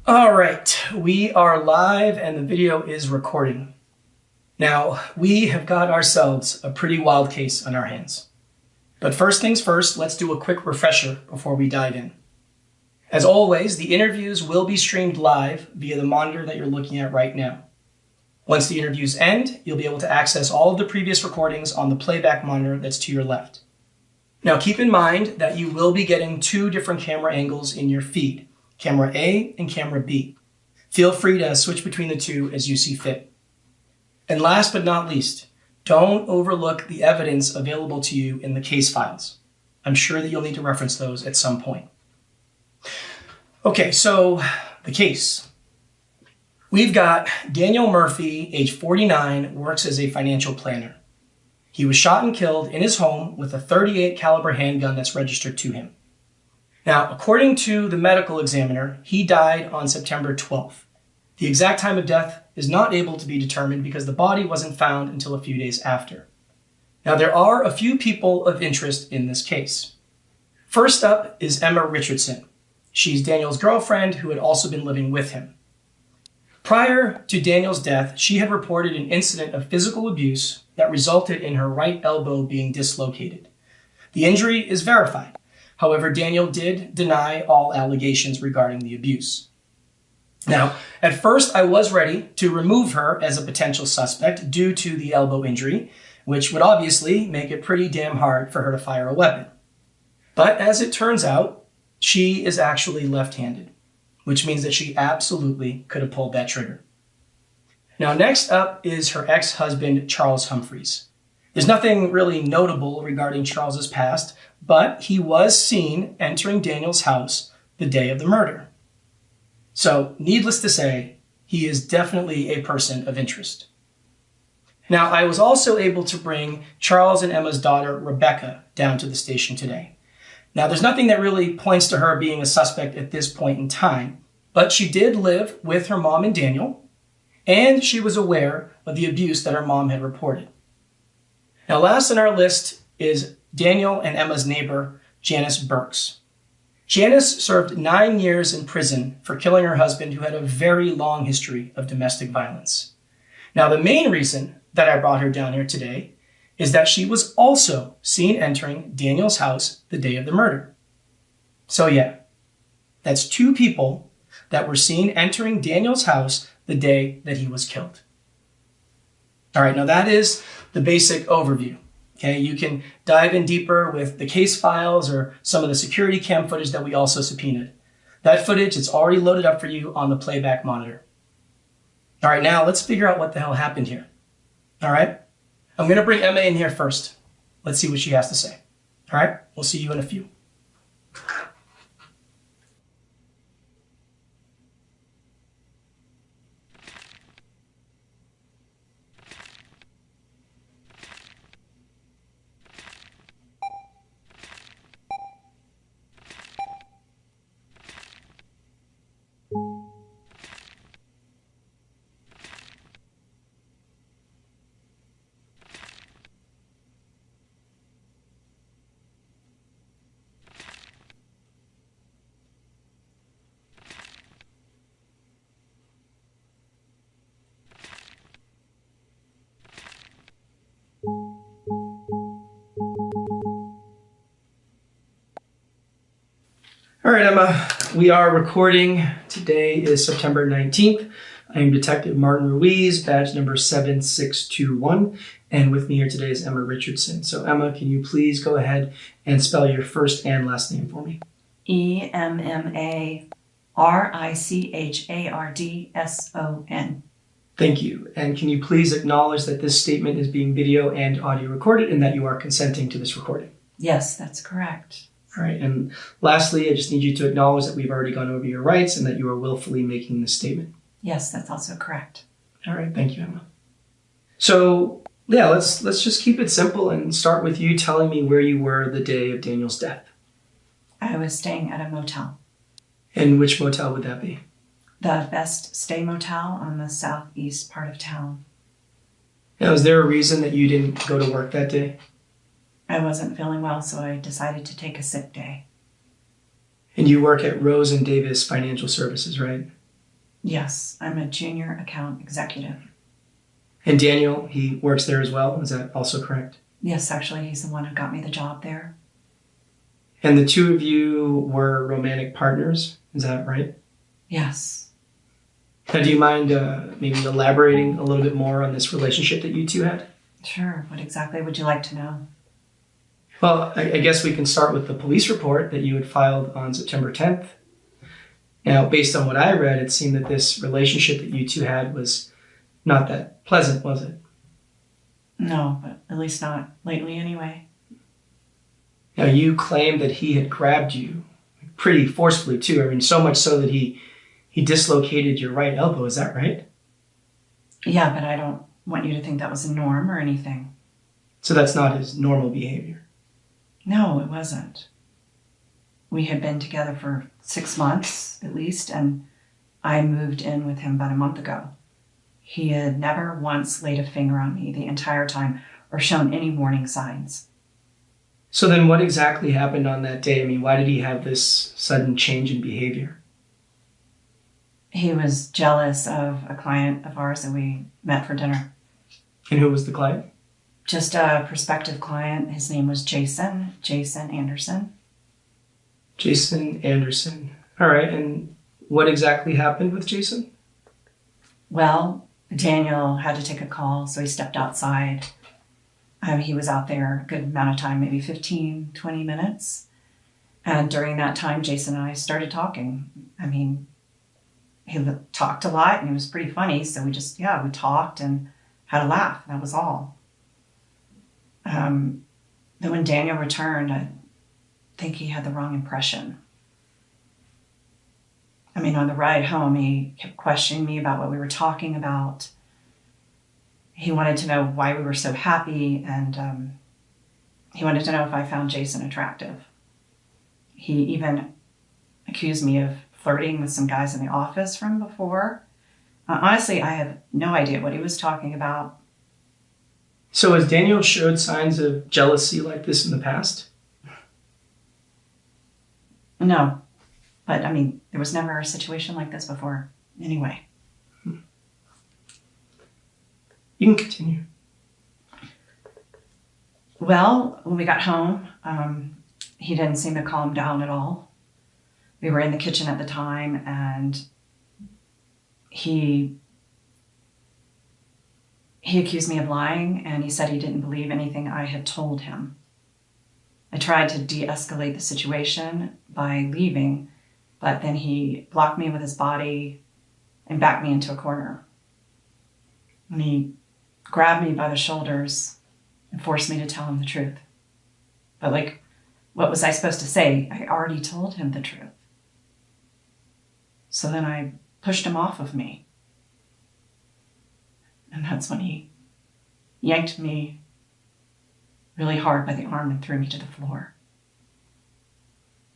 All right, we are live and the video is recording. Now, we have got ourselves a pretty wild case on our hands. But first things first, let's do a quick refresher before we dive in. As always, the interviews will be streamed live via the monitor that you're looking at right now. Once the interviews end, you'll be able to access all of the previous recordings on the playback monitor that's to your left. Now, keep in mind that you will be getting two different camera angles in your feed, camera A and camera B. Feel free to switch between the two as you see fit. And last but not least, don't overlook the evidence available to you in the case files. I'm sure that you'll need to reference those at some point. Okay, so the case. We've got Daniel Murphy, age 49, works as a financial planner. He was shot and killed in his home with a .38 caliber handgun that's registered to him. Now, according to the medical examiner, he died on September 12th. The exact time of death is not able to be determined because the body wasn't found until a few days after. Now, there are a few people of interest in this case. First up is Emma Richardson. She's Daniel's girlfriend who had also been living with him. Prior to Daniel's death, she had reported an incident of physical abuse that resulted in her right elbow being dislocated. The injury is verified. However, Daniel did deny all allegations regarding the abuse. Now, at first, I was ready to remove her as a potential suspect due to the elbow injury, which would obviously make it pretty damn hard for her to fire a weapon. But as it turns out, she is actually left-handed, which means that she absolutely could have pulled that trigger. Now, next up is her ex-husband, Charles Humphreys. There's nothing really notable regarding Charles's past, but he was seen entering Daniel's house the day of the murder. So, needless to say, he is definitely a person of interest. Now, I was also able to bring Charles and Emma's daughter, Rebecca, down to the station today. Now, there's nothing that really points to her being a suspect at this point in time, but she did live with her mom and Daniel, and she was aware of the abuse that her mom had reported. Now, last on our list is Daniel and Emma's neighbor, Janice Burks. Janice served 9 years in prison for killing her husband, who had a very long history of domestic violence. Now, the main reason that I brought her down here today is that she was also seen entering Daniel's house the day of the murder. So yeah, that's two people that were seen entering Daniel's house the day that he was killed. All right, now that is the basic overview. Okay, you can dive in deeper with the case files or some of the security cam footage that we also subpoenaed. That footage is already loaded up for you on the playback monitor. All right, now let's figure out what the hell happened here. All right, I'm going to bring Emma in here first. Let's see what she has to say. All right, we'll see you in a few. All right, Emma, we are recording. Today is September 19th. I am Detective Martin Ruiz, badge number 7621, and with me here today is Emma Richardson. So Emma, can you please go ahead and spell your first and last name for me? EMMARICHARDSON. Thank you. And can you please acknowledge that this statement is being video and audio recorded and that you are consenting to this recording? Yes, that's correct. All right, and lastly, I just need you to acknowledge that we've already gone over your rights and that you are willfully making this statement. Yes, that's also correct. All right, thank you, Emma. So, yeah, let's just keep it simple and start with you telling me where you were the day of Daniel's death. I was staying at a motel. And which motel would that be? The Best Stay Motel on the southeast part of town. Now, is there a reason that you didn't go to work that day? I wasn't feeling well, so I decided to take a sick day. And you work at Rose and Davis Financial Services, right? Yes, I'm a junior account executive. And Daniel, he works there as well. Is that also correct? Yes, actually, he's the one who got me the job there. And the two of you were romantic partners. Is that right? Yes. Now, do you mind maybe elaborating a little bit more on this relationship that you two had? Sure. What exactly would you like to know? Well, I guess we can start with the police report that you had filed on September 10th. Now, based on what I read, it seemed that this relationship that you two had was not that pleasant, was it? No, but at least not lately anyway. Now, you claimed that he had grabbed you pretty forcefully, too. I mean, so much so that he dislocated your right elbow. Is that right? Yeah, but I don't want you to think that was a norm or anything. So that's not his normal behavior. No, it wasn't. We had been together for 6 months at least, and I moved in with him about a month ago. He had never once laid a finger on me the entire time or shown any warning signs. So then what exactly happened on that day? I mean, why did he have this sudden change in behavior? He was jealous of a client of ours that we met for dinner. And who was the client? Just a prospective client. His name was Jason Anderson. Jason Anderson. All right, and what exactly happened with Jason? Well, Daniel had to take a call, so he stepped outside. He was out there a good amount of time, maybe 15, 20 minutes. And during that time, Jason and I started talking. I mean, he talked a lot and he was pretty funny. So we talked and had a laugh. That was all. Then when Daniel returned, I think he had the wrong impression. I mean, on the ride home, he kept questioning me about what we were talking about. He wanted to know why we were so happy, and he wanted to know if I found Jason attractive. He even accused me of flirting with some guys in the office from before. Honestly, I have no idea what he was talking about. So has Daniel showed signs of jealousy like this in the past? No, but I mean, there was never a situation like this before. Anyway. You can continue. Well, when we got home, he didn't seem to calm down at all. We were in the kitchen at the time, and he accused me of lying, and he said he didn't believe anything I had told him. I tried to de-escalate the situation by leaving, but then he blocked me with his body and backed me into a corner. And he grabbed me by the shoulders and forced me to tell him the truth. But what was I supposed to say? I already told him the truth. So then I pushed him off of me. And that's when he yanked me really hard by the arm and threw me to the floor.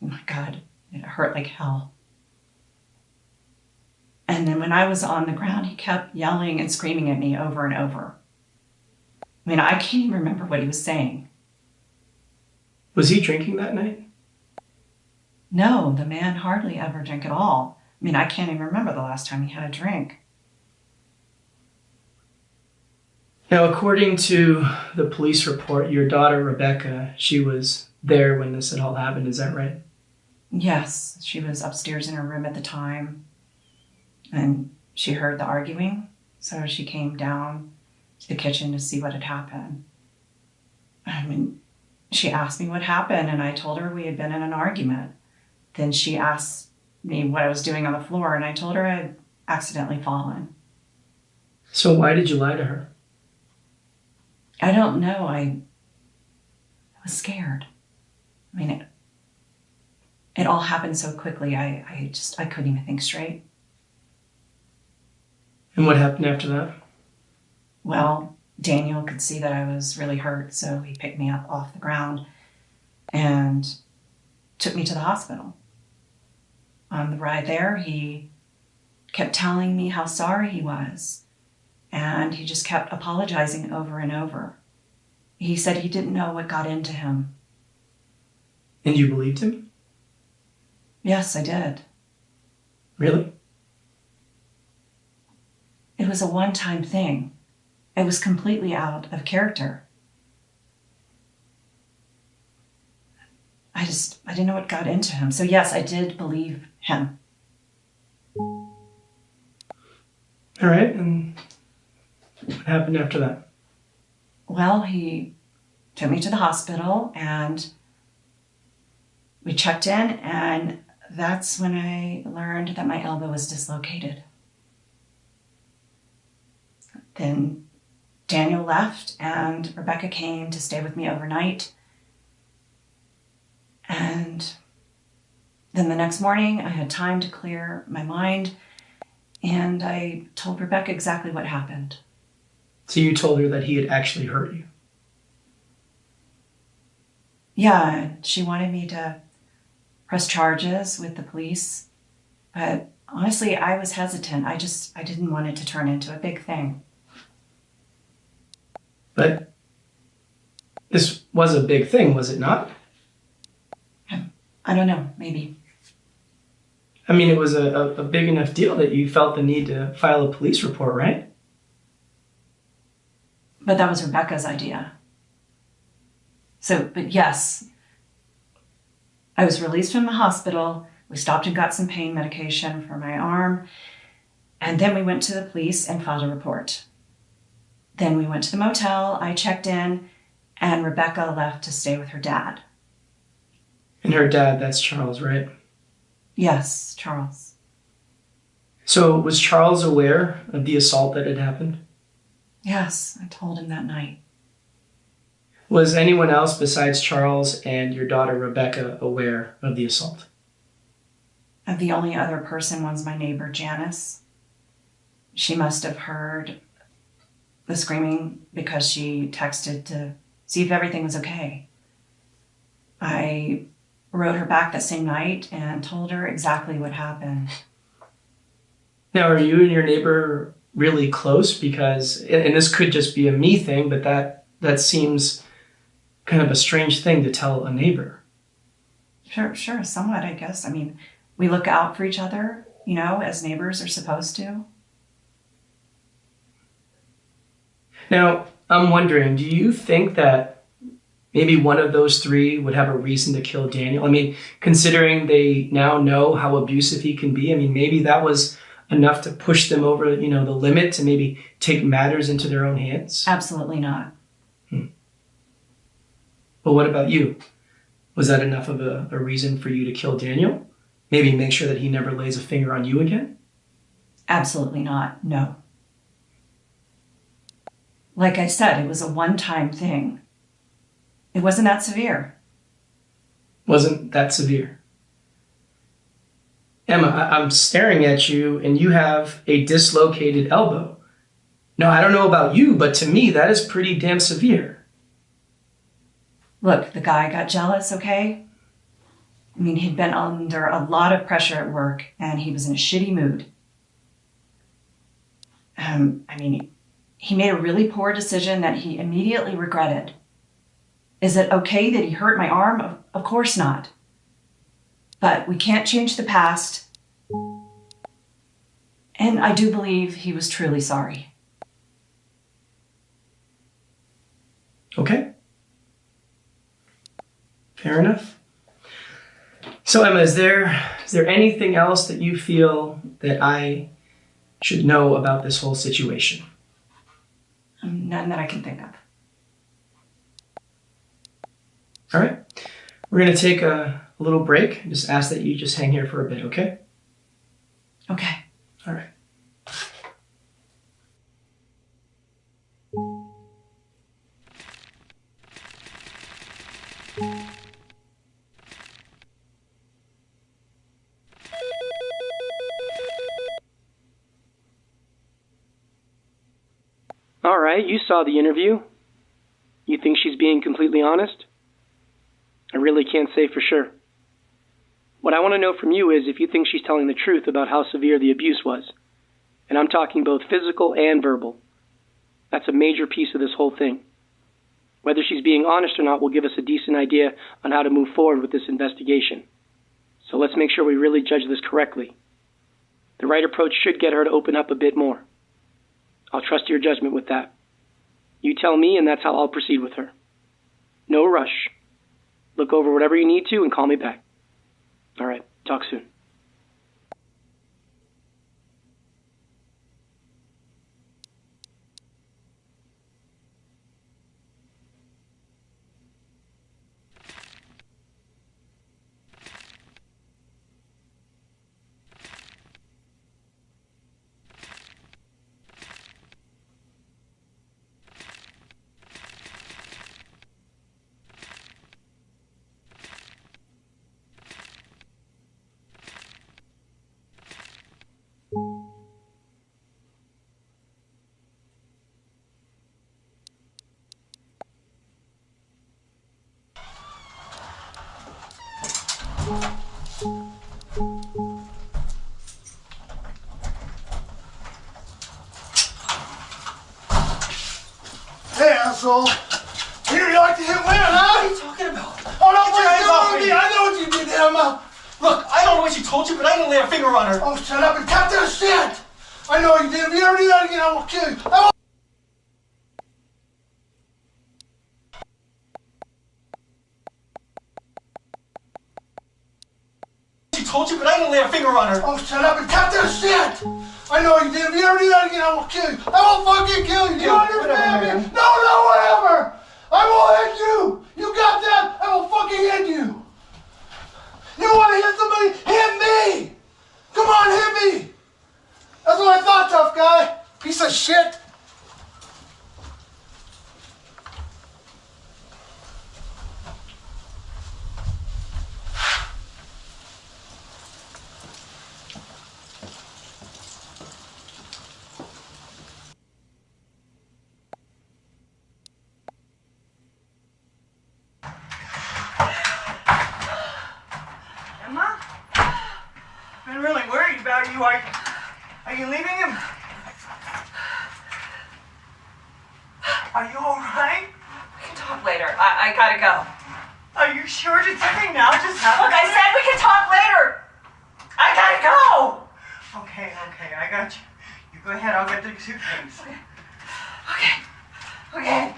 Oh my God, it hurt like hell. And then when I was on the ground, he kept yelling and screaming at me over and over. I mean, I can't even remember what he was saying. Was he drinking that night? No, the man hardly ever drank at all. I mean, I can't even remember the last time he had a drink. Now, according to the police report, your daughter, Rebecca, she was there when this had all happened. Is that right? Yes, she was upstairs in her room at the time, and she heard the arguing, so she came down to the kitchen to see what had happened. I mean, she asked me what happened, and I told her we had been in an argument. Then she asked me what I was doing on the floor, and I told her I had accidentally fallen. So why did you lie to her? I don't know. I was scared. I mean, it all happened so quickly. I couldn't even think straight. And what happened after that? Well, Daniel could see that I was really hurt, so he picked me up off the ground and took me to the hospital. On the ride there, he kept telling me how sorry he was, and he just kept apologizing over and over. He said he didn't know what got into him. And you believed him? Yes, I did. Really? It was a one-time thing. It was completely out of character. I didn't know what got into him. So yes, I did believe him. All right, and what happened after that? Well, he took me to the hospital and we checked in, and that's when I learned that my elbow was dislocated. Then Daniel left and Rebecca came to stay with me overnight. And then the next morning I had time to clear my mind and I told Rebecca exactly what happened. So you told her that he had actually hurt you? Yeah, she wanted me to press charges with the police. But honestly, I was hesitant. I didn't want it to turn into a big thing. But this was a big thing, was it not? I don't know, maybe. I mean, it was a big enough deal that you felt the need to file a police report, right? But that was Rebecca's idea. But yes, I was released from the hospital. We stopped and got some pain medication for my arm. And then we went to the police and filed a report. Then we went to the motel, I checked in, and Rebecca left to stay with her dad. And her dad, that's Charles, right? Yes, Charles. So was Charles aware of the assault that had happened? Yes, I told him that night. Was anyone else besides Charles and your daughter Rebecca aware of the assault? And the only other person was my neighbor, Janice. She must have heard the screaming because she texted to see if everything was okay. I wrote her back that same night and told her exactly what happened. Now, are you and your neighbor really close? Because, and this could just be a me thing, but that seems kind of a strange thing to tell a neighbor. Sure, somewhat, I guess. I mean, we look out for each other, as neighbors are supposed to. Now, I'm wondering, do you think that maybe one of those three would have a reason to kill Daniel? I mean, considering they now know how abusive he can be, I mean, maybe that was enough to push them over, the limit to maybe take matters into their own hands? Absolutely not. But what about you? Was that enough of a reason for you to kill Daniel? Maybe make sure that he never lays a finger on you again? Absolutely not, no. Like I said, it was a one-time thing. It wasn't that severe. Wasn't that severe? Emma, I'm staring at you and you have a dislocated elbow. Now, I don't know about you, but to me, that is pretty damn severe. Look, the guy got jealous, okay? I mean, he'd been under a lot of pressure at work and he was in a shitty mood. He made a really poor decision that he immediately regretted. Is it okay that he hurt my arm? Of course not. But we can't change the past. And I do believe he was truly sorry. Okay. Fair enough. So Emma, is there anything else that you feel that I should know about this whole situation? None that I can think of. All right. We're going to take a little break. Just ask that you just hang here for a bit, okay? Okay. All right. All right, you saw the interview. You think she's being completely honest? I really can't say for sure. What I want to know from you is if you think she's telling the truth about how severe the abuse was. And I'm talking both physical and verbal. That's a major piece of this whole thing. Whether she's being honest or not will give us a decent idea on how to move forward with this investigation. So let's make sure we really judge this correctly. The right approach should get her to open up a bit more. I'll trust your judgment with that. You tell me, and that's how I'll proceed with her. No rush. Look over whatever you need to and call me back. All right, talk soon. Hey, asshole! You like to hit women, huh? What are you talking about? Oh, no, Get your hands off me. I know what you did there, Emma. Look, I don't know what she told you, but I didn't lay a finger on her. Oh, shut up and cut that shit! I know what you did. If you ever do that again, I will kill you. I will. She told you, but I didn't lay a finger on her. Oh, shut up and cut that shit! I know what you did. If you ever do that again, I will kill you. I will fucking kill you. Do you understand me? man. No, whatever! I will hit you! You got that? I will fucking hit you! You want to hit somebody? Hit me! Come on, hit me! That's what I thought, tough guy. Piece of shit. Emma? I've been really worried about you. Are you leaving him? Are you alright? We can talk later. I gotta go. Are you sure? Did something now just happen? Look, I said we can talk later. I gotta go. Okay, I got you. You go ahead, I'll get the suitcase. Okay.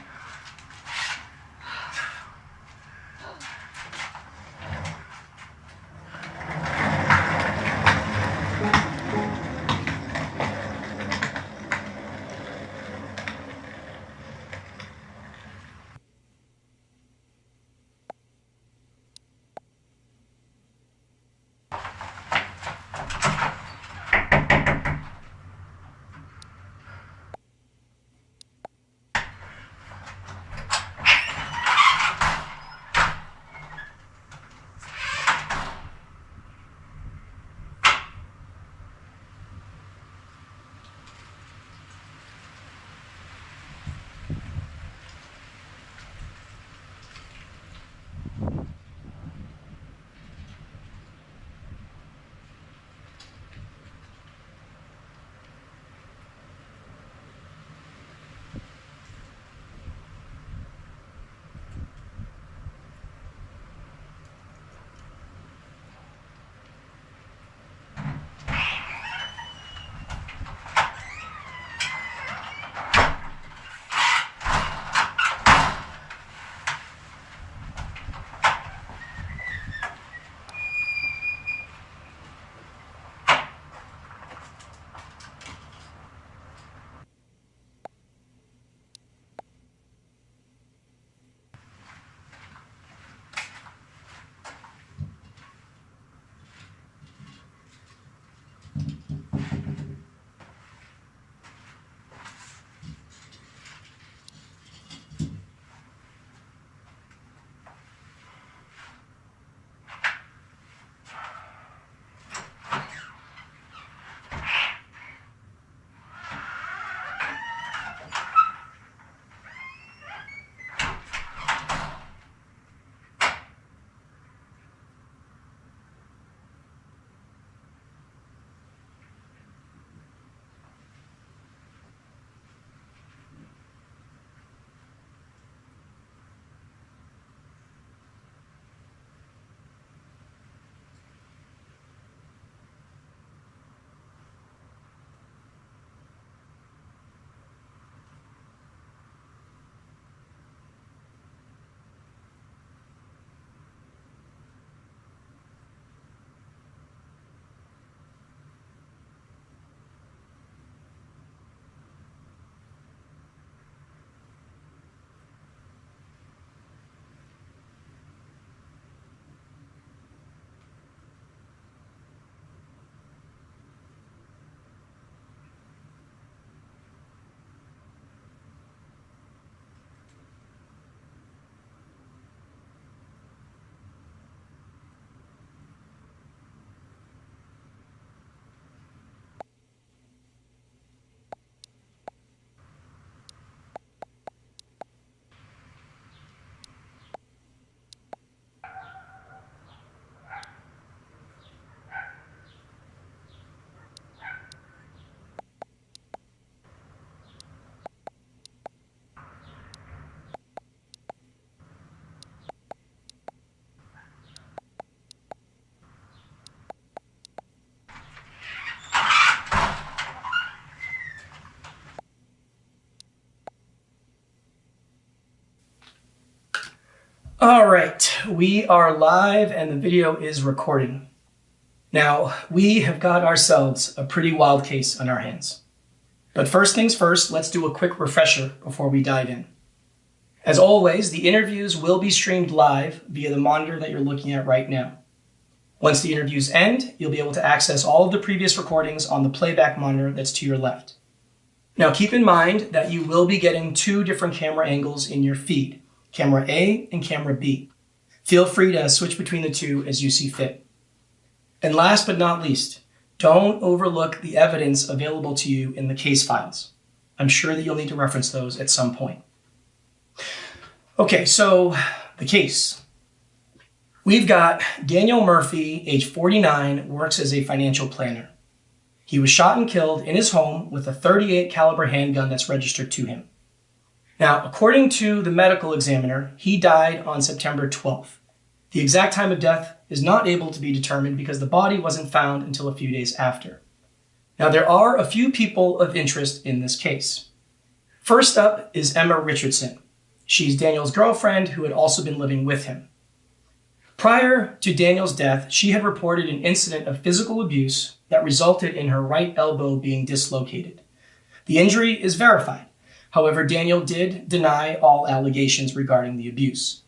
All right, we are live and the video is recording. Now, we have got ourselves a pretty wild case on our hands. But first things first, let's do a quick refresher before we dive in. As always, the interviews will be streamed live via the monitor that you're looking at right now. Once the interviews end, you'll be able to access all of the previous recordings on the playback monitor that's to your left. Now, keep in mind that you will be getting two different camera angles in your feed, camera A and camera B. Feel free to switch between the two as you see fit. And last but not least, don't overlook the evidence available to you in the case files. I'm sure that you'll need to reference those at some point. Okay, so the case. We've got Daniel Murphy, age 49, works as a financial planner. He was shot and killed in his home with a .38 caliber handgun that's registered to him. Now, according to the medical examiner, he died on September 12th. The exact time of death is not able to be determined because the body wasn't found until a few days after. Now, there are a few people of interest in this case. First up is Emma Richardson. She's Daniel's girlfriend who had also been living with him. Prior to Daniel's death, she had reported an incident of physical abuse that resulted in her right elbow being dislocated. The injury is verified. However, Daniel did deny all allegations regarding the abuse.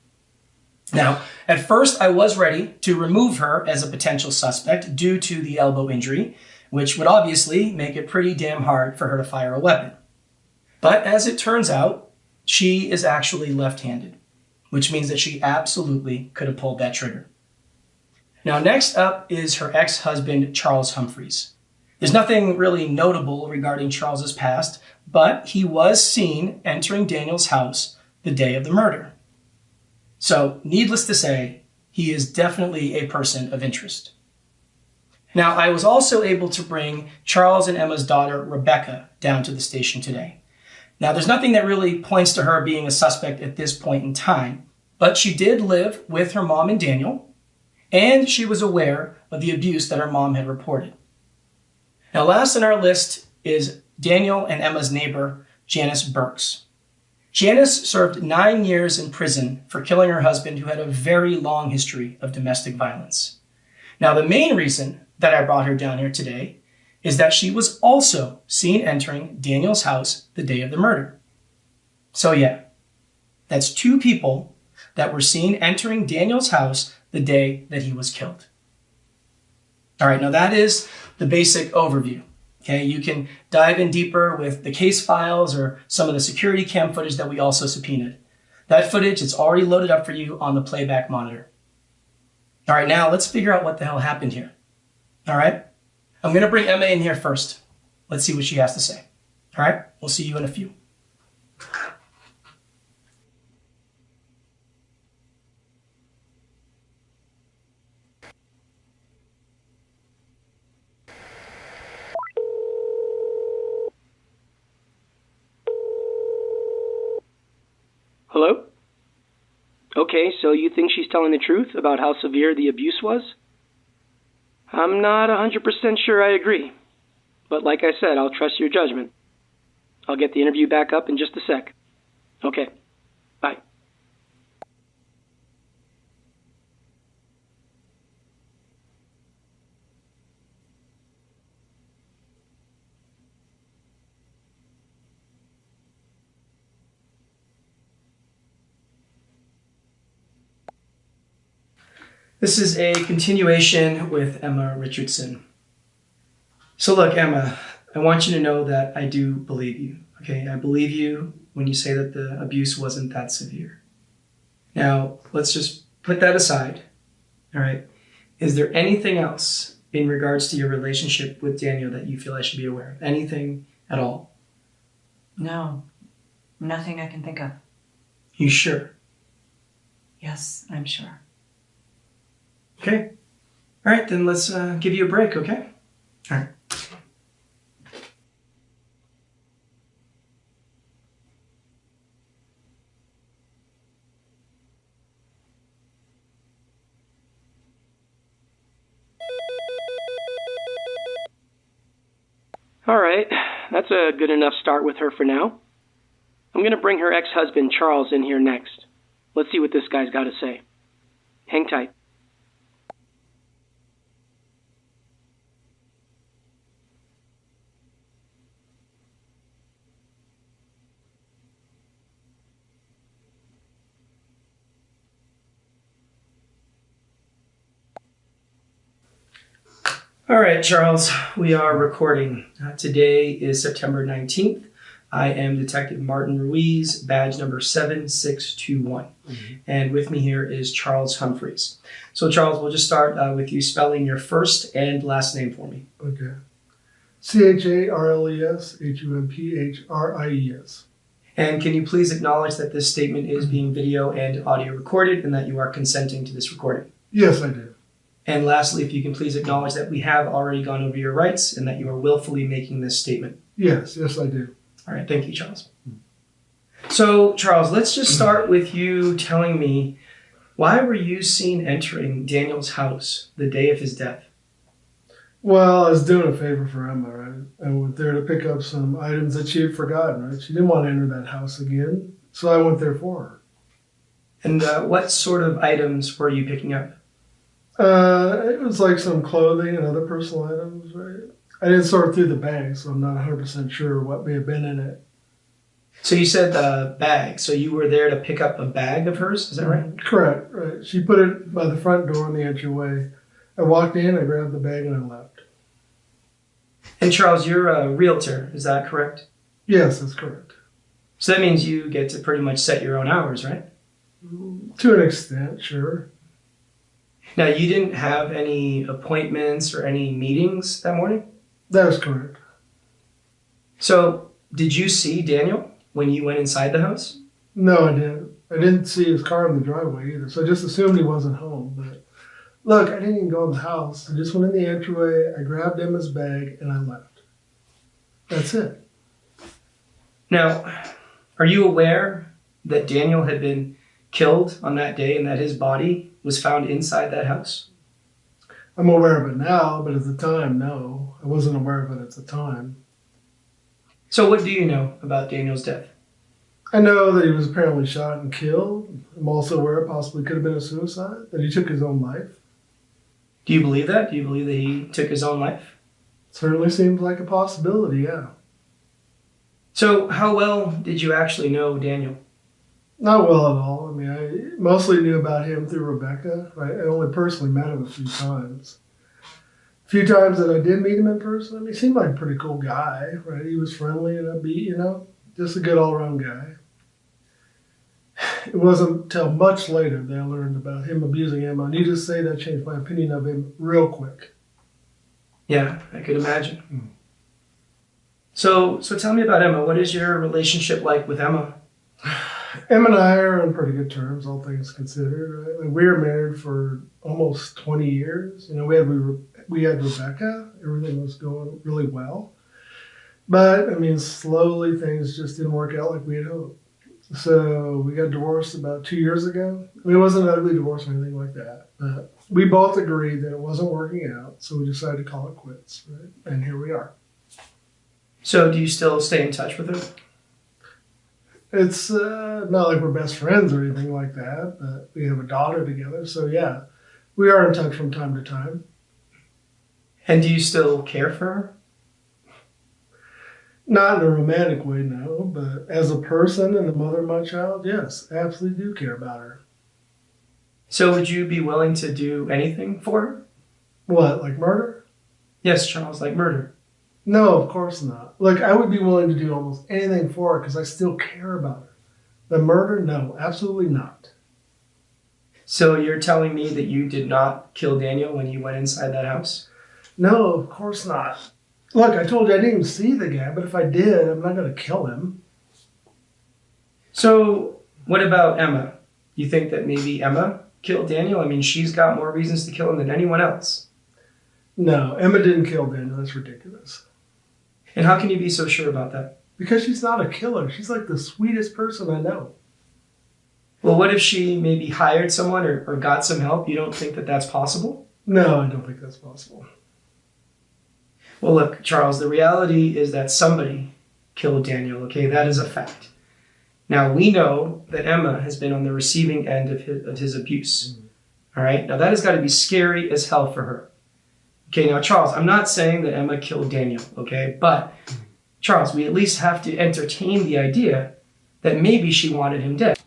Now, at first, I was ready to remove her as a potential suspect due to the elbow injury, which would obviously make it pretty damn hard for her to fire a weapon. But as it turns out, she is actually left-handed, which means that she absolutely could have pulled that trigger. Now, next up is her ex-husband, Charles Humphreys. There's nothing really notable regarding Charles's past, but he was seen entering Daniel's house the day of the murder. So, needless to say, he is definitely a person of interest. Now, I was also able to bring Charles and Emma's daughter, Rebecca, down to the station today. Now, there's nothing that really points to her being a suspect at this point in time, but she did live with her mom and Daniel, and she was aware of the abuse that her mom had reported. Now, last on our list is Daniel and Emma's neighbor, Janice Burks. Janice served 9 years in prison for killing her husband, who had a very long history of domestic violence. Now, the main reason that I brought her down here today is that she was also seen entering Daniel's house the day of the murder. So yeah, that's two people that were seen entering Daniel's house the day that he was killed. All right, now that is the basic overview. Okay, you can dive in deeper with the case files or some of the security cam footage that we also subpoenaed. That footage is already loaded up for you on the playback monitor. All right, now let's figure out what the hell happened here. All right, I'm going to bring Emma in here first. Let's see what she has to say. All right, we'll see you in a few. Hello? Okay, so you think she's telling the truth about how severe the abuse was? I'm not 100% sure I agree. But like I said, I'll trust your judgment. I'll get the interview back up in just a sec. Okay. Bye. This is a continuation with Emma Richardson. So look, Emma, I want you to know that I do believe you, okay? I believe you when you say that the abuse wasn't that severe. Now, let's just put that aside, all right? Is there anything else in regards to your relationship with Daniel that you feel I should be aware of? Anything at all? No, nothing I can think of. You sure? Yes, I'm sure. Okay. All right, then let's give you a break, okay? All right. All right, that's a good enough start with her for now. I'm going to bring her ex-husband, Charles, in here next. Let's see what this guy's got to say. Hang tight. All right, Charles, we are recording. Today is September 19th. I am Detective Martin Ruiz, badge number 7621. And with me here is Charles Humphreys. So, Charles, we'll just start with you spelling your first and last name for me. Okay. CharlesHumphrys. And can you please acknowledge that this statement is being video and audio recorded and that you are consenting to this recording? Yes, I do. And lastly, if you can please acknowledge that we have already gone over your rights and that you are willfully making this statement. Yes, I do. All right, thank you, Charles. So, Charles, let's just start with you telling me, why were you seen entering Daniel's house the day of his death? Well, I was doing a favor for Emma, right? I went there to pick up some items that she had forgotten, right? She didn't want to enter that house again, so I went there for her. And what sort of items were you picking up? It was like some clothing and other personal items, right? I didn't sort through the bag, so I'm not 100% sure what may have been in it. So you said the bag. So you were there to pick up a bag of hers, is that right? Correct, right. She put it by the front door in the entryway. I walked in, I grabbed the bag, and I left. And Charles, you're a realtor, is that correct? Yes, that's correct. So that means you get to pretty much set your own hours, right? To an extent, sure. Now, you didn't have any appointments or any meetings that morning? That is correct. So, did you see Daniel when you went inside the house? No, I didn't. I didn't see his car in the driveway either, so I just assumed he wasn't home. But look, I didn't even go in the house. I just went in the entryway, I grabbed Emma's bag, and I left. That's it. Now, are you aware that Daniel had been killed on that day and that his body was found inside that house? I'm aware of it now, but at the time, no. I wasn't aware of it at the time. So what do you know about Daniel's death? I know that he was apparently shot and killed. I'm also aware it possibly could have been a suicide, that he took his own life. Do you believe that? Do you believe that he took his own life? Certainly seems like a possibility, yeah. So how well did you actually know Daniel? Not well at all. I mean, I mostly knew about him through Rebecca. Right? I only personally met him a few times. A few times that I did meet him in person, I mean, he seemed like a pretty cool guy, right? He was friendly and upbeat, just a good all-around guy. It wasn't until much later that I learned about him abusing Emma. Needless to say, that changed my opinion of him real quick. Yeah, I could imagine. So tell me about Emma. What is your relationship like with Emma? Emma and I are on pretty good terms, all things considered. Right? We were married for almost 20 years. We had Rebecca. Everything was going really well. But, I mean, slowly things just didn't work out like we had hoped. So we got divorced about 2 years ago. I mean, it wasn't an ugly divorce or anything like that. But we both agreed that it wasn't working out. So we decided to call it quits. Right? And here we are. So do you still stay in touch with her? It's not like we're best friends or anything like that, but we have a daughter together. So, yeah, we are in touch from time to time. And do you still care for her? Not in a romantic way, no, but as a person and the mother of my child, yes, I absolutely do care about her. So would you be willing to do anything for her? What, like murder? Yes, Charles, like murder. No, of course not. Look, I would be willing to do almost anything for her because I still care about her. But murder, no, absolutely not. So you're telling me that you did not kill Daniel when you went inside that house? No, of course not. Look, I told you I didn't even see the guy, but if I did, I'm not going to kill him. So what about Emma? You think that maybe Emma killed Daniel? I mean, she's got more reasons to kill him than anyone else. No, Emma didn't kill Daniel. That's ridiculous. And how can you be so sure about that? Because she's not a killer. She's like the sweetest person I know. Well, what if she maybe hired someone or got some help? You don't think that that's possible? No, I don't think that's possible. Well, look, Charles, the reality is that somebody killed Daniel, okay? That is a fact. Now, we know that Emma has been on the receiving end of his abuse. All right? Now, that has got to be scary as hell for her. Okay, now, Charles, I'm not saying that Emma killed Daniel, okay? But, Charles, we at least have to entertain the idea that maybe she wanted him dead.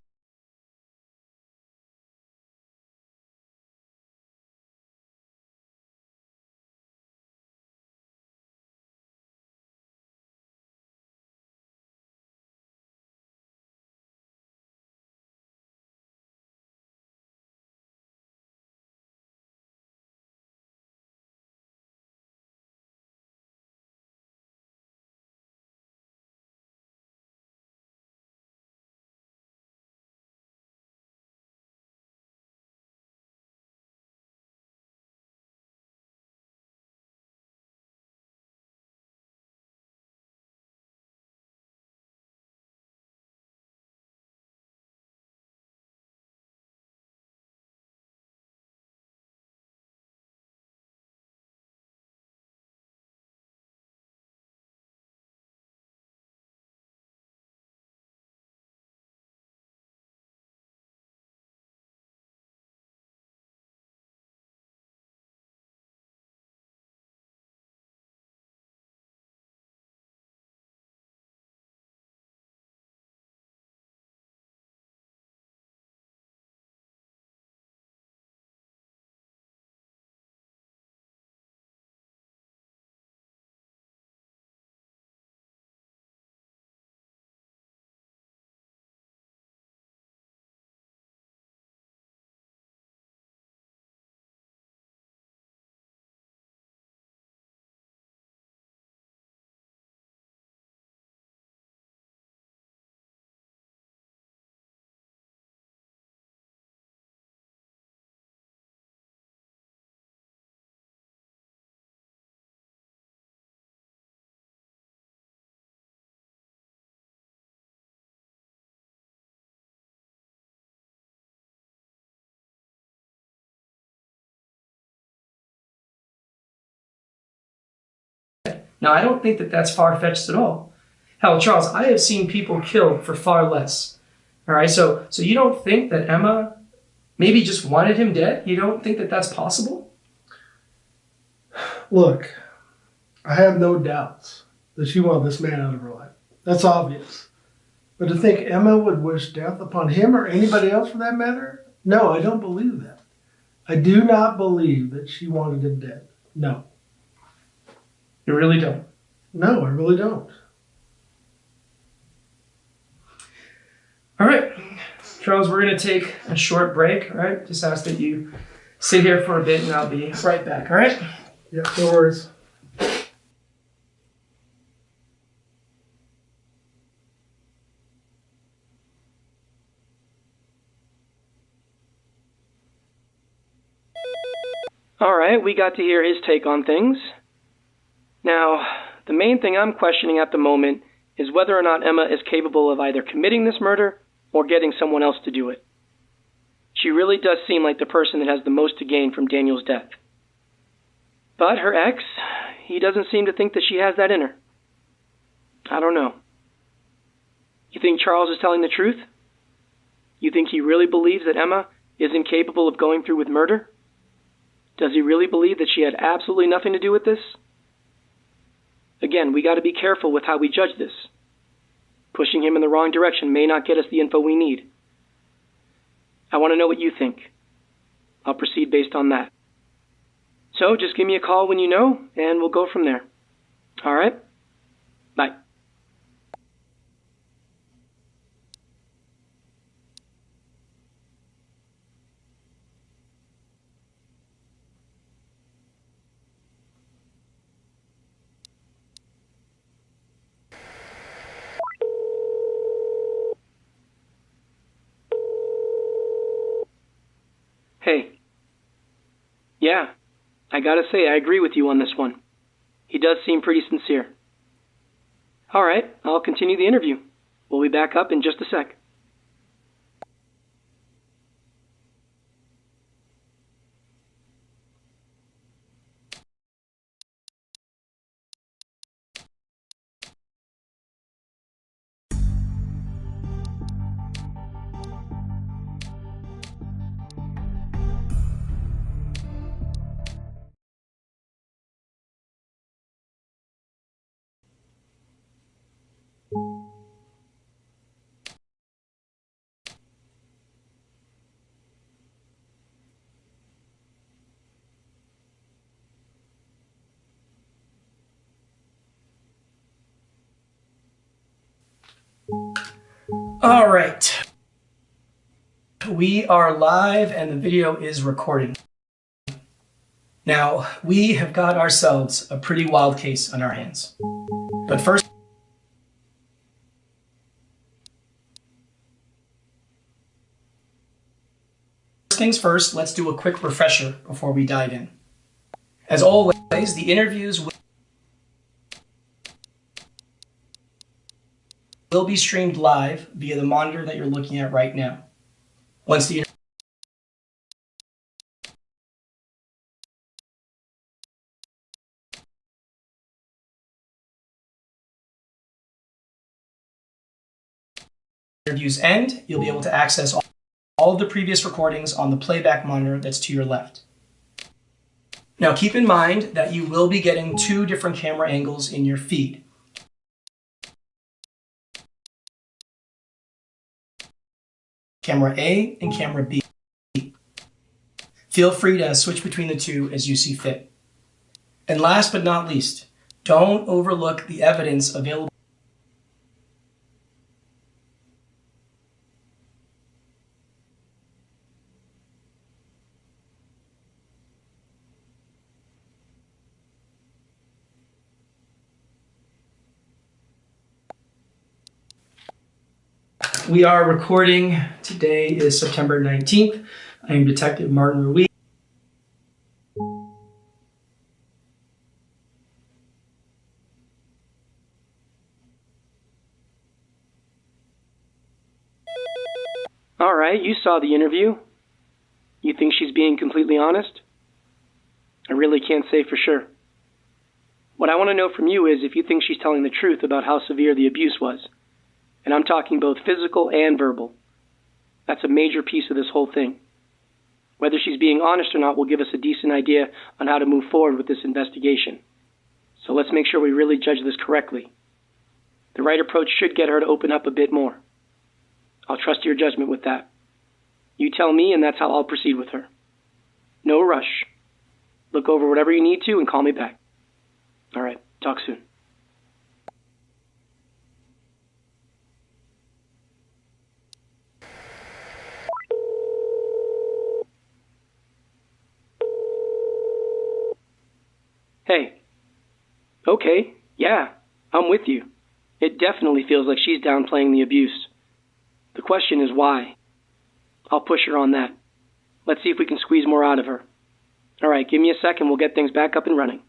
Now, I don't think that that's far-fetched at all. Hell, Charles, I have seen people killed for far less. All right, so you don't think that Emma maybe just wanted him dead? You don't think that that's possible? Look, I have no doubts that she wanted this man out of her life. That's obvious. But to think Emma would wish death upon him or anybody else for that matter? No, I don't believe that. I do not believe that she wanted him dead. No. You really don't? No, I really don't. All right, Charles, we're going to take a short break, all right? Just ask that you sit here for a bit and I'll be right back, all right? Yeah, no worries. All right, we got to hear his take on things. Now, the main thing I'm questioning at the moment is whether or not Emma is capable of either committing this murder or getting someone else to do it. She really does seem like the person that has the most to gain from Daniel's death. But her ex, he doesn't seem to think that she has that in her. I don't know. You think Charles is telling the truth? You think he really believes that Emma is incapable of going through with murder? Does he really believe that she had absolutely nothing to do with this? Again, we got to be careful with how we judge this. Pushing him in the wrong direction may not get us the info we need. I want to know what you think. I'll proceed based on that. So just give me a call when you know, and we'll go from there. All right? Bye. Hey. Yeah, I gotta say, I agree with you on this one. He does seem pretty sincere. All right, I'll continue the interview. We'll be back up in just a sec. All right. We are live and the video is recording. Now, we have got ourselves a pretty wild case on our hands. But first things first, let's do a quick refresher before we dive in. As always, the interviews will be streamed live via the monitor that you're looking at right now. Once the interviews end, you'll be able to access all of the previous recordings on the playback monitor that's to your left. Now keep in mind that you will be getting two different camera angles in your feed. Camera A and camera B. Feel free to switch between the two as you see fit. And last but not least, don't overlook the evidence available. We are recording. Today is September 19th. I am Detective Martin Ruiz. All right, you saw the interview. You think she's being completely honest? I really can't say for sure. What I want to know from you is if you think she's telling the truth about how severe the abuse was. And I'm talking both physical and verbal. That's a major piece of this whole thing. Whether she's being honest or not will give us a decent idea on how to move forward with this investigation. So let's make sure we really judge this correctly. The right approach should get her to open up a bit more. I'll trust your judgment with that. You tell me, and that's how I'll proceed with her. No rush. Look over whatever you need to and call me back. All right, talk soon. Hey. Okay, yeah, I'm with you. It definitely feels like she's downplaying the abuse. The question is why. I'll push her on that. Let's see if we can squeeze more out of her. All right, give me a second. We'll get things back up and running.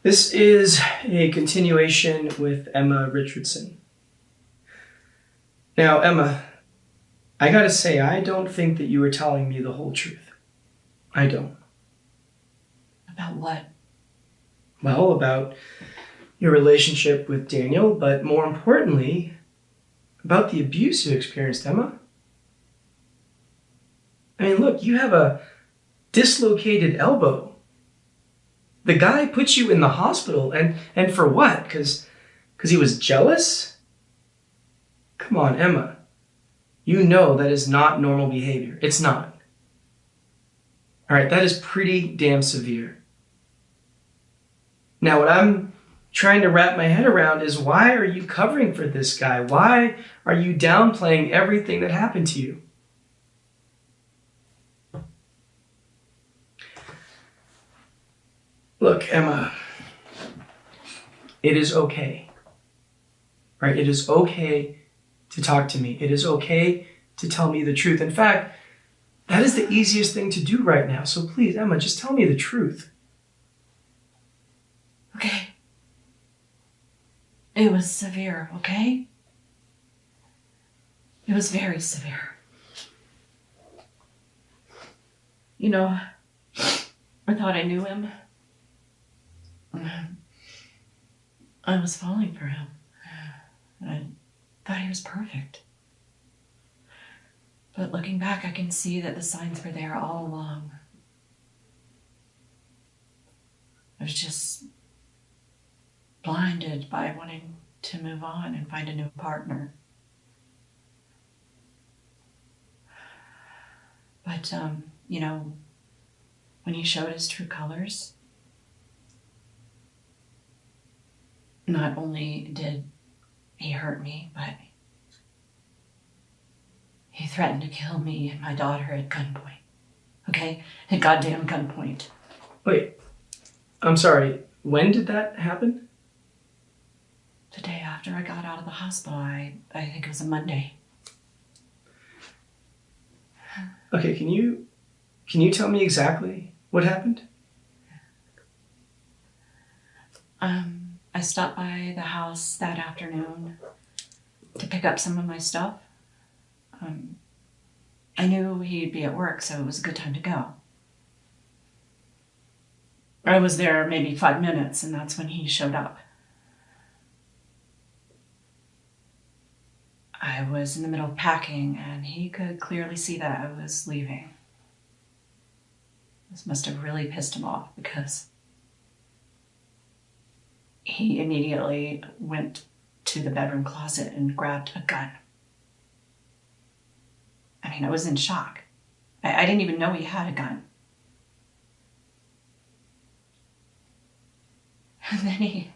This is a continuation with Emma Richardson. Now, Emma, I gotta say, I don't think that you were telling me the whole truth. I don't. About what? Well, about your relationship with Daniel, but more importantly, about the abuse you experienced, Emma. I mean, look, you have a dislocated elbow. The guy put you in the hospital, and for what? Because he was jealous? Come on, Emma. You know that is not normal behavior. It's not. All right, that is pretty damn severe. Now, what I'm trying to wrap my head around is why are you covering for this guy? Why are you downplaying everything that happened to you? Look, Emma, it is okay, right? It is okay to talk to me. It is okay to tell me the truth. In fact, that is the easiest thing to do right now. So please, Emma, just tell me the truth. Okay. It was severe, okay? It was very severe. You know, I thought I knew him. I was falling for him. I thought he was perfect. But looking back, I can see that the signs were there all along. I was just blinded by wanting to move on and find a new partner. But, you know, when he showed his true colors, not only did he hurt me, but he threatened to kill me and my daughter at gunpoint. Okay? At goddamn gunpoint. Wait, I'm sorry. When did that happen? The day after I got out of the hospital. I think it was a Monday. Okay, can you tell me exactly what happened? I stopped by the house that afternoon to pick up some of my stuff. I knew he'd be at work, so it was a good time to go. I was there maybe 5 minutes, and that's when he showed up. I was in the middle of packing, and he could clearly see that I was leaving. This must have really pissed him off, because he immediately went to the bedroom closet and grabbed a gun. I mean, I was in shock. I didn't even know he had a gun. And then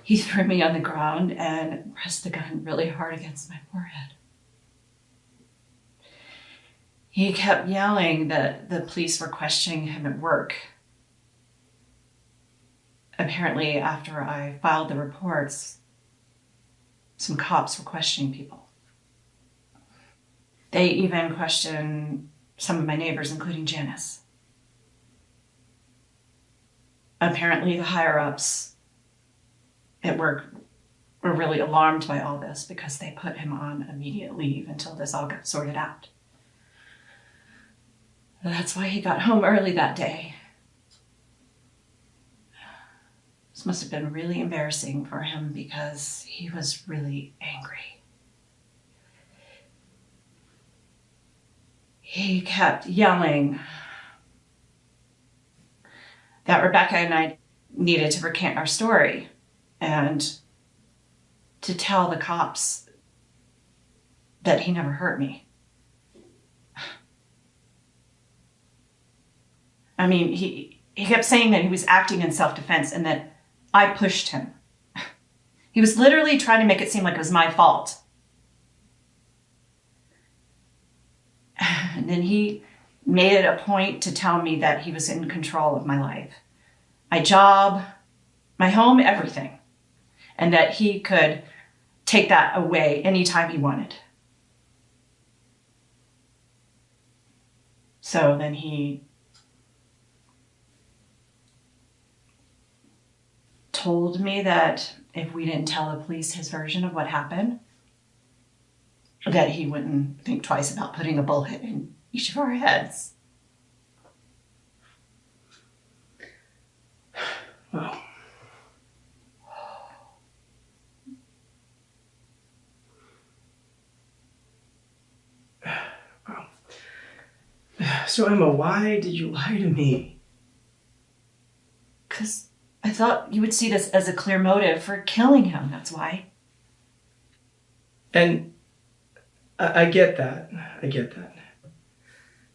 he threw me on the ground and pressed the gun really hard against my forehead. He kept yelling that the police were questioning him at work. Apparently, after I filed the reports, some cops were questioning people. They even questioned some of my neighbors, including Janice. Apparently, the higher-ups at work were really alarmed by all this because they put him on immediate leave until this all got sorted out. That's why he got home early that day. This must have been really embarrassing for him because he was really angry. He kept yelling that Rebecca and I needed to recant our story and to tell the cops that he never hurt me. I mean, he kept saying that he was acting in self-defense and that I pushed him. He was literally trying to make it seem like it was my fault. And then he made it a point to tell me that he was in control of my life. My job, my home, everything. And that he could take that away anytime he wanted. So then he told me that if we didn't tell the police his version of what happened, that he wouldn't think twice about putting a bullet in each of our heads. Wow. Wow. So, Emma, why did you lie to me? Because I thought you would see this as a clear motive for killing him, that's why. And I get that.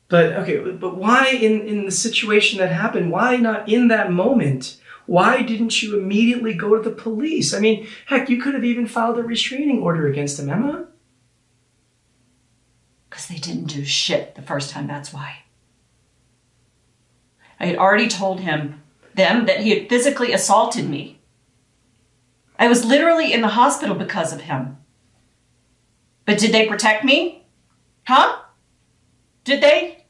But, okay, but why in the situation that happened, why not in that moment? Why didn't you immediately go to the police? I mean, heck, you could have even filed a restraining order against him, Emma. Because they didn't do shit the first time, that's why. I had already told them that he had physically assaulted me. I was literally in the hospital because of him. But did they protect me? Huh? Did they?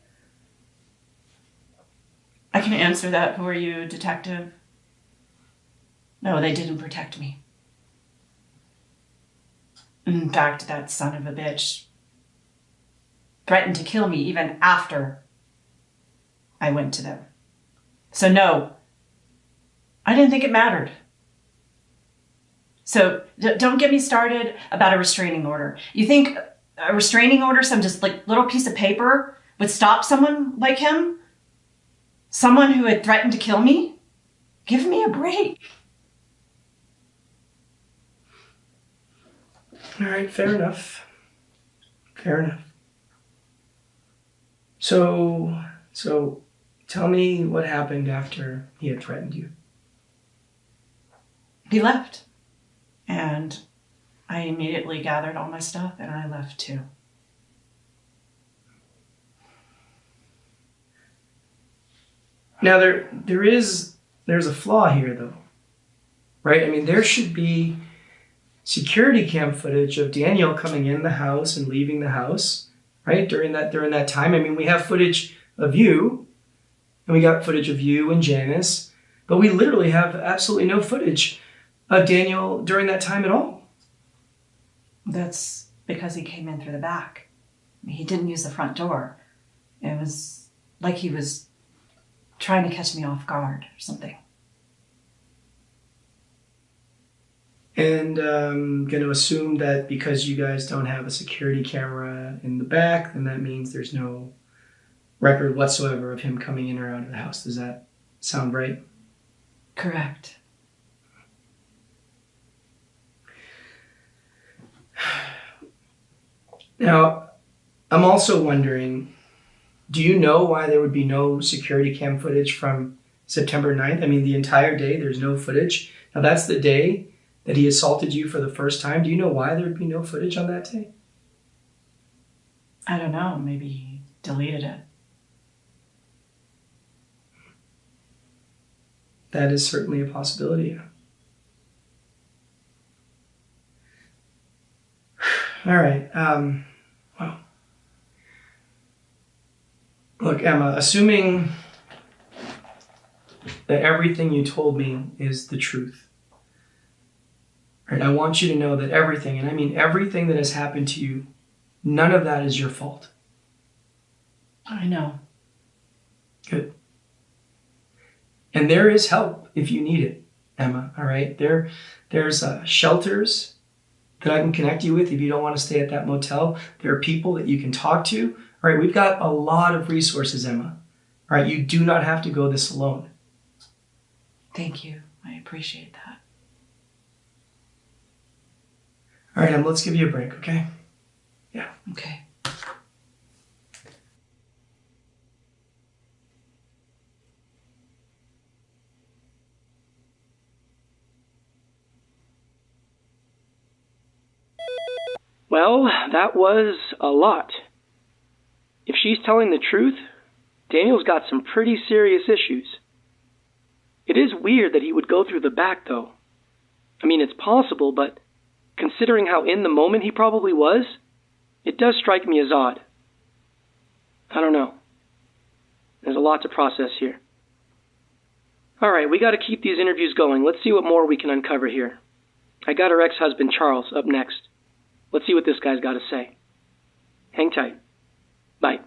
I can answer that for you, Detective. No, they didn't protect me. In fact, that son of a bitch threatened to kill me even after I went to them. So no, I didn't think it mattered. So don't get me started about a restraining order. You think a restraining order, some just like little piece of paper, would stop someone like him? Someone who had threatened to kill me? Give me a break. All right, fair enough. Fair enough. So tell me what happened after he had threatened you. He left. And I immediately gathered all my stuff and I left too. Now there's a flaw here though. Right? I mean, there should be security cam footage of Daniel coming in the house and leaving the house, right? During that time. I mean, we have footage of you, and we got footage of you and Janice, but we literally have absolutely no footage of Daniel during that time at all. That's because he came in through the back. He didn't use the front door. It was like he was trying to catch me off guard or something. And I'm going to assume that because you guys don't have a security camera in the back, then that means there's no record whatsoever of him coming in or out of the house. Does that sound right? Correct. Now, I'm also wondering, do you know why there would be no security cam footage from September 9th? I mean, the entire day, there's no footage. Now, that's the day that he assaulted you for the first time. Do you know why there would be no footage on that day? I don't know. Maybe he deleted it. That is certainly a possibility. All right. Well, look, Emma, assuming that everything you told me is the truth, right? I want you to know that everything, and I mean everything that has happened to you, none of that is your fault. I know. Good. And there is help if you need it, Emma, all right? There's shelters that I can connect you with if you don't want to stay at that motel. There are people that you can talk to. All right, we've got a lot of resources, Emma. All right, you do not have to go this alone. Thank you. I appreciate that. All right, Emma, let's give you a break, okay? Yeah. Okay. Well, that was a lot. If she's telling the truth, Daniel's got some pretty serious issues. It is weird that he would go through the back, though. I mean, it's possible, but considering how in the moment he probably was, it does strike me as odd. I don't know. There's a lot to process here. All right, we got to keep these interviews going. Let's see what more we can uncover here. I got her ex-husband, Charles, up next. Let's see what this guy's got to say. Hang tight. Bye.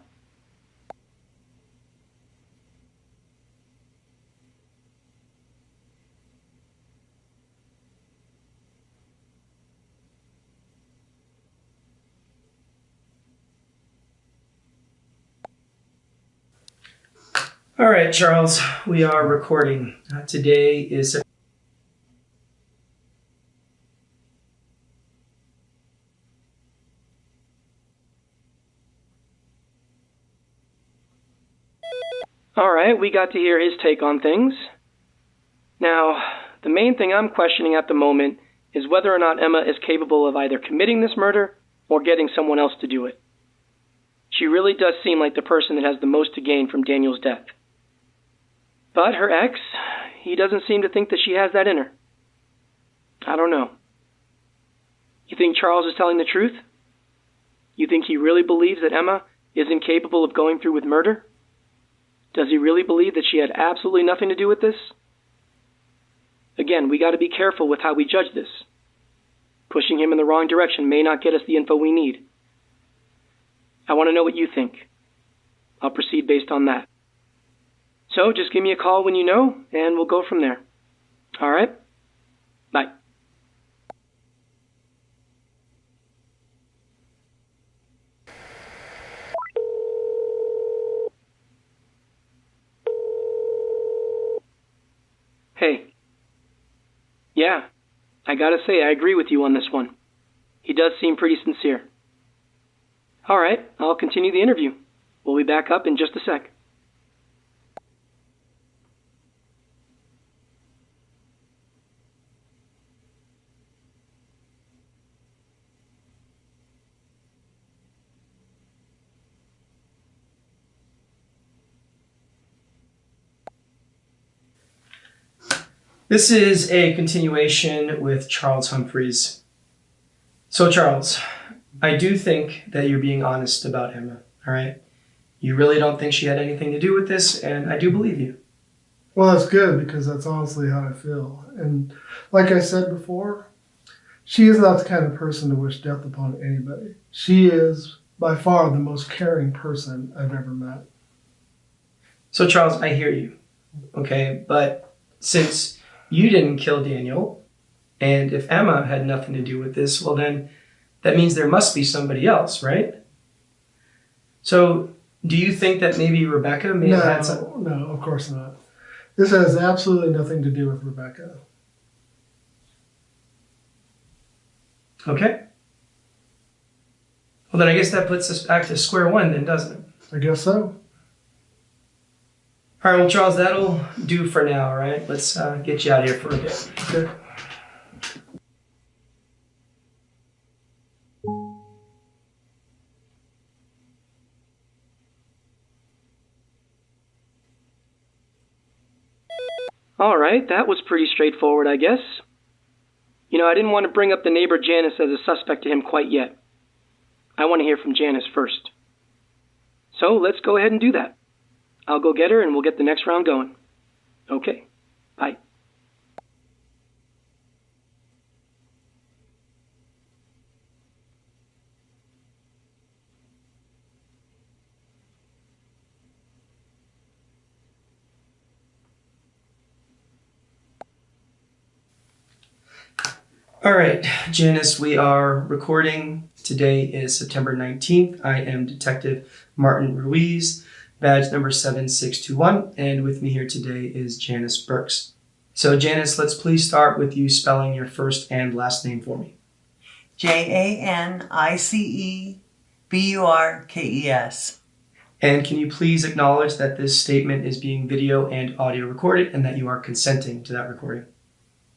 All right, Charles, we are recording. Today is... All right, we got to hear his take on things. Now, the main thing I'm questioning at the moment is whether or not Emma is capable of either committing this murder or getting someone else to do it. She really does seem like the person that has the most to gain from Daniel's death. But her ex, he doesn't seem to think that she has that in her. I don't know. You think Charles is telling the truth? You think he really believes that Emma is incapable of going through with murder? Does he really believe that she had absolutely nothing to do with this? Again, we got to be careful with how we judge this. Pushing him in the wrong direction may not get us the info we need. I want to know what you think. I'll proceed based on that. So just give me a call when you know, and we'll go from there. All right? Bye. Hey. Yeah, I gotta say, I agree with you on this one. He does seem pretty sincere. All right, I'll continue the interview. We'll be back up in just a sec. This is a continuation with Charles Humphreys. So Charles, I do think that you're being honest about Emma, all right? You really don't think she had anything to do with this, and I do believe you. Well, that's good because that's honestly how I feel. And like I said before, she is not the kind of person to wish death upon anybody. She is by far the most caring person I've ever met. So Charles, I hear you, okay? But since you didn't kill Daniel, and if Emma had nothing to do with this, well then, that means there must be somebody else, right? So, do you think that maybe Rebecca may have had some... No, of course not. This has absolutely nothing to do with Rebecca. Okay. Well then I guess that puts us back to square one then, doesn't it? I guess so. Alright, well Charles, that'll do for now, alright? Let's get you out of here for a bit. Okay. All right, that was pretty straightforward, I guess. You know, I didn't want to bring up the neighbor Janice as a suspect to him quite yet. I want to hear from Janice first. So let's go ahead and do that. I'll go get her and we'll get the next round going. Okay, bye. All right, Janice, we are recording. Today is September 19th. I am Detective Martin Ruiz, badge number 7621, and with me here today is Janice Burks. So Janice, let's please start with you spelling your first and last name for me. JANICEBURKES. And can you please acknowledge that this statement is being video and audio recorded and that you are consenting to that recording?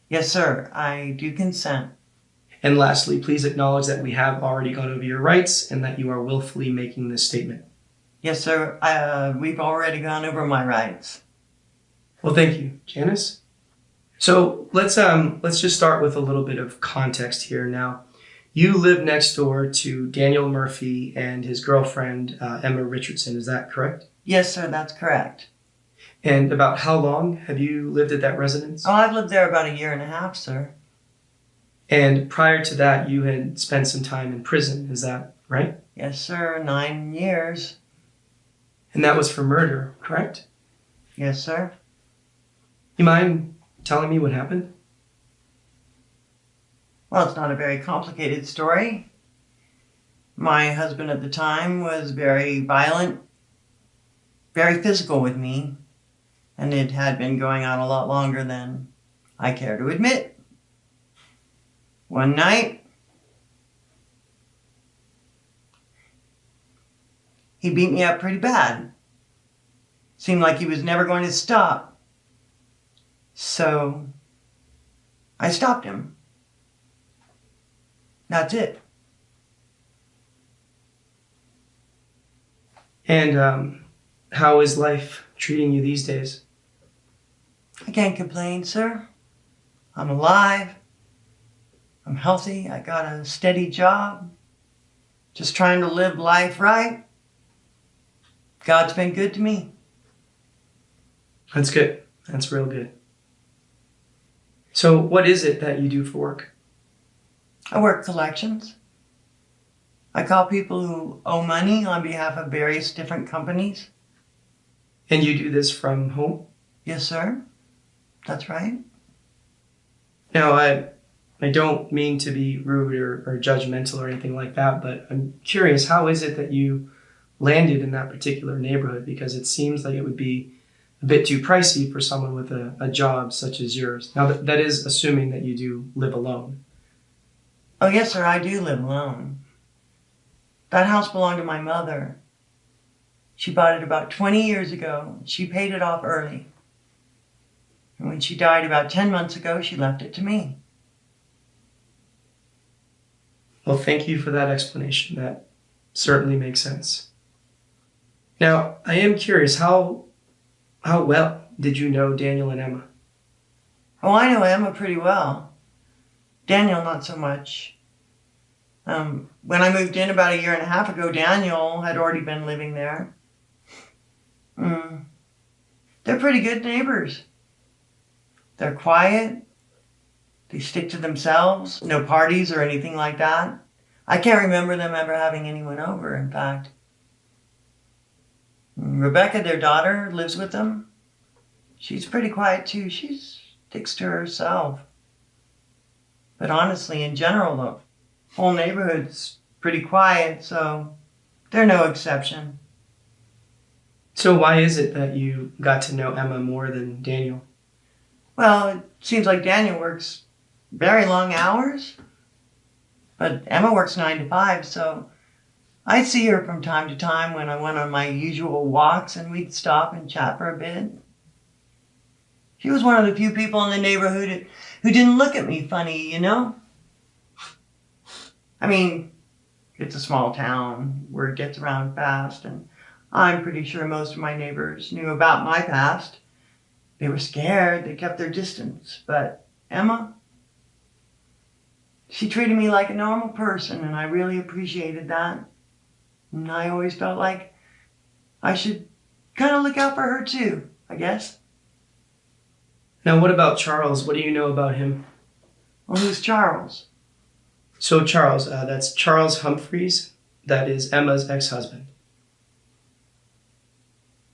Yes, sir. I do consent. And lastly, please acknowledge that we have already gone over your rights and that you are willfully making this statement. Yes, sir. We've already gone over my rights. Well, thank you, Janice. So let's just start with a little bit of context here. Now, you live next door to Daniel Murphy and his girlfriend, Emma Richardson. Is that correct? Yes, sir. That's correct. And about how long have you lived at that residence? Oh, I've lived there about 1.5 years, sir. And prior to that, you had spent some time in prison. Is that right? Yes, sir. 9 years. And that was for murder, correct? Yes, sir. You mind telling me what happened? Well, it's not a very complicated story. My husband at the time was very violent, very physical with me, and it had been going on a lot longer than I care to admit. One night, he beat me up pretty bad. Seemed like he was never going to stop. So, I stopped him. That's it. And how is life treating you these days? I can't complain, sir. I'm alive. I'm healthy. I got a steady job. Just trying to live life right. God's been good to me. That's good. That's real good. So what is it that you do for work? I work collections. I call people who owe money on behalf of various different companies. And you do this from home? Yes, sir. That's right. Now, I don't mean to be rude or judgmental or anything like that, but I'm curious, how is it that you landed in that particular neighborhood? Because it seems like it would be a bit too pricey for someone with a job such as yours. Now, that is assuming that you do live alone. Oh, yes, sir, I do live alone. That house belonged to my mother. She bought it about 20 years ago. She paid it off early. And when she died about 10 months ago, she left it to me. Well, thank you for that explanation. That certainly makes sense. Now, I am curious, how well did you know Daniel and Emma? Oh, I know Emma pretty well. Daniel, not so much. When I moved in about a year and a half ago, Daniel had already been living there. They're pretty good neighbors. They're quiet. They stick to themselves. No parties or anything like that. I can't remember them ever having anyone over, in fact. Rebecca, their daughter, lives with them. She's pretty quiet too. She sticks to herself. But honestly, in general, the whole neighborhood's pretty quiet, so they're no exception. So why is it that you got to know Emma more than Daniel? Well, it seems like Daniel works very long hours, but Emma works 9 to 5, so I see her from time to time when I went on my usual walks, and we'd stop and chat for a bit. She was one of the few people in the neighborhood who didn't look at me funny, you know? I mean, it's a small town, word gets around fast, and I'm pretty sure most of my neighbors knew about my past. They were scared, they kept their distance, but Emma, she treated me like a normal person, and I really appreciated that. And I always felt like I should kind of look out for her too, I guess. Now, what about Charles? What do you know about him? Well, who's Charles? So Charles, that's Charles Humphreys. That is Emma's ex-husband.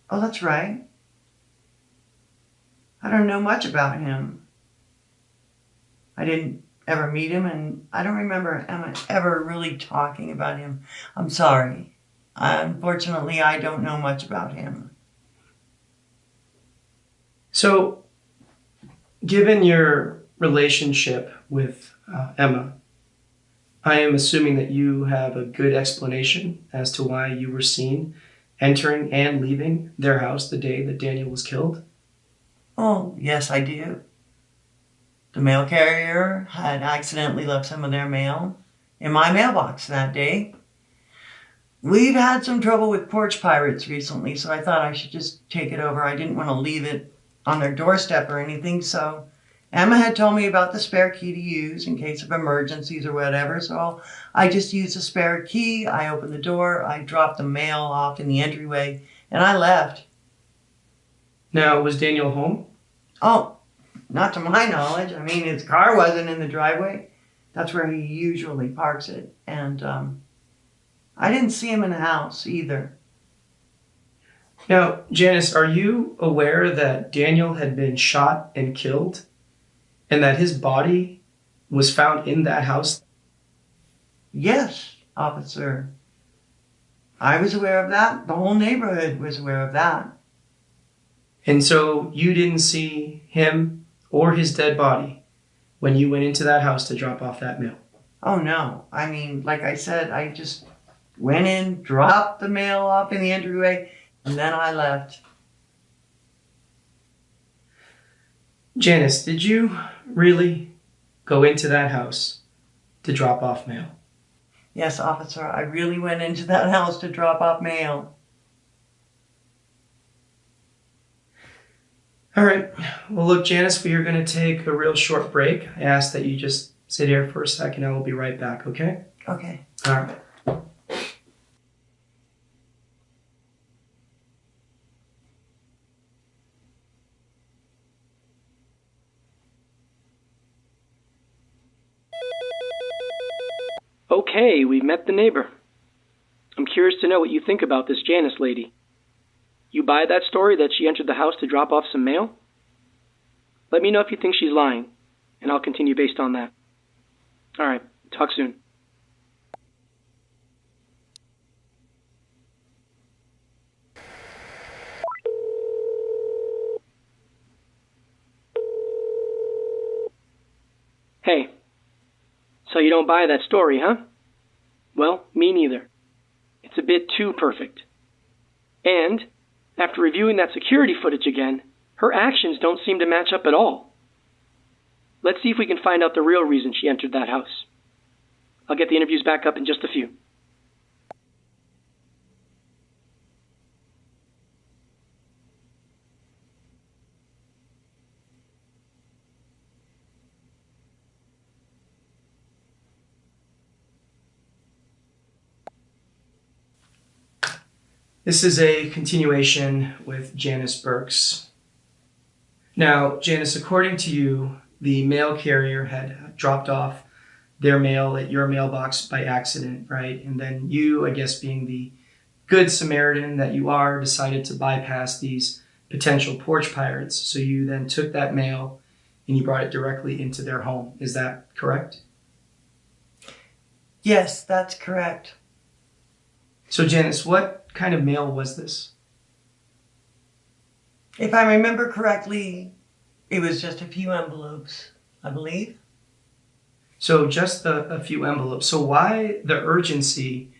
Oh, that's right. I don't know much about him. I didn't ever meet him, and I don't remember Emma ever really talking about him. I'm sorry. Unfortunately, I don't know much about him. So, given your relationship with Emma, I am assuming that you have a good explanation as to why you were seen entering and leaving their house the day that Daniel was killed. Oh, yes, I do. The mail carrier had accidentally left some of their mail in my mailbox that day. We've had some trouble with porch pirates recently, so I thought I should just take it over. I didn't want to leave it on their doorstep or anything, so Emma had told me about the spare key to use in case of emergencies or whatever, so I just used the spare key. I opened the door, I dropped the mail off in the entryway, and I left. Now, was Daniel home? Oh, not to my knowledge. I mean, his car wasn't in the driveway. That's where he usually parks it. And I didn't see him in the house either. Now, Janice, are you aware that Daniel had been shot and killed and that his body was found in that house? Yes, officer. I was aware of that. The whole neighborhood was aware of that. And so you didn't see him or his dead body when you went into that house to drop off that mail? Oh, no. I mean, like I said, I just went in, dropped the mail off in the entryway, and then I left. Janice, did you really go into that house to drop off mail? Yes, officer, I really went into that house to drop off mail. All right. Well, look, Janice, we are going to take a real short break. I ask that you just sit here for a second. I will be right back, okay? Okay. All right. Okay, we've met the neighbor. I'm curious to know what you think about this Janice lady. You buy that story that she entered the house to drop off some mail? Let me know if you think she's lying, and I'll continue based on that. All right, talk soon. Hey, so you don't buy that story, huh? Well, me neither. It's a bit too perfect. And, after reviewing that security footage again, her actions don't seem to match up at all. Let's see if we can find out the real reason she entered that house. I'll get the interviews back up in just a few. This is a continuation with Janice Burks. Now, Janice, according to you, the mail carrier had dropped off their mail at your mailbox by accident, right? And then you, I guess being the good Samaritan that you are, decided to bypass these potential porch pirates. So you then took that mail and you brought it directly into their home. Is that correct? Yes, that's correct. So Janice, what kind of mail was this? If I remember correctly, it was just a few envelopes, I believe. So just a few envelopes. So why the urgency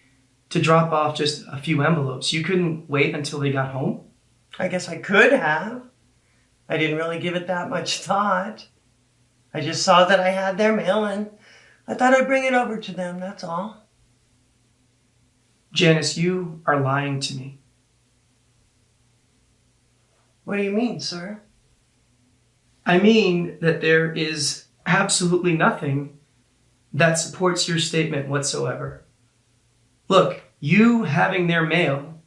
to drop off just a few envelopes? You couldn't wait until they got home? I guess I could have. I didn't really give it that much thought. I just saw that I had their mail and I thought I'd bring it over to them, that's all. Janice, you are lying to me. What do you mean, sir? I mean that there is absolutely nothing that supports your statement whatsoever. Look, you having their mail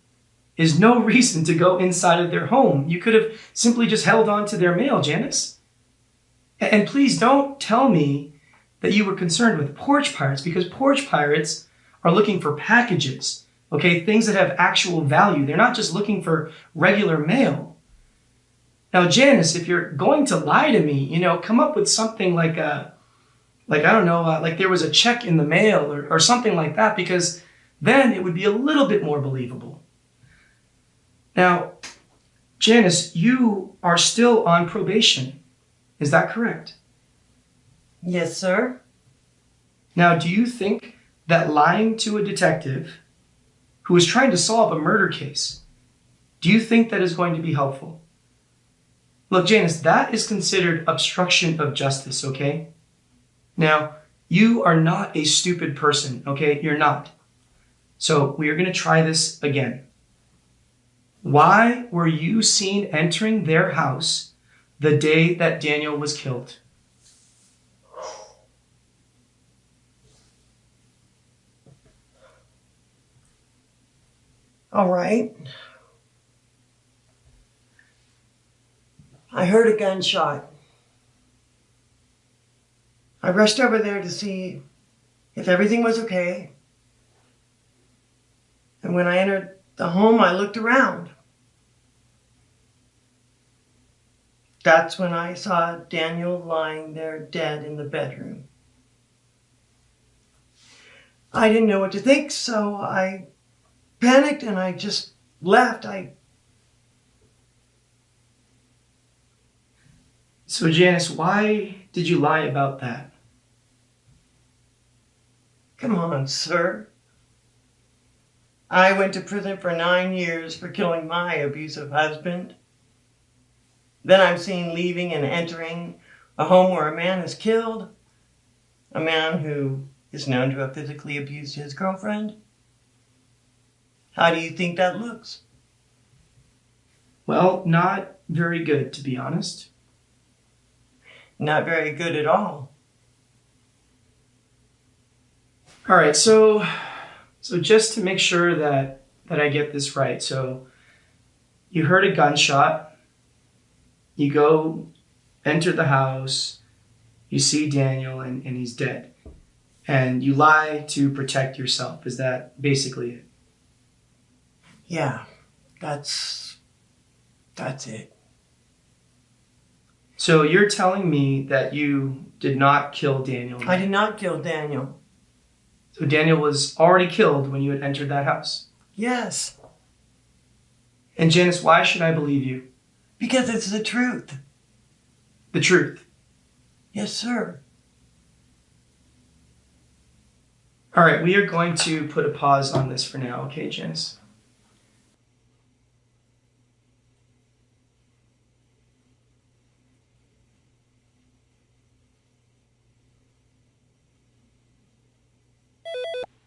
is no reason to go inside of their home. You could have simply just held on to their mail, Janice. And please don't tell me that you were concerned with porch pirates, because porch pirates are looking for packages, okay? Things that have actual value. They're not just looking for regular mail. Now, Janice, if you're going to lie to me, come up with something like like there was a check in the mail or something like that, because then it would be a little bit more believable. Now, Janice, you are still on probation. Is that correct? Yes, sir. Now, do you think that lying to a detective who is trying to solve a murder case, do you think that is going to be helpful? Look, Janice, that is considered obstruction of justice, okay? Now, you are not a stupid person, okay? You're not. So we are going to try this again. Why were you seen entering their house the day that Daniel was killed? All right. I heard a gunshot. I rushed over there to see if everything was okay. And when I entered the home, I looked around. That's when I saw Daniel lying there dead in the bedroom. I didn't know what to think, so I panicked and I just left. So Janice, why did you lie about that? Come on, sir. I went to prison for 9 years for killing my abusive husband. Then I'm seen leaving and entering a home where a man is killed. A man who is known to have physically abused his girlfriend. How do you think that looks? Well, not very good, to be honest. Not very good at all. All right, so just to make sure that I get this right, so you heard a gunshot, you go enter the house, you see Daniel and he's dead, and you lie to protect yourself. Is that basically it? Yeah, that's it. So you're telling me that you did not kill Daniel? I did not kill Daniel. So Daniel was already killed when you had entered that house? Yes. And Janice, why should I believe you? Because it's the truth. The truth? Yes, sir. All right, we are going to put a pause on this for now, okay, Janice?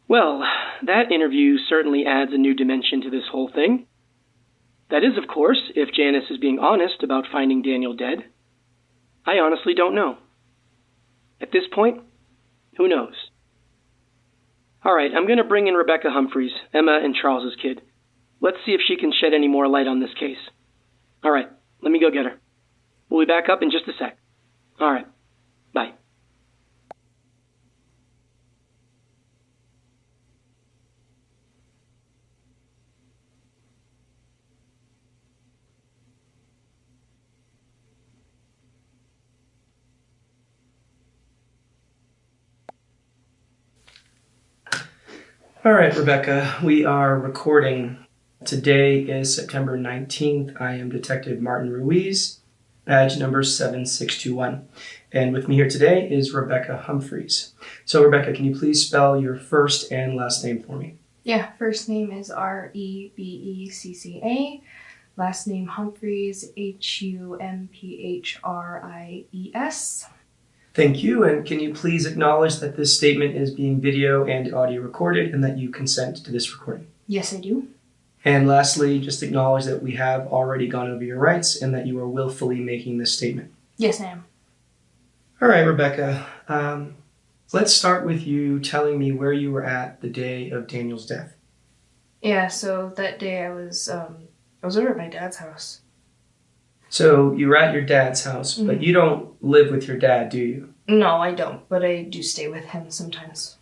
Well, that interview certainly adds a new dimension to this whole thing. That is, of course, if Janice is being honest about finding Daniel dead. I honestly don't know. At this point, who knows? All right, I'm going to bring in Rebecca Humphreys, Emma and Charles's kid. Let's see if she can shed any more light on this case. All right, let me go get her. We'll be back up in just a sec. All right, bye. All right, Rebecca, we are recording. Today is September 19th. I am Detective Martin Ruiz, badge number 7621. And with me here today is Rebecca Humphreys. So, Rebecca, can you please spell your first and last name for me? Yeah, first name is Rebecca. Last name Humphreys, Humphrys. Thank you, and can you please acknowledge that this statement is being video and audio recorded and that you consent to this recording? Yes, I do. And lastly, just acknowledge that we have already gone over your rights and that you are willfully making this statement. Yes, I am. All right, Rebecca, let's start with you telling me where you were at the day of Daniel's death. Yeah, so that day I was over at my dad's house. So you were at your dad's house, but you don't live with your dad, do you? No, I don't, but I do stay with him sometimes.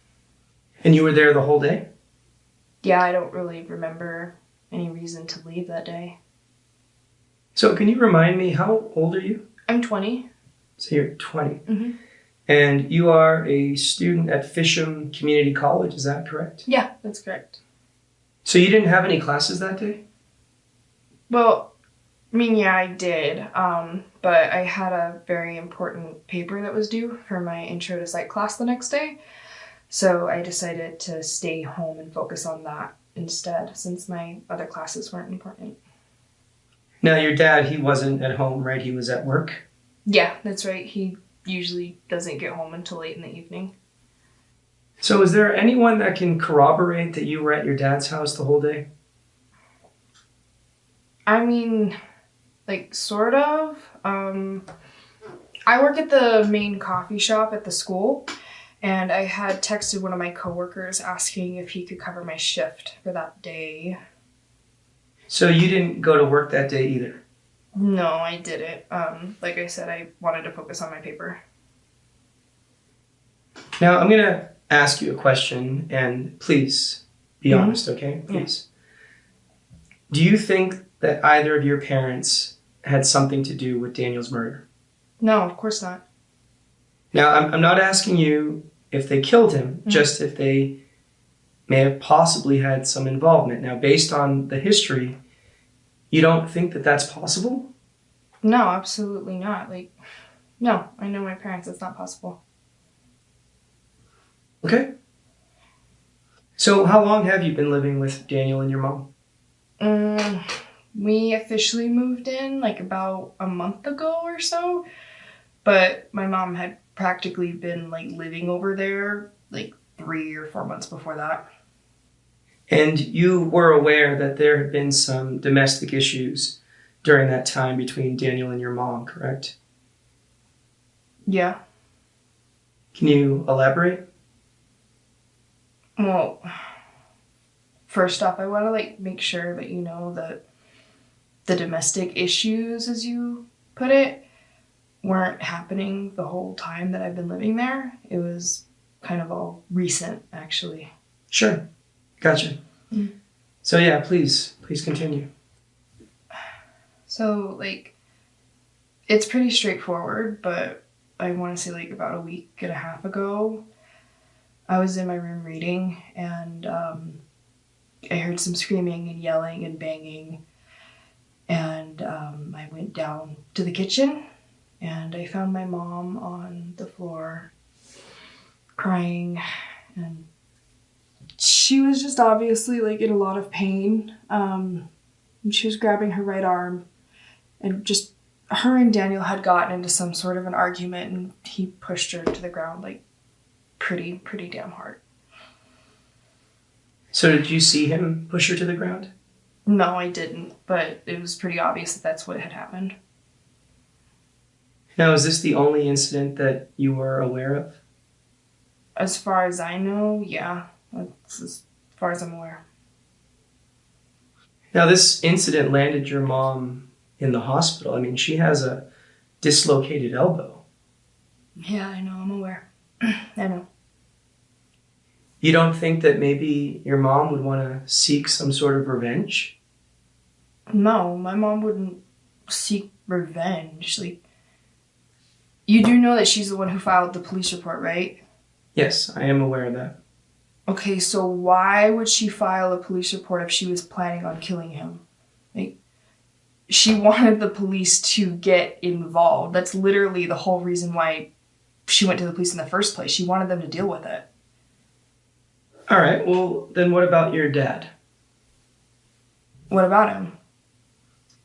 And you were there the whole day? Yeah, I don't really remember any reason to leave that day. So can you remind me, how old are you? I'm 20. So you're 20. Mm-hmm. And you are a student at Fisham Community College, is that correct? Yeah, that's correct. So you didn't have any classes that day? Well, I mean, yeah, I did, but I had a very important paper that was due for my intro to psych class the next day, so I decided to stay home and focus on that instead, since my other classes weren't important. Now, your dad, he wasn't at home, right? He was at work? Yeah, that's right. He usually doesn't get home until late in the evening. So is there anyone that can corroborate that you were at your dad's house the whole day? I mean, like, sort of. I work at the main coffee shop at the school, and I had texted one of my coworkers asking if he could cover my shift for that day. So you didn't go to work that day either? No, I didn't. Like I said, I wanted to focus on my paper. Now, I'm going to ask you a question, and please be honest, okay? Please. Do you think that either of your parents had something to do with Daniel's murder? No, of course not. Now, I'm not asking you if they killed him, just if they may have possibly had some involvement. Now, based on the history, you don't think that that's possible? No, absolutely not. No, I know my parents. It's not possible. Okay. So how long have you been living with Daniel and your mom? We officially moved in about a month ago or so, but my mom had practically been living over there 3 or 4 months before that. And you were aware that there had been some domestic issues during that time between Daniel and your mom, correct? Yeah. Can you elaborate? Well, first off, I want to make sure that you know that the domestic issues, as you put it, weren't happening the whole time that I've been living there. It was kind of all recent, actually. Sure. Gotcha. So yeah, please continue. So, it's pretty straightforward, but I want to say about a week and a half ago, I was in my room reading, and I heard some screaming and yelling and banging, and I went down to the kitchen, and I found my mom on the floor crying, and She was just obviously like in a lot of pain. She was grabbing her right arm, and just her and Daniel had gotten into some sort of an argument, and he pushed her to the ground like pretty damn hard. So did you see him push her to the ground? No, I didn't, but it was pretty obvious that that's what had happened. Now, is this the only incident that you were aware of? As far as I know, yeah. That's as far as I'm aware. Now, this incident landed your mom in the hospital. I mean, she has a dislocated elbow. Yeah, I know, I'm aware. I know. You don't think that maybe your mom would want to seek some sort of revenge? No, my mom wouldn't seek revenge. Like, you do know that she's the one who filed the police report, right? Yes, I am aware of that. Okay, so why would she file a police report if she was planning on killing him? Like, she wanted the police to get involved. That's literally the whole reason why she went to the police in the first place. She wanted them to deal with it. All right, well, then what about your dad? What about him?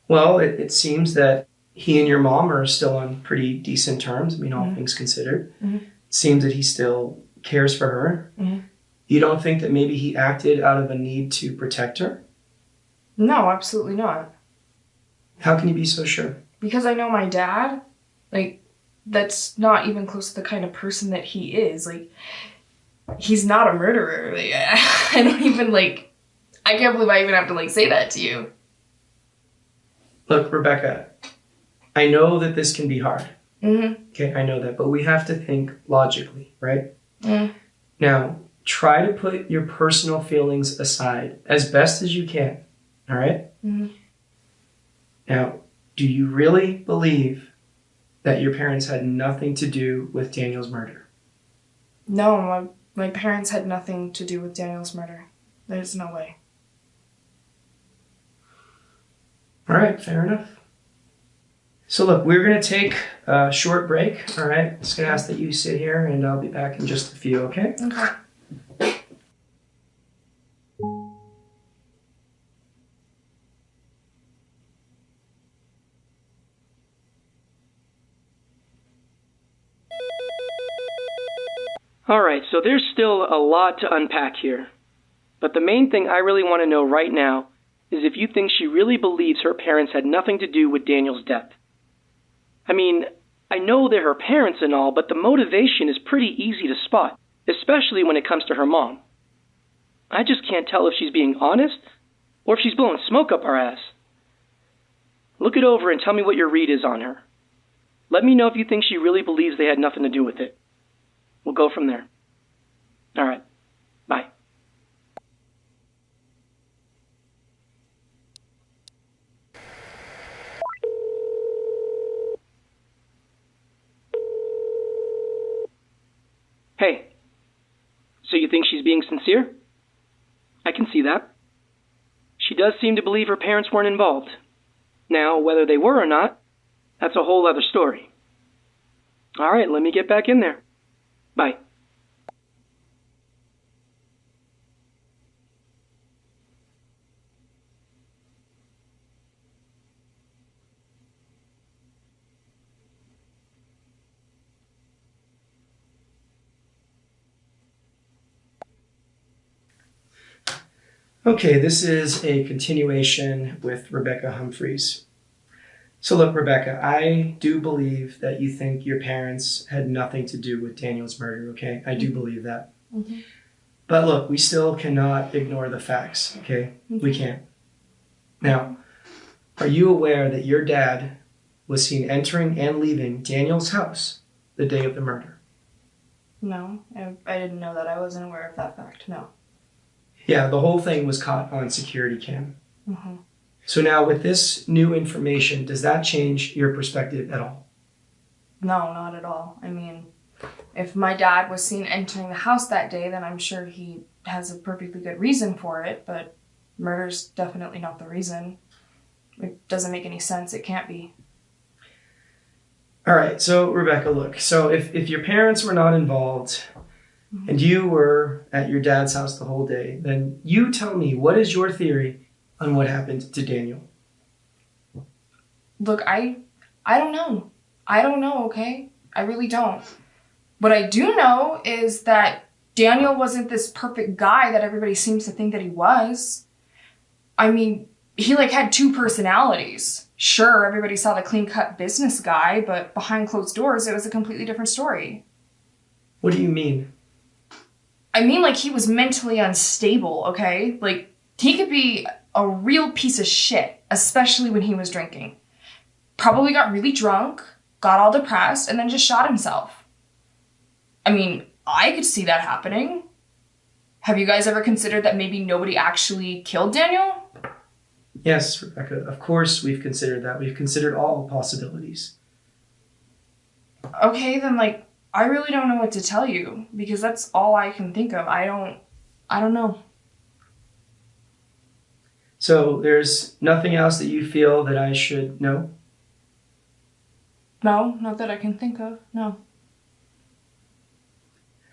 Well, it seems that he and your mom are still on pretty decent terms. I mean, all things considered. Mm-hmm. It seems that he still cares for her. Mm-hmm. You don't think that maybe he acted out of a need to protect her? No, absolutely not. How can you be so sure? Because I know my dad, like, that's not even close to the kind of person that he is. Like, he's not a murderer. Like, I don't even, like, I can't believe I even have to, like, say that to you. Look, Rebecca, I know that this can be hard. Mm-hmm. Okay, I know that, but we have to think logically, right? Mm. Now, try to put your personal feelings aside as best as you can, all right? Mm-hmm. Now, do you really believe that your parents had nothing to do with Daniel's murder? No, my parents had nothing to do with Daniel's murder. There's no way. All right, fair enough. So look, we're going to take a short break, all right? Just going to ask that you sit here, and I'll be back in just a few, okay? Okay. All right, so there's still a lot to unpack here. But the main thing I really want to know right now is if you think she really believes her parents had nothing to do with Daniel's death. I mean, I know they're her parents and all, but the motivation is pretty easy to spot, especially when it comes to her mom. I just can't tell if she's being honest or if she's blowing smoke up our ass. Look it over and tell me what your read is on her. Let me know if you think she really believes they had nothing to do with it. We'll go from there. All right. Bye. Hey. So you think she's being sincere? I can see that. She does seem to believe her parents weren't involved. Now, whether they were or not, that's a whole other story. All right, let me get back in there. Bye. Okay, this is a continuation with Rebecca Humphreys. So look, Rebecca, I do believe that you think your parents had nothing to do with Daniel's murder, okay? I do believe that. Mm-hmm. But look, we still cannot ignore the facts, okay? Mm-hmm. We can't. Now, are you aware that your dad was seen entering and leaving Daniel's house the day of the murder? No, I didn't know that. I wasn't aware of that fact, no. Yeah, the whole thing was caught on security cam. Mm-hmm. So now with this new information, does that change your perspective at all? No, not at all. I mean, if my dad was seen entering the house that day, then I'm sure he has a perfectly good reason for it, but murder's definitely not the reason. It doesn't make any sense. It can't be. All right, so Rebecca, look, so if your parents were not involved, and you were at your dad's house the whole day, then you tell me, what is your theory on what happened to Daniel? Look, I don't know. I don't know, okay? I really don't. What I do know is that Daniel wasn't this perfect guy that everybody seems to think that he was. I mean, he had two personalities. Sure, everybody saw the clean-cut business guy, but behind closed doors, it was a completely different story. What do you mean? I mean, he was mentally unstable, okay? He could be a real piece of shit, especially when he was drinking. Probably got really drunk, got all depressed, and then just shot himself. I mean, I could see that happening. Have you guys ever considered that maybe nobody actually killed Daniel? Yes, Rebecca, of course we've considered that. We've considered all possibilities. Okay, then, I really don't know what to tell you, because that's all I can think of. I don't know. So there's nothing else that you feel that I should know? No, not that I can think of, no.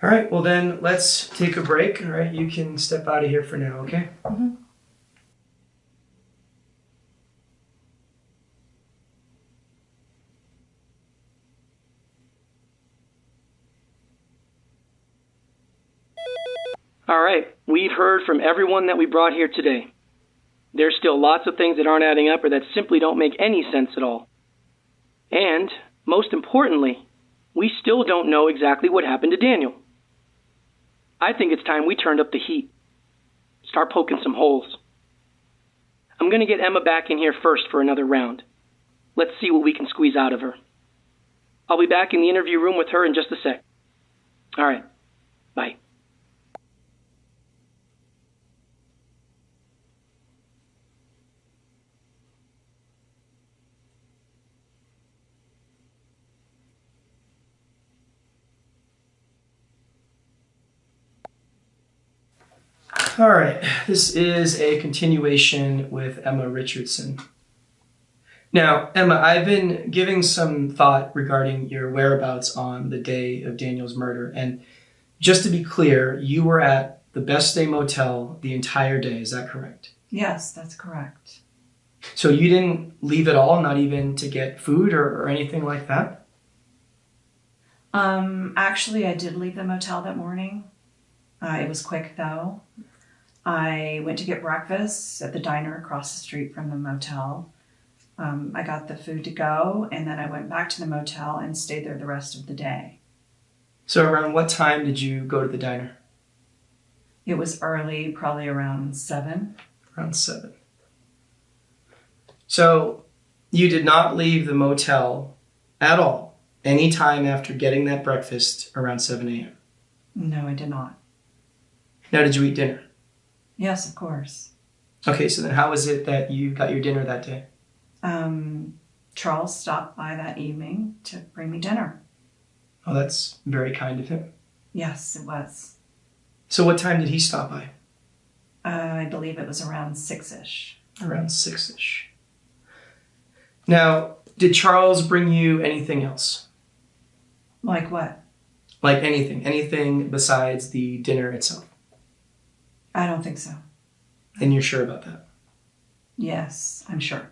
All right, well then let's take a break. All right, you can step out of here for now, okay? Mm-hmm. All right, we've heard from everyone that we brought here today. There's still lots of things that aren't adding up or that simply don't make any sense at all. And, most importantly, we still don't know exactly what happened to Daniel. I think it's time we turned up the heat. Start poking some holes. I'm going to get Emma back in here first for another round. Let's see what we can squeeze out of her. I'll be back in the interview room with her in just a sec. All right, bye. All right, this is a continuation with Emma Richardson. Now, Emma, I've been giving some thought regarding your whereabouts on the day of Daniel's murder, and just to be clear, you were at the Best Day Motel the entire day, is that correct? Yes, that's correct. So you didn't leave at all, not even to get food or anything like that? Actually, I did leave the motel that morning. It was quick, though. I went to get breakfast at the diner across the street from the motel. I got the food to go, and then I went back to the motel and stayed there the rest of the day. So around what time did you go to the diner? It was early, probably around 7. Around 7. So you did not leave the motel at all any time after getting that breakfast around 7 a.m.? No, I did not. Now, did you eat dinner? Yes, of course. Okay, so then how was it that you got your dinner that day? Charles stopped by that evening to bring me dinner. Oh, that's very kind of him. Yes, it was. So what time did he stop by? I believe it was around 6-ish. Around 6-ish. Now, did Charles bring you anything else? Like what? Like anything besides the dinner itself? I don't think so. And you're sure about that? Yes, I'm sure.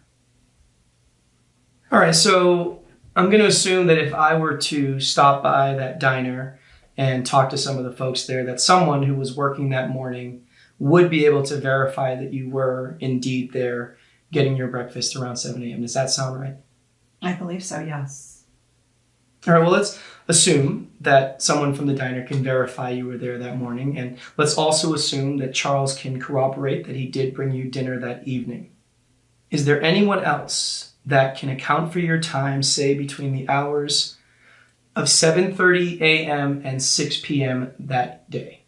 All right, so I'm going to assume that if I were to stop by that diner and talk to some of the folks there, that someone who was working that morning would be able to verify that you were indeed there getting your breakfast around 7 a.m. Does that sound right? I believe so, yes. All right, well, let's assume that someone from the diner can verify you were there that morning, and let's also assume that Charles can corroborate that he did bring you dinner that evening. Is there anyone else that can account for your time, say, between the hours of 7:30 a.m. and 6 p.m. that day?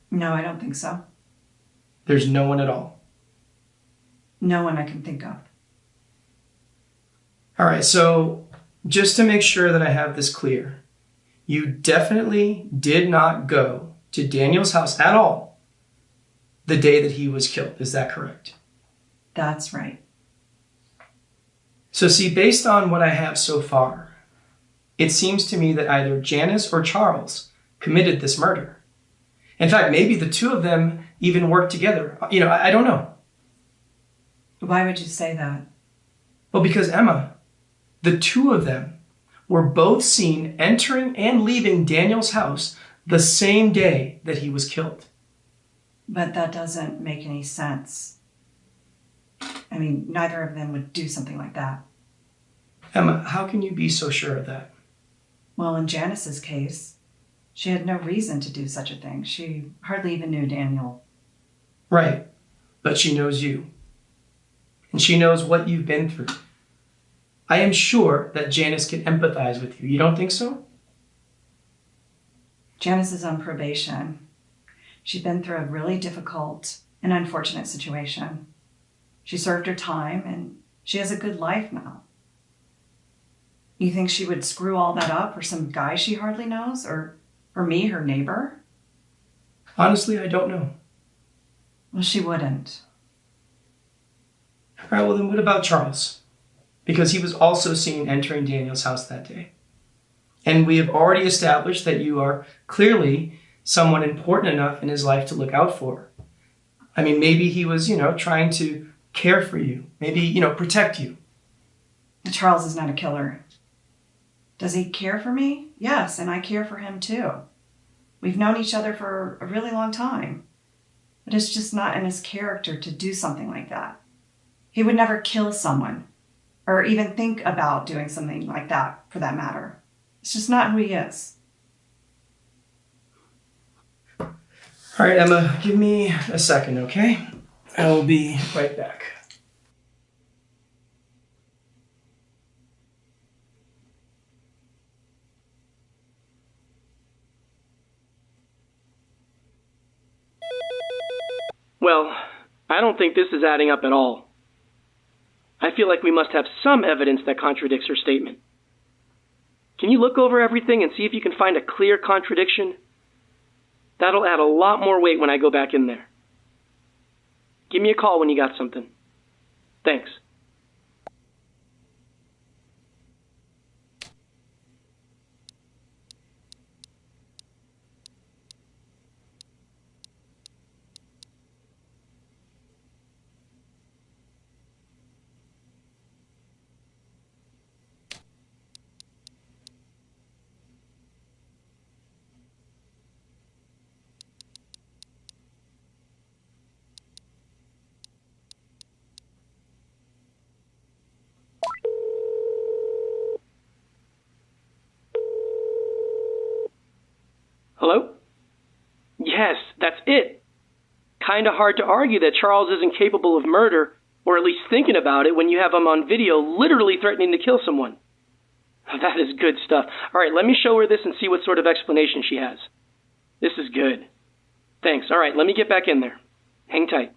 No, I don't think so. There's no one at all? No one I can think of. All right, so just to make sure that I have this clear, you definitely did not go to Daniel's house at all the day that he was killed. Is that correct? That's right. So see, based on what I have so far, it seems to me that either Janice or Charles committed this murder. In fact, maybe the two of them even worked together. I don't know. Why would you say that? Well, because Emma, the two of them were both seen entering and leaving Daniel's house the same day that he was killed. But that doesn't make any sense. I mean, neither of them would do something like that. Emma, how can you be so sure of that? Well, in Janice's case, she had no reason to do such a thing. She hardly even knew Daniel. Right, but she knows you. And she knows what you've been through. I am sure that Janice can empathize with you. You don't think so? Janice is on probation. She's been through a really difficult and unfortunate situation. She served her time and she has a good life now. You think she would screw all that up for some guy she hardly knows? Or for me, her neighbor? Honestly, I don't know. Well, she wouldn't. All right, well then what about Charles? Because he was also seen entering Daniel's house that day. And we have already established that you are clearly someone important enough in his life to look out for. I mean, maybe he was, trying to care for you. Maybe, protect you. Charles is not a killer. Does he care for me? Yes, and I care for him too. We've known each other for a really long time. But it's just not in his character to do something like that. He would never kill someone, or even think about doing something like that, for that matter. It's just not who he is. All right, Emma, give me a second, okay? I will be right back. Well, I don't think this is adding up at all. I feel like we must have some evidence that contradicts her statement. Can you look over everything and see if you can find a clear contradiction? That'll add a lot more weight when I go back in there. Give me a call when you got something. Thanks. Hello? Yes, that's it. Kinda hard to argue that Charles isn't capable of murder, or at least thinking about it when you have him on video literally threatening to kill someone. That is good stuff. All right, let me show her this and see what sort of explanation she has. This is good. Thanks. All right, let me get back in there. Hang tight.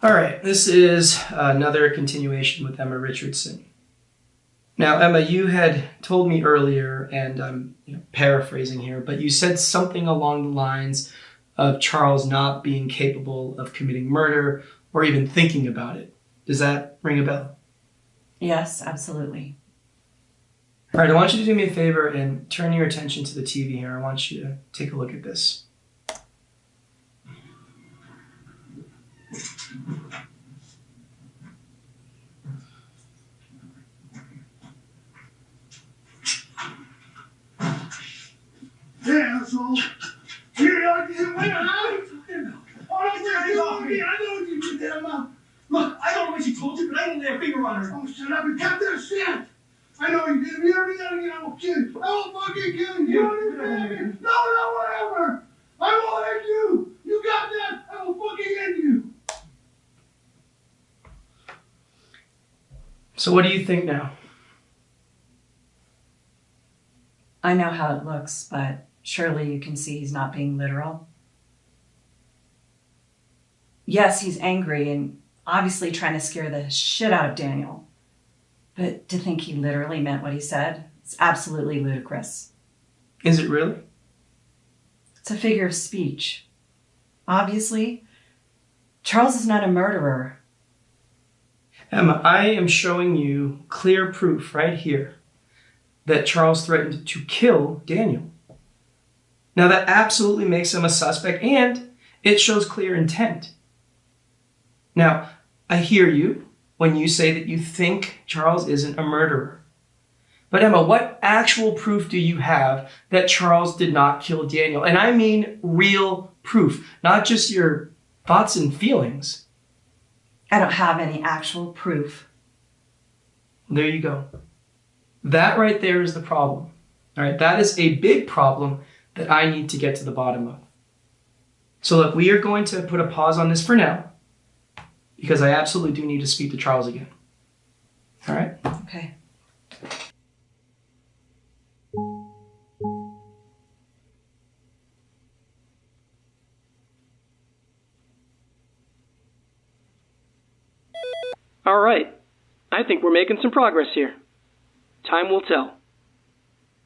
All right, this is another continuation with Emma Richardson. Now, Emma, you had told me earlier, and I'm paraphrasing here, but you said something along the lines of Charles not being capable of committing murder or even thinking about it. Does that ring a bell? Yes, absolutely. All right, I want you to do me a favor and turn your attention to the TV here. I want you to take a look at this. Yeah, asshole. Here, I know what you did there, Mom. Look, I don't know what she told you, but I didn't lay a finger on her. Oh, shut up and cut that shit. I know you did. If you ever got to get out, kill you. I will fucking kill you. You understand me? No, whatever. I will end you. You got that? I will fucking end you. So what do you think now? I know how it looks, but surely you can see he's not being literal. Yes, he's angry and obviously trying to scare the shit out of Daniel. But to think he literally meant what he said, It's absolutely ludicrous. Is it really? It's a figure of speech. Obviously, Charles is not a murderer. Emma, I am showing you clear proof right here that Charles threatened to kill Daniel. Now that absolutely makes him a suspect, and it shows clear intent. Now, I hear you when you say that you think Charles isn't a murderer. But Emma, what actual proof do you have that Charles did not kill Daniel? And I mean real proof, not just your thoughts and feelings. I don't have any actual proof. There you go. That right there is the problem. All right, that is a big problem that I need to get to the bottom of. So look, we are going to put a pause on this for now because I absolutely do need to speak to Charles again. All right? Okay. All right. I think we're making some progress here. Time will tell.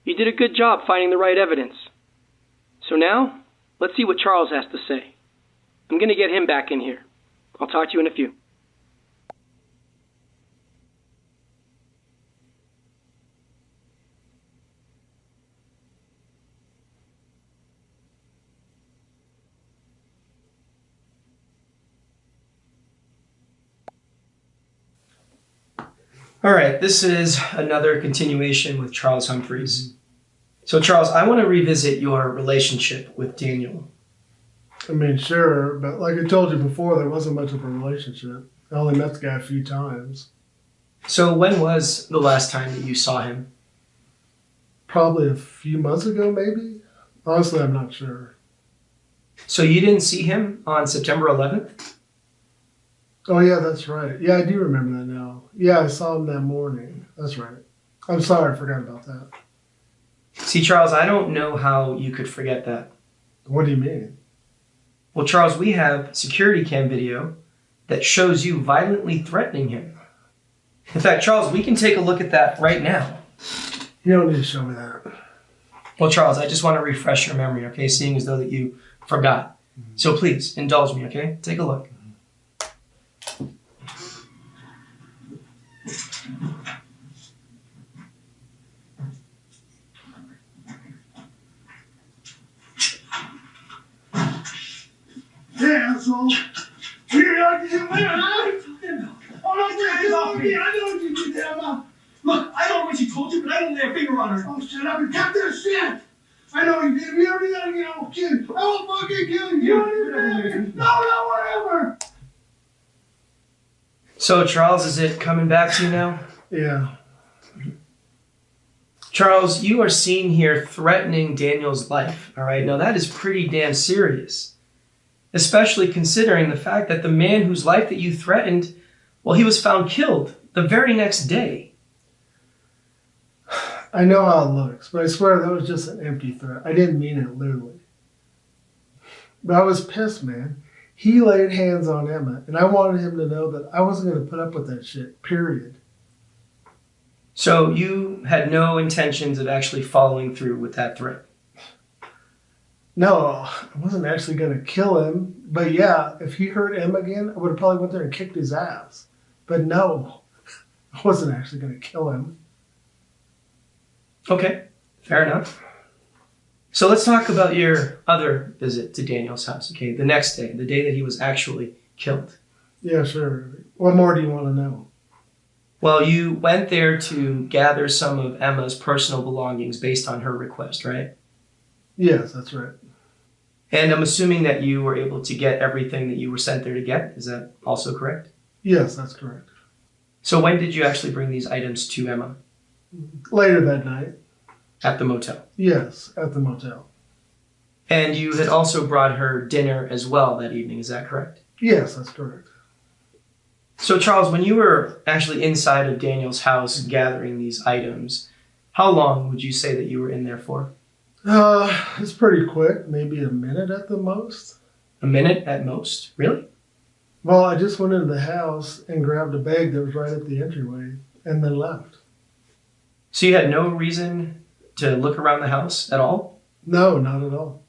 You did a good job finding the right evidence. So now, let's see what Charles has to say. I'm going to get him back in here. I'll talk to you in a few. All right, this is another continuation with Charles Humphreys. So Charles, I want to revisit your relationship with Daniel. I mean, sure, but like I told you before, there wasn't much of a relationship. I only met the guy a few times. So when was the last time that you saw him? Probably a few months ago, maybe? Honestly, I'm not sure. So you didn't see him on September 11th? Oh, yeah, that's right. Yeah, I do remember that now. Yeah, I saw him that morning. That's right. I'm sorry, I forgot about that. See, Charles, I don't know how you could forget that. What do you mean? Well, Charles, we have security cam video that shows you violently threatening him. In fact, Charles, we can take a look at that right now. You don't need to show me that. Well, Charles, I just want to refresh your memory, okay? Seeing as though that you forgot. So please, indulge me, okay? Take a look. Yeah, asshole. Here, I did Oh, no, hands off me. I know what you did there, Mom. Look, I don't know what she told you, but I don't lay a finger on her. Oh, shut up and cut this shit. I know you did. We already got to get old kid. I will fucking kill you. No, whatever. So, Charles, is it coming back to you now? Yeah. Charles, you are seen here threatening Daniel's life, all right? Now, that is pretty damn serious, especially considering the fact that the man whose life that you threatened, well, he was found killed the very next day. I know how it looks, but I swear that was just an empty threat. I didn't mean it literally. But I was pissed, man. He laid hands on Emma, and I wanted him to know that I wasn't going to put up with that shit, period. So you had no intentions of actually following through with that threat? No, I wasn't actually going to kill him. But yeah, if he hurt Emma again, I would have probably went there and kicked his ass. But no, I wasn't actually going to kill him. Okay, fair enough. So let's talk about your other visit to Daniel's house, okay? The next day, the day that he was actually killed. Yeah, sure. What more do you want to know? Well, you went there to gather some of Emma's personal belongings based on her request, right? Yes, that's right. And I'm assuming that you were able to get everything that you were sent there to get. Is that also correct? Yes, that's correct. So when did you actually bring these items to Emma? Later that night. At the motel? Yes, at the motel. And you had also brought her dinner as well that evening, is that correct? Yes, that's correct. So Charles, when you were actually inside of Daniel's house gathering these items, how long would you say that you were in there for? It's pretty quick, maybe a minute at the most. A minute at most? Really? Well, I just went into the house and grabbed a bag that was right at the entryway and then left. So you had no reason to look around the house at all? No, not at all.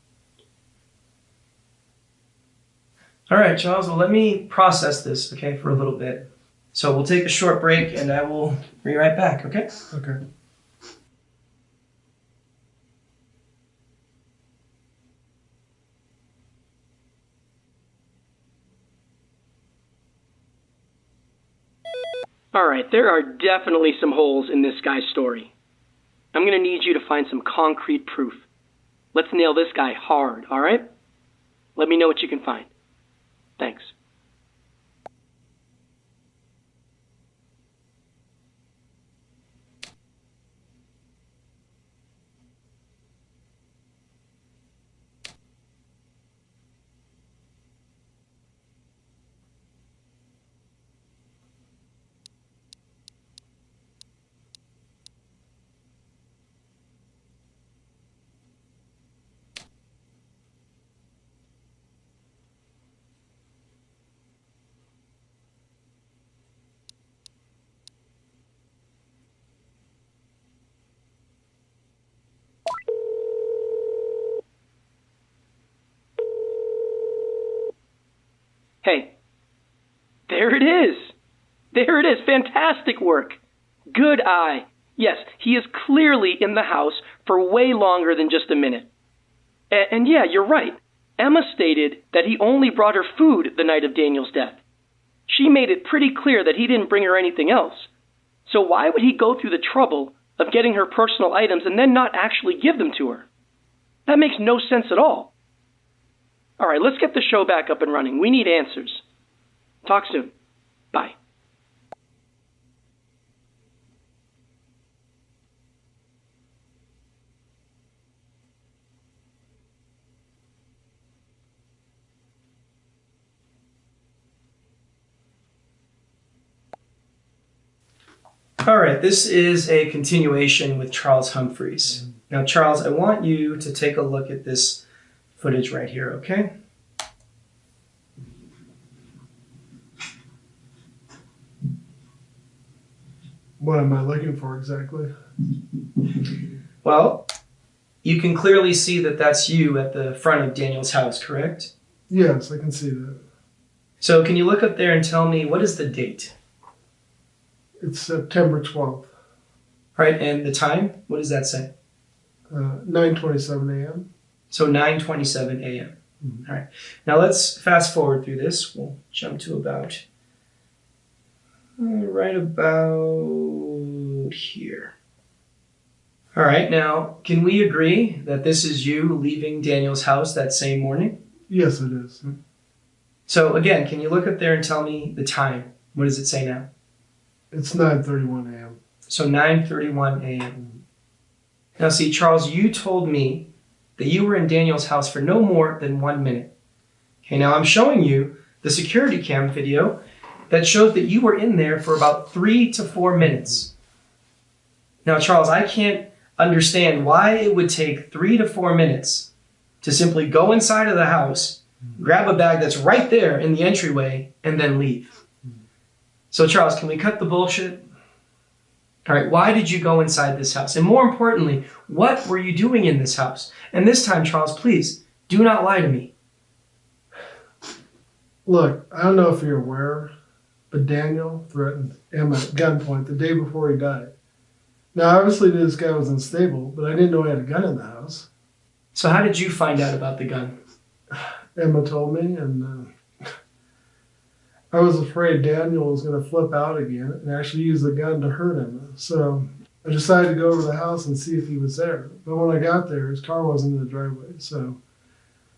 All right, Charles, well, let me process this, okay, for a little bit. So we'll take a short break and I will be right back, okay? Okay. All right, there are definitely some holes in this guy's story. I'm going to need you to find some concrete proof. Let's nail this guy hard, all right? Let me know what you can find. Thanks. Hey, there it is. There it is. Fantastic work. Good eye. Yes, he is clearly in the house for way longer than just a minute. And yeah, you're right. Emma stated that he only brought her food the night of Daniel's death. She made it pretty clear that he didn't bring her anything else. So why would he go through the trouble of getting her personal items and then not actually give them to her? That makes no sense at all. All right, let's get the show back up and running. We need answers. Talk soon. Bye. All right, this is a continuation with Charles Humphreys. Now, Charles, I want you to take a look at this footage right here, okay? What am I looking for exactly? Well, you can clearly see that that's you at the front of Daniel's house, correct? Yes, I can see that. So can you look up there and tell me, what is the date? It's September 12th, All right, and the time? What does that say? 9:27 a.m. So 9:27 a.m. All right. Now let's fast forward through this. We'll jump to about right about here. All right. Now, can we agree that this is you leaving Daniel's house that same morning? Yes, it is. So again, can you look up there and tell me the time? What does it say now? It's 9:31 a.m. So 9:31 a.m. Now see, Charles, you told me that you were in Daniel's house for no more than 1 minute. Okay, now I'm showing you the security cam video that shows that you were in there for about 3 to 4 minutes. Now, Charles, I can't understand why it would take 3 to 4 minutes to simply go inside of the house, grab a bag that's right there in the entryway, and then leave. So, Charles, can we cut the bullshit? All right, why did you go inside this house? And more importantly, what were you doing in this house? And this time, Charles, please, do not lie to me. Look, I don't know if you're aware, but Daniel threatened Emma at gunpoint the day before he died. Now, obviously, this guy was unstable, but I didn't know he had a gun in the house. So how did you find out about the gun? Emma told me, and I was afraid Daniel was going to flip out again and actually use the gun to hurt him. So I decided to go over to the house and see if he was there. But when I got there, his car wasn't in the driveway. So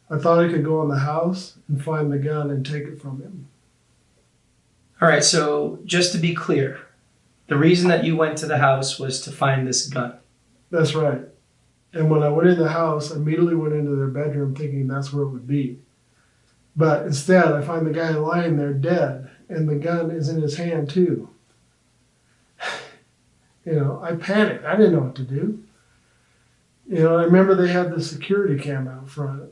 I thought I could go in the house and find the gun and take it from him. All right, so just to be clear, the reason that you went to the house was to find this gun. That's right. And when I went in the house, I immediately went into their bedroom thinking that's where it would be. But instead, I find the guy lying there dead, and the gun is in his hand too. I panicked. I didn't know what to do. I remember they had the security cam out front,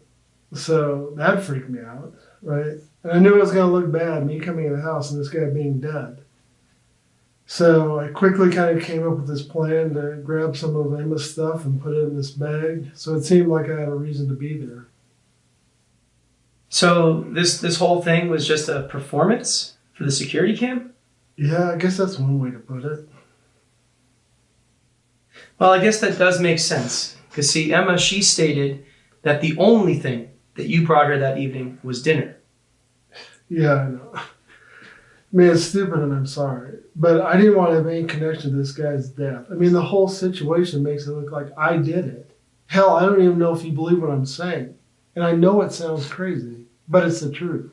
so that freaked me out, right? And I knew it was going to look bad, me coming in the house and this guy being dead. So I quickly kind of came up with this plan to grab some of Emma's stuff and put it in this bag. So it seemed like I had a reason to be there. So this whole thing was just a performance for the security cam? Yeah, I guess that's one way to put it. Well, I guess that does make sense. Because see, Emma, she stated that the only thing that you brought her that evening was dinner. Yeah, I know. I mean, it's stupid and I'm sorry. But I didn't want to have any connection to this guy's death. I mean, the whole situation makes it look like I did it. Hell, I don't even know if you believe what I'm saying. And I know it sounds crazy, but it's the truth.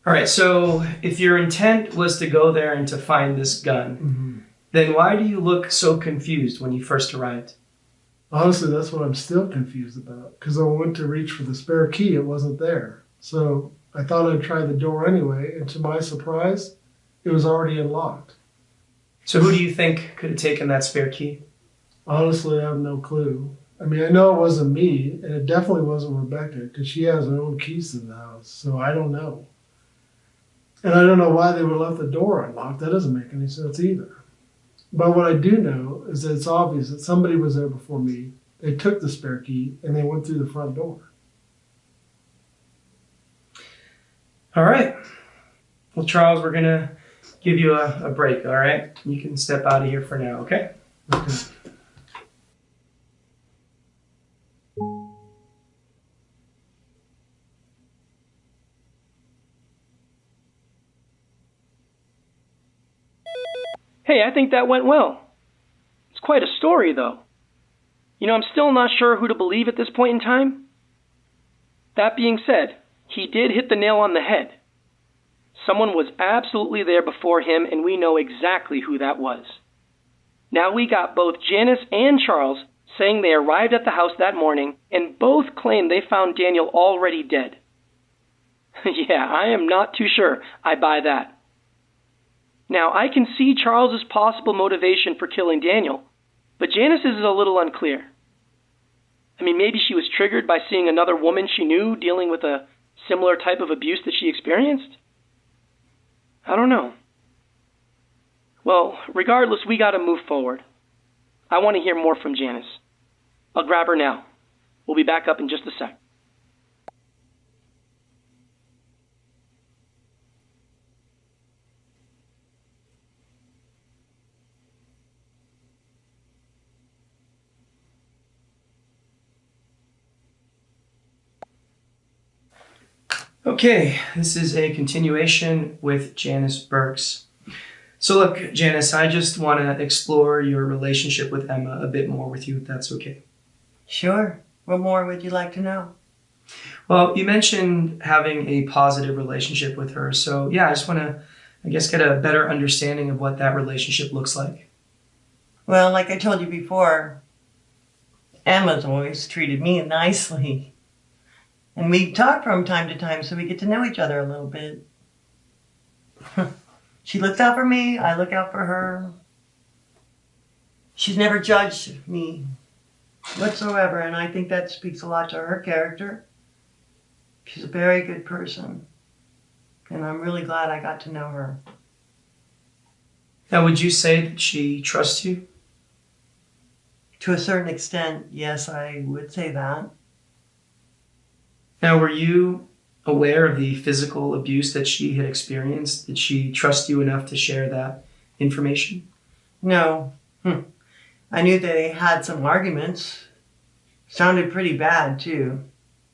All right, so if your intent was to go there and to find this gun, then why do you look so confused when you first arrived? Honestly, that's what I'm still confused about. Because I went to reach for the spare key, it wasn't there. So I thought I'd try the door anyway, and to my surprise, it was already unlocked. So who do you think could have taken that spare key? Honestly, I have no clue. I mean, I know it wasn't me, and it definitely wasn't Rebecca, because she has her own keys to the house, so I don't know. And I don't know why they would have left the door unlocked. That doesn't make any sense either. But what I do know is that it's obvious that somebody was there before me. They took the spare key, and they went through the front door. All right. Well, Charles, we're going to give you a break, all right? You can step out of here for now, okay? Okay. Hey, I think that went well. It's quite a story, though. You know, I'm still not sure who to believe at this point in time. That being said, he did hit the nail on the head. Someone was absolutely there before him, and we know exactly who that was. Now we got both Janice and Charles saying they arrived at the house that morning, and both claim they found Daniel already dead. Yeah, I am not too sure I buy that. Now, I can see Charles's possible motivation for killing Daniel, but Janice's is a little unclear. I mean, maybe she was triggered by seeing another woman she knew dealing with a similar type of abuse that she experienced? I don't know. Well, regardless, we gotta move forward. I want to hear more from Janice. I'll grab her now. We'll be back up in just a sec. Okay, this is a continuation with Janice Burks. So look, Janice, I just want to explore your relationship with Emma a bit more with you, if that's okay. Sure. What more would you like to know? Well, you mentioned having a positive relationship with her, so yeah, I just want to, get a better understanding of what that relationship looks like. Well, like I told you before, Emma's always treated me nicely. And we talk from time to time so we get to know each other a little bit. She looks out for me, I look out for her. She's never judged me whatsoever, and I think that speaks a lot to her character. She's a very good person, and I'm really glad I got to know her. Now, would you say that she trusts you? To a certain extent, yes, I would say that. Now, were you aware of the physical abuse that she had experienced? Did she trust you enough to share that information? No. I knew they had some arguments. Sounded pretty bad, too.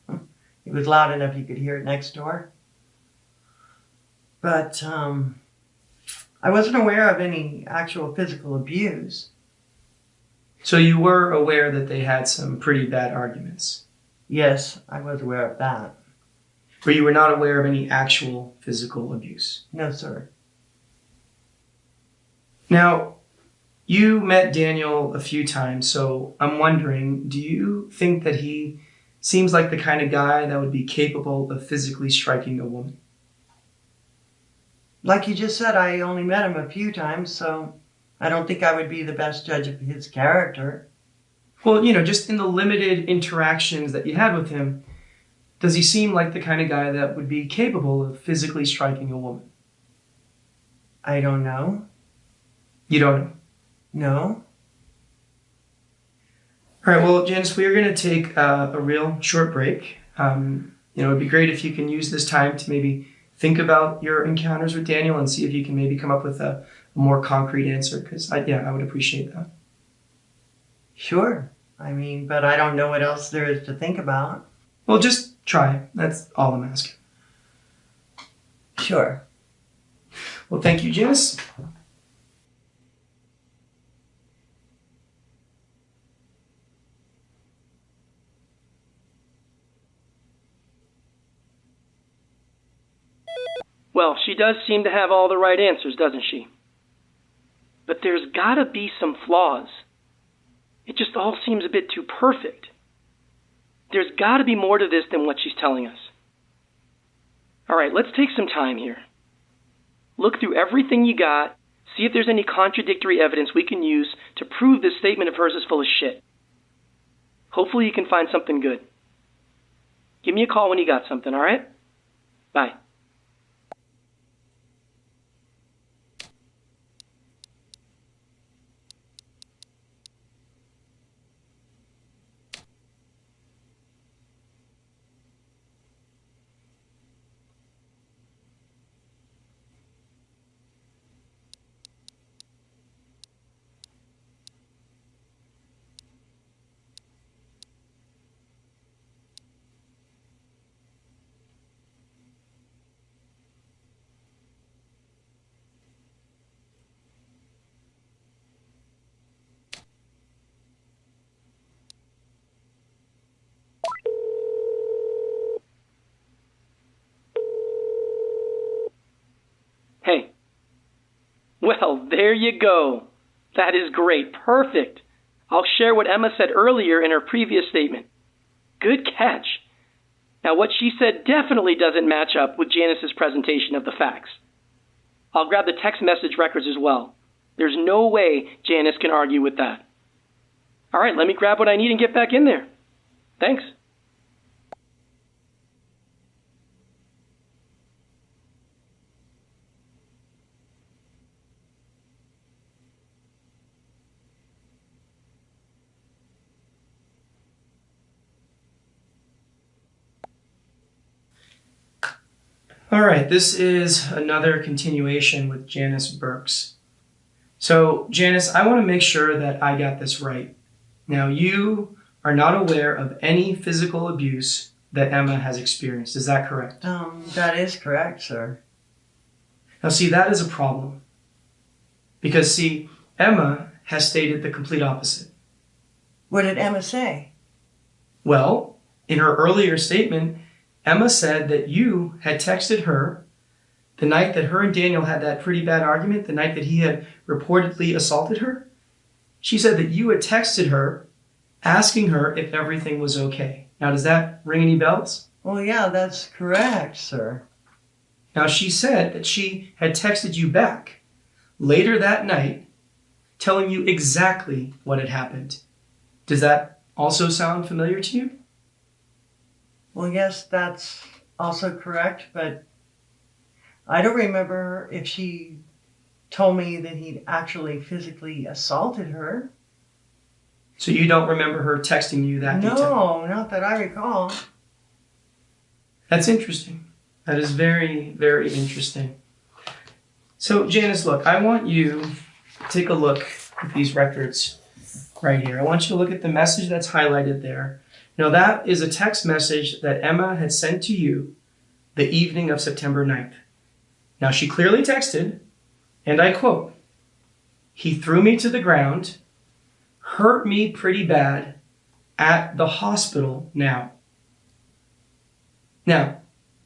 It was loud enough you could hear it next door. But I wasn't aware of any actual physical abuse. So you were aware that they had some pretty bad arguments? Yes, I was aware of that. But you were not aware of any actual physical abuse? No, sir. Now, you met Daniel a few times, so I'm wondering, do you think that he seems like the kind of guy that would be capable of physically striking a woman? Like you just said, I only met him a few times, so I don't think I would be the best judge of his character. Well, just in the limited interactions that you had with him, does he seem like the kind of guy that would be capable of physically striking a woman? I don't know. You don't know. No. All right, well, Janice, we are going to take a real short break. It'd be great if you can use this time to maybe think about your encounters with Daniel and see if you can maybe come up with a more concrete answer, because I would appreciate that. Sure. But I don't know what else there is to think about. Well, just try. That's all I'm asking. Sure. Well, thank you, Janice. Well, she does seem to have all the right answers, doesn't she? But there's gotta be some flaws. It just all seems a bit too perfect. There's gotta be more to this than what she's telling us. All right, let's take some time here. Look through everything you got, see if there's any contradictory evidence we can use to prove this statement of hers is full of shit. Hopefully you can find something good. Give me a call when you got something, all right? Bye. Hey. Well, there you go. That is great. Perfect. I'll share what Emma said earlier in her previous statement. Good catch. Now, what she said definitely doesn't match up with Janice's presentation of the facts. I'll grab the text message records as well. There's no way Janice can argue with that. All right, let me grab what I need and get back in there. Thanks. All right, this is another continuation with Janice Burks. So, Janice, I want to make sure that I got this right. Now, you are not aware of any physical abuse that Emma has experienced. Is that correct? That is correct, sir. Now, see, that is a problem. Because, see, Emma has stated the complete opposite. What did Emma say? Well, in her earlier statement, Emma said that you had texted her the night that her and Daniel had that pretty bad argument, the night that he had reportedly assaulted her. She said that you had texted her asking her if everything was okay. Now, does that ring any bells? Well, yeah, that's correct, sir. Now, she said that she had texted you back later that night telling you exactly what had happened. Does that also sound familiar to you? Well, yes, that's also correct, but I don't remember if she told me that he'd actually physically assaulted her. So you don't remember her texting you that detail? No, not that I recall. That's interesting. That is very, very interesting. So, Janice, look, I want you to take a look at these records right here. I want you to look at the message that's highlighted there. Now, that is a text message that Emma had sent to you the evening of September 9th. Now, she clearly texted, and I quote, "He threw me to the ground, hurt me pretty bad, at the hospital now." Now,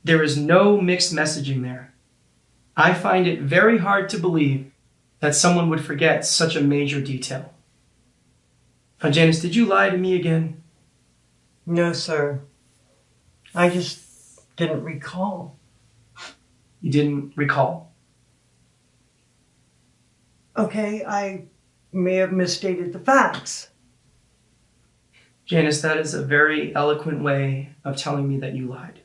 there is no mixed messaging there. I find it very hard to believe that someone would forget such a major detail. Now, Janice, did you lie to me again? No, sir. I just didn't recall. You didn't recall? Okay, I may have misstated the facts. Janice, that is a very eloquent way of telling me that you lied.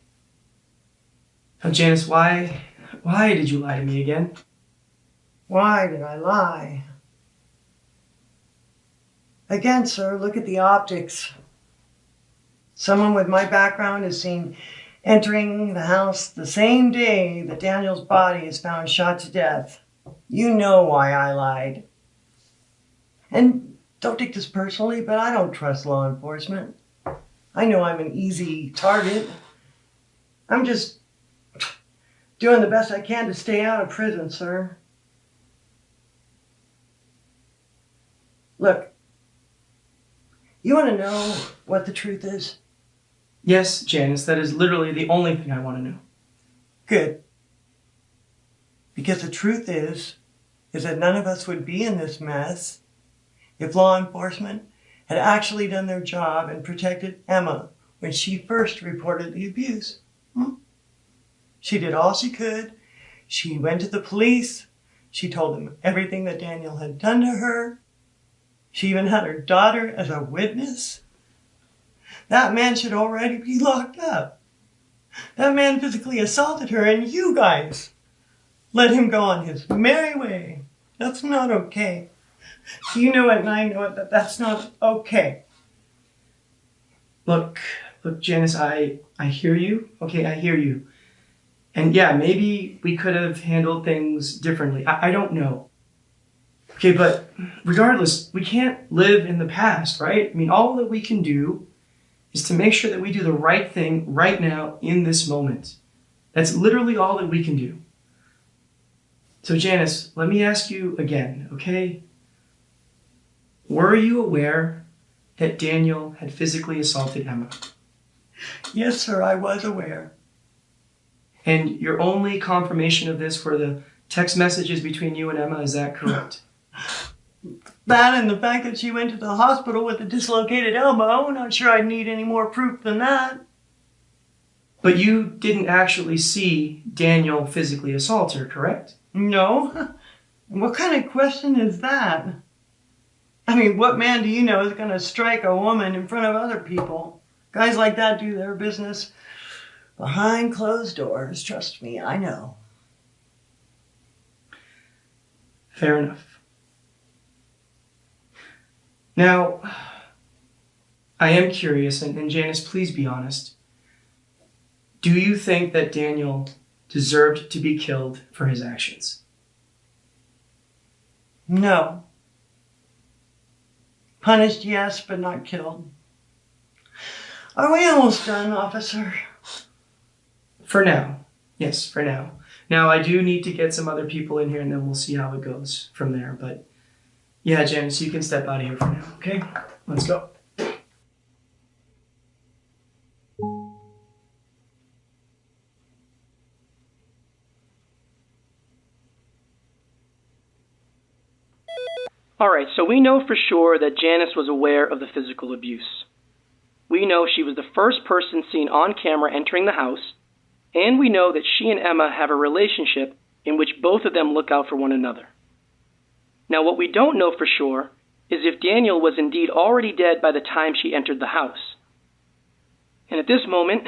Now, Janice, why did you lie to me again? Why did I lie? Again, sir, look at the optics. Someone with my background is seen entering the house the same day that Daniel's body is found shot to death. You know why I lied. And don't take this personally, but I don't trust law enforcement. I know I'm an easy target. I'm just doing the best I can to stay out of prison, sir. Look, you want to know what the truth is? Yes, Janice, that is literally the only thing I want to know. Good. Because the truth is that none of us would be in this mess if law enforcement had actually done their job and protected Emma when she first reported the abuse. She did all she could. She went to the police. She told them everything that Daniel had done to her. She even had her daughter as a witness. That man should already be locked up. That man physically assaulted her, and you guys let him go on his merry way. That's not okay. You know it, and I know it, that that's not okay. Look, Janice, I hear you. Okay, I hear you. And yeah, maybe we could have handled things differently. I don't know. Okay, but regardless, we can't live in the past, right? I mean, all that we can do is to make sure that we do the right thing right now in this moment. That's literally all that we can do. So Janice, let me ask you again, okay? Were you aware that Daniel had physically assaulted Emma? Yes, sir, I was aware. And your only confirmation of this were the text messages between you and Emma, is that correct? That and the fact that she went to the hospital with a dislocated elbow. Not sure I'd need any more proof than that. But you didn't actually see Daniel physically assault her, correct? No. What kind of question is that? I mean, what man do you know is going to strike a woman in front of other people? Guys like that do their business behind closed doors. Trust me, I know. Fair enough. Now, I am curious, and Janice, please be honest. Do you think that Daniel deserved to be killed for his actions? No. Punished, yes, but not killed. Are we almost done, officer? For now. Yes, for now. Now, I do need to get some other people in here, and then we'll see how it goes from there. But yeah, Janice, you can step out of here for now, okay? Let's go. Alright, so we know for sure that Janice was aware of the physical abuse. We know she was the first person seen on camera entering the house, and we know that she and Emma have a relationship in which both of them look out for one another. Now, what we don't know for sure is if Daniel was indeed already dead by the time she entered the house. And at this moment,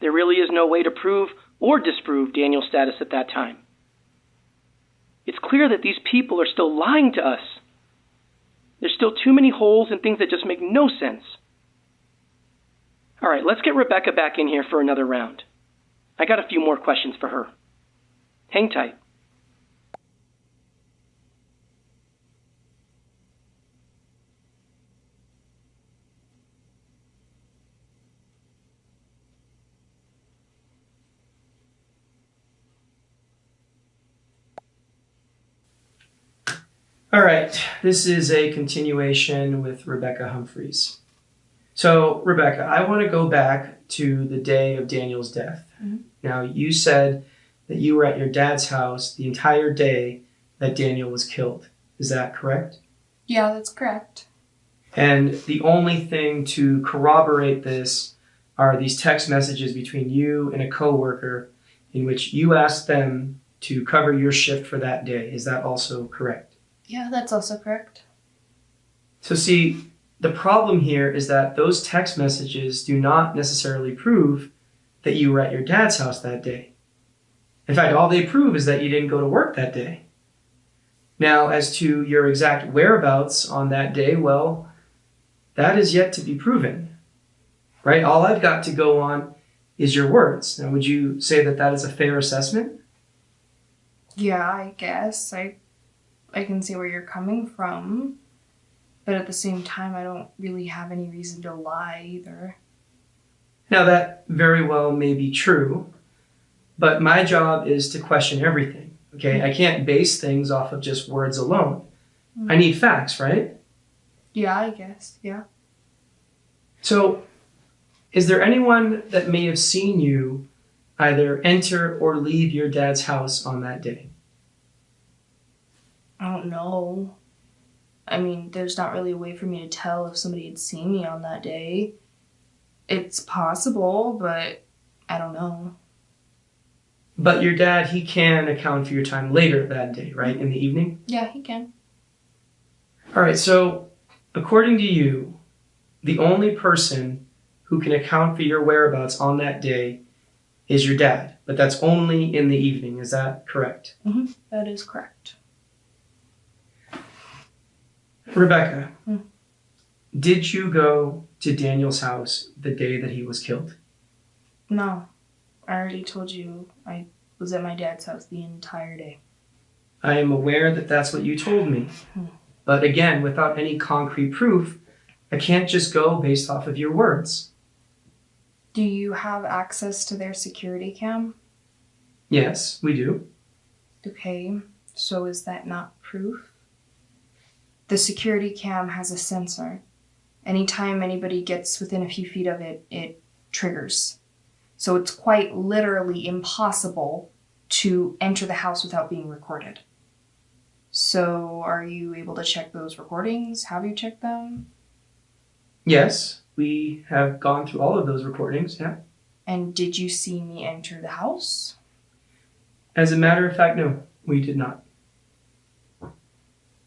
there really is no way to prove or disprove Daniel's status at that time. It's clear that these people are still lying to us. There's still too many holes and things that just make no sense. All right, let's get Rebecca back in here for another round. I got a few more questions for her. Hang tight. All right, this is a continuation with Rebecca Humphreys. So, Rebecca, I want to go back to the day of Daniel's death. Mm-hmm. Now, you said that you were at your dad's house the entire day that Daniel was killed. Is that correct? Yeah, that's correct. And the only thing to corroborate this are these text messages between you and a coworker in which you asked them to cover your shift for that day. Is that also correct? Yeah, that's also correct. So see, the problem here is that those text messages do not necessarily prove that you were at your dad's house that day. In fact, all they prove is that you didn't go to work that day. Now, as to your exact whereabouts on that day, well, that is yet to be proven, right? All I've got to go on is your words. Now, would you say that that is a fair assessment? Yeah, I guess. I can see where you're coming from, but at the same time, I don't really have any reason to lie either. Now, that very well may be true, but my job is to question everything, okay? I can't base things off of just words alone. I need facts, right? Yeah, I guess. Yeah. So, is there anyone that may have seen you either enter or leave your dad's house on that day? I don't know. I mean, there's not really a way for me to tell if somebody had seen me on that day. It's possible, but I don't know. But your dad, he can account for your time later that day, right? In the evening? Yeah, he can. All right, so according to you, the only person who can account for your whereabouts on that day is your dad, but that's only in the evening. Is that correct? Mm-hmm. That is correct. Rebecca, did you go to Daniel's house the day that he was killed? No. I already told you I was at my dad's house the entire day. I am aware that that's what you told me. But again, without any concrete proof, I can't just go based off of your words. Do you have access to their security cam? Yes, we do. Okay, so is that not proof? The security cam has a sensor. Anytime anybody gets within a few feet of it, it triggers. So it's quite literally impossible to enter the house without being recorded. So are you able to check those recordings? Have you checked them? Yes, we have gone through all of those recordings, yeah. And did you see me enter the house? As a matter of fact, no, we did not.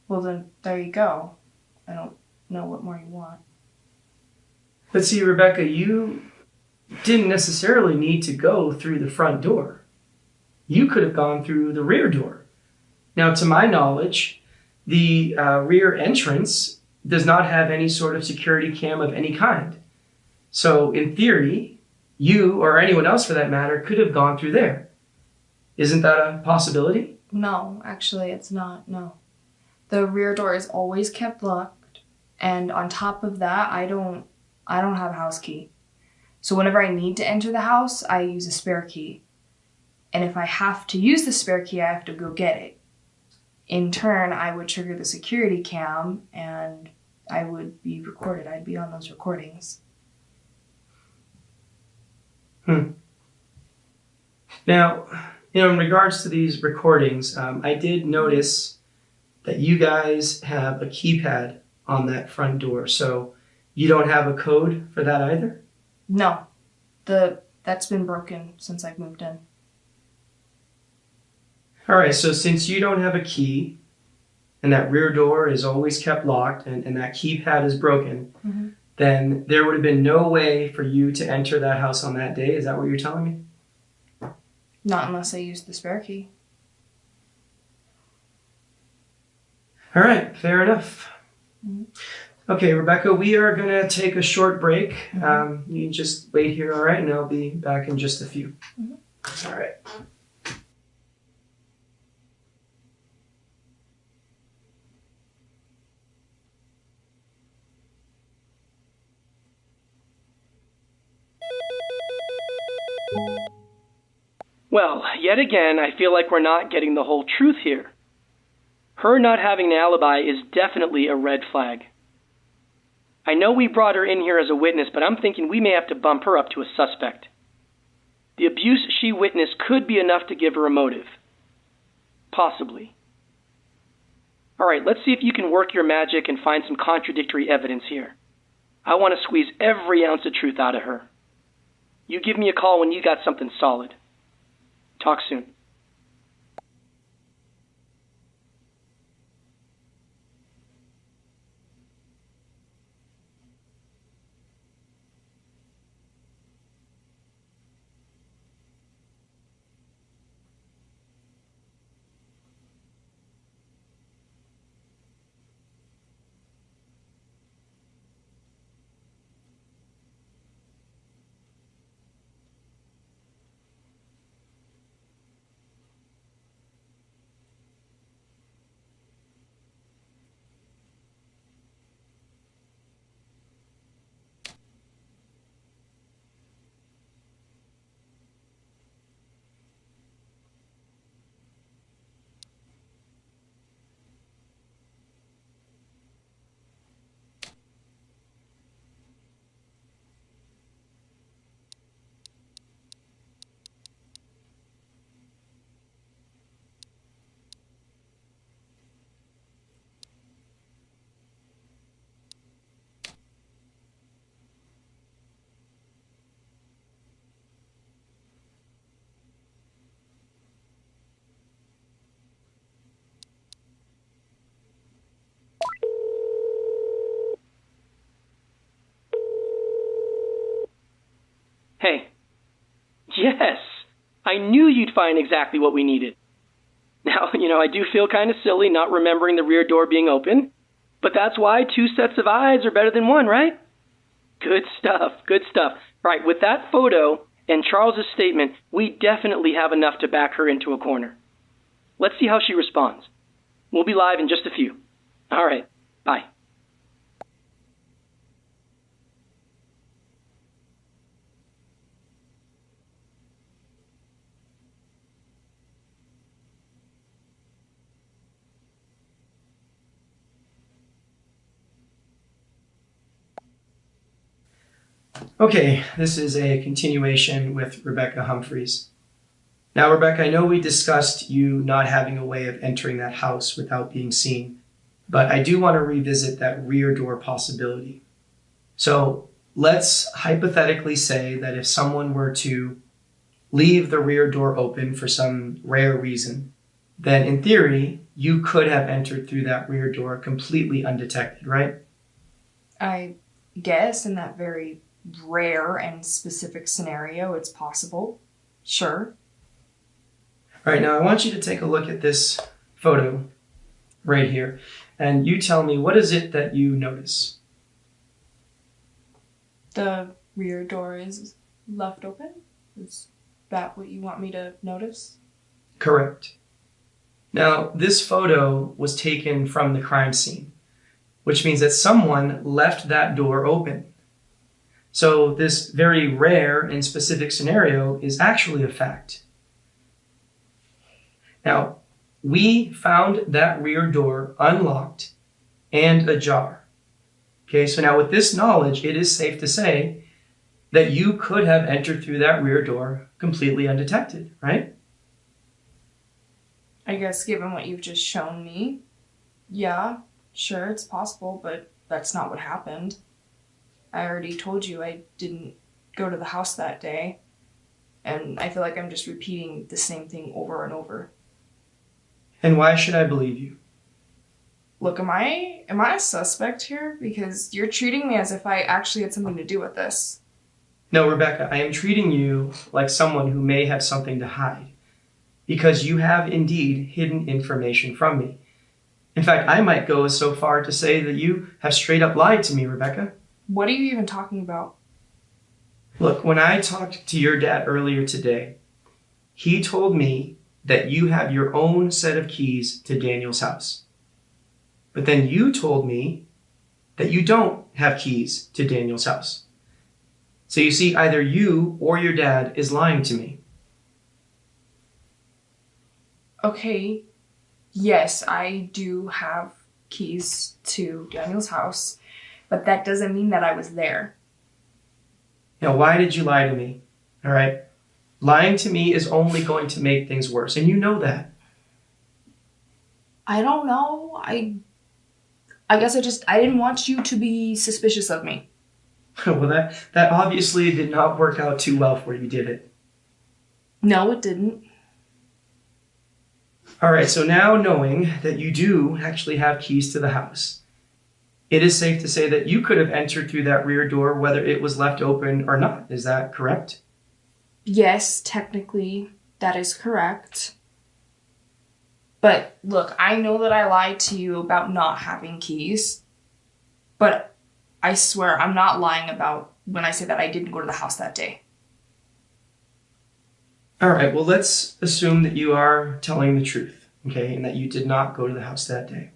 Well then, there you go. I don't know what more you want. But see, Rebecca, you didn't necessarily need to go through the front door. You could have gone through the rear door. Now, to my knowledge, the rear entrance does not have any sort of security cam of any kind. So, in theory, you, or anyone else for that matter, could have gone through there. Isn't that a possibility? No, actually it's not, no. The rear door is always kept locked, and on top of that, I don't have a house key. So whenever I need to enter the house, I use a spare key. And if I have to use the spare key, I have to go get it. In turn, I would trigger the security cam and I would be recorded. I'd be on those recordings. Now, in regards to these recordings, I did notice that you guys have a keypad on that front door. So you don't have a code for that either? No, that's been broken since I've moved in. All right, so since you don't have a key and that rear door is always kept locked and that keypad is broken, then there would have been no way for you to enter that house on that day. Is that what you're telling me? Not unless I use the spare key. All right, fair enough. Okay, Rebecca, we are going to take a short break. You just wait here, all right? And I'll be back in just a few. All right. Well, yet again, I feel like we're not getting the whole truth here. Her not having an alibi is definitely a red flag. I know we brought her in here as a witness, but I'm thinking we may have to bump her up to a suspect. The abuse she witnessed could be enough to give her a motive. Possibly. All right, let's see if you can work your magic and find some contradictory evidence here. I want to squeeze every ounce of truth out of her. You give me a call when you got something solid. Talk soon. Yes, I knew you'd find exactly what we needed. Now, I do feel kind of silly not remembering the rear door being open, but that's why 2 sets of eyes are better than 1, right? Good stuff, good stuff. Right, with that photo and Charles's statement, we definitely have enough to back her into a corner. Let's see how she responds. We'll be live in just a few. All right, bye. Okay, this is a continuation with Rebecca Humphreys. Now, Rebecca, I know we discussed you not having a way of entering that house without being seen, but I do want to revisit that rear door possibility. So let's hypothetically say that if someone were to leave the rear door open for some rare reason, then in theory, you could have entered through that rear door completely undetected, right? I guess in that very rare and specific scenario, it's possible. Sure. All right, now I want you to take a look at this photo right here, and you tell me, what is it that you notice? The rear door is left open? Is that what you want me to notice? Correct. Now, this photo was taken from the crime scene, which means that someone left that door open. So this very rare and specific scenario is actually a fact. Now, we found that rear door unlocked and ajar. Okay, so now with this knowledge, it is safe to say that you could have entered through that rear door completely undetected, right? I guess given what you've just shown me, yeah, sure, it's possible, but that's not what happened. I already told you I didn't go to the house that day, and I feel like I'm just repeating the same thing over and over. And why should I believe you? Look, am I a suspect here? Because you're treating me as if I actually had something to do with this. No, Rebecca, I am treating you like someone who may have something to hide, because you have indeed hidden information from me. In fact, I might go so far to say that you have straight up lied to me, Rebecca. What are you even talking about? Look, when I talked to your dad earlier today, he told me that you have your own set of keys to Daniel's house. But then you told me that you don't have keys to Daniel's house. So you see, either you or your dad is lying to me. Okay, yes, I do have keys to Daniel's house, but that doesn't mean that I was there. Now, why did you lie to me? All right? Lying to me is only going to make things worse, and you know that. I don't know. I guess I didn't want you to be suspicious of me. Well, that obviously did not work out too well for you, did it? No, it didn't. All right, so now knowing that you do actually have keys to the house, it is safe to say that you could have entered through that rear door whether it was left open or not. Is that correct? Yes, technically, that is correct. But look, I know that I lied to you about not having keys, but I swear I'm not lying about when I say that I didn't go to the house that day. All right, well, let's assume that you are telling the truth, okay, and that you did not go to the house that day.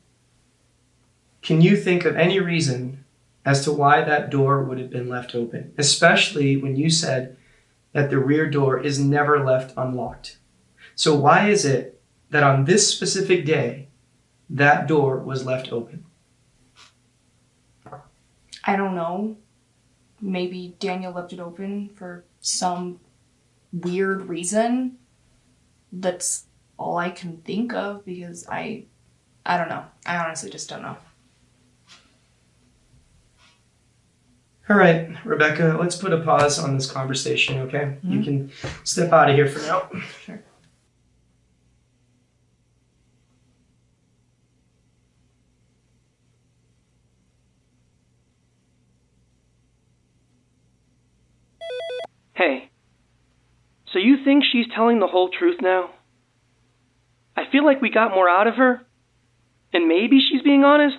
Can you think of any reason as to why that door would have been left open, especially when you said that the rear door is never left unlocked? So why is it that on this specific day, that door was left open? I don't know. Maybe Daniel left it open for some weird reason. That's all I can think of because I don't know. I honestly just don't know. All right, Rebecca, let's put a pause on this conversation, okay? You can step out of here for now. Sure. Hey. So you think she's telling the whole truth now? I feel like we got more out of her, and maybe she's being honest,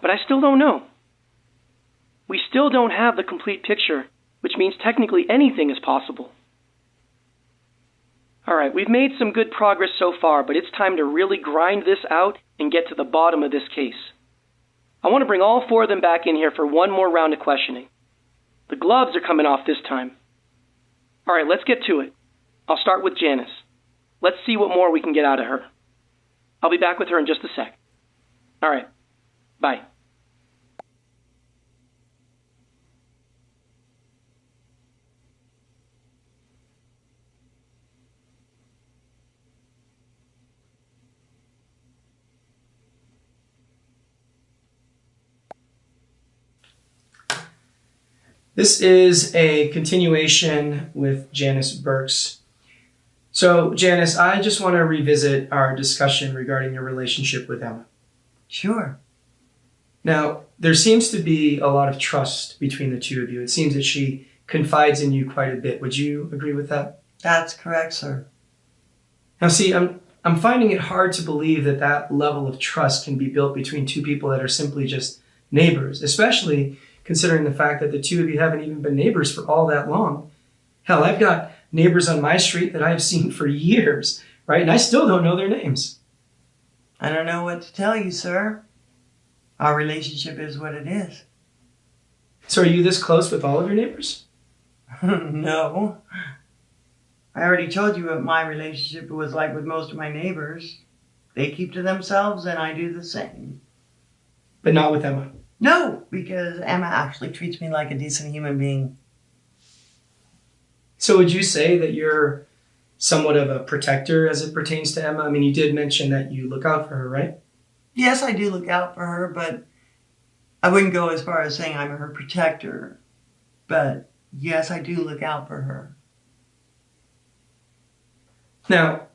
but I still don't know. We still don't have the complete picture, which means technically anything is possible. Alright, we've made some good progress so far, but it's time to really grind this out and get to the bottom of this case. I want to bring all 4 of them back in here for one more round of questioning. The gloves are coming off this time. Alright, let's get to it. I'll start with Janice. Let's see what more we can get out of her. I'll be back with her in just a sec. Alright, bye. This is a continuation with Janice Burks. So, Janice, I just want to revisit our discussion regarding your relationship with Emma. Sure. Now, there seems to be a lot of trust between the two of you. It seems that she confides in you quite a bit. Would you agree with that? That's correct, sir. Now, see, I'm finding it hard to believe that that level of trust can be built between two people that are simply just neighbors, especially considering the fact that the two of you haven't even been neighbors for all that long. Hell, I've got neighbors on my street that I've seen for years, right? And I still don't know their names. I don't know what to tell you, sir. Our relationship is what it is. So are you this close with all of your neighbors? No. I already told you what my relationship was like with most of my neighbors. They keep to themselves and I do the same. But not with Emma. No, because Emma actually treats me like a decent human being. So would you say that you're somewhat of a protector as it pertains to Emma? I mean, you did mention that you look out for her, right? Yes, I do look out for her, but I wouldn't go as far as saying I'm her protector. But yes, I do look out for her. Now,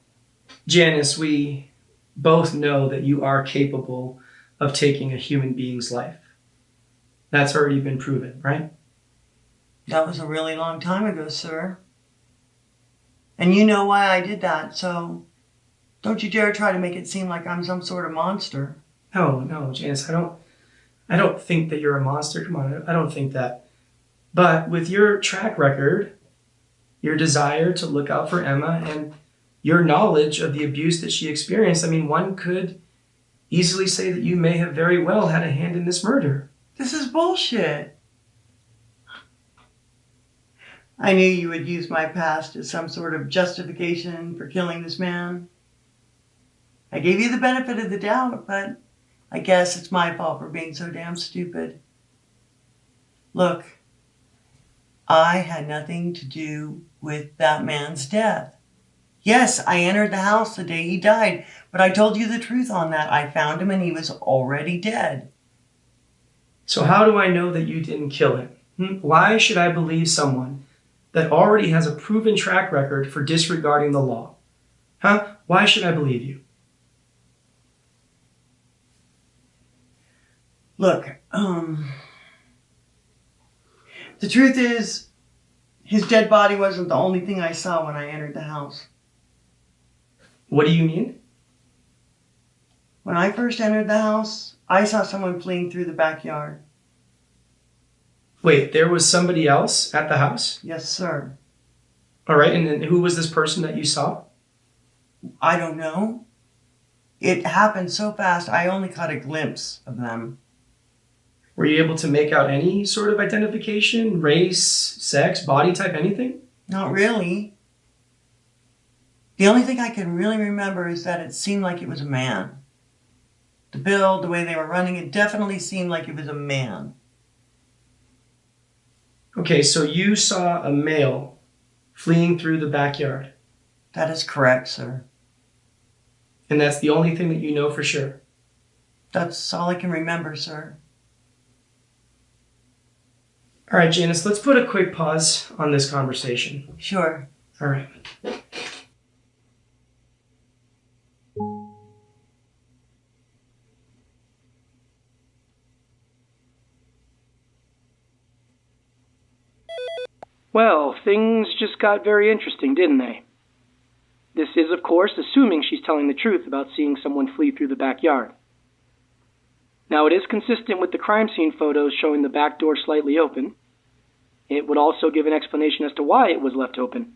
Janice, we both know that you are capable of taking a human being's life. That's already been proven, right? That was a really long time ago, sir. And you know why I did that, so don't you dare try to make it seem like I'm some sort of monster. No, Janice, I don't think that you're a monster. Come on, I don't think that. But with your track record, your desire to look out for Emma, and your knowledge of the abuse that she experienced, I mean, one could easily say that you may have very well had a hand in this murder. This is bullshit. I knew you would use my past as some sort of justification for killing this man. I gave you the benefit of the doubt, but I guess it's my fault for being so damn stupid. Look, I had nothing to do with that man's death. Yes, I entered the house the day he died, but I told you the truth on that. I found him and he was already dead. So how do I know that you didn't kill him? Why should I believe someone that already has a proven track record for disregarding the law? Why should I believe you? Look, the truth is, his dead body wasn't the only thing I saw when I entered the house. What do you mean? When I first entered the house, I saw someone fleeing through the backyard. Wait, there was somebody else at the house? Yes, sir. All right, and then who was this person that you saw? I don't know. It happened so fast, I only caught a glimpse of them. Were you able to make out any sort of identification? Race, sex, body type, anything? Not really. The only thing I can really remember is that it seemed like it was a man. The build, the way they were running, it definitely seemed like it was a man. Okay, so you saw a male fleeing through the backyard. That is correct, sir. And that's the only thing that you know for sure? That's all I can remember, sir. All right, Janice, let's put a quick pause on this conversation. Sure. All right. Well, things just got very interesting, didn't they? This is, of course, assuming she's telling the truth about seeing someone flee through the backyard. Now, it is consistent with the crime scene photos showing the back door slightly open. It would also give an explanation as to why it was left open.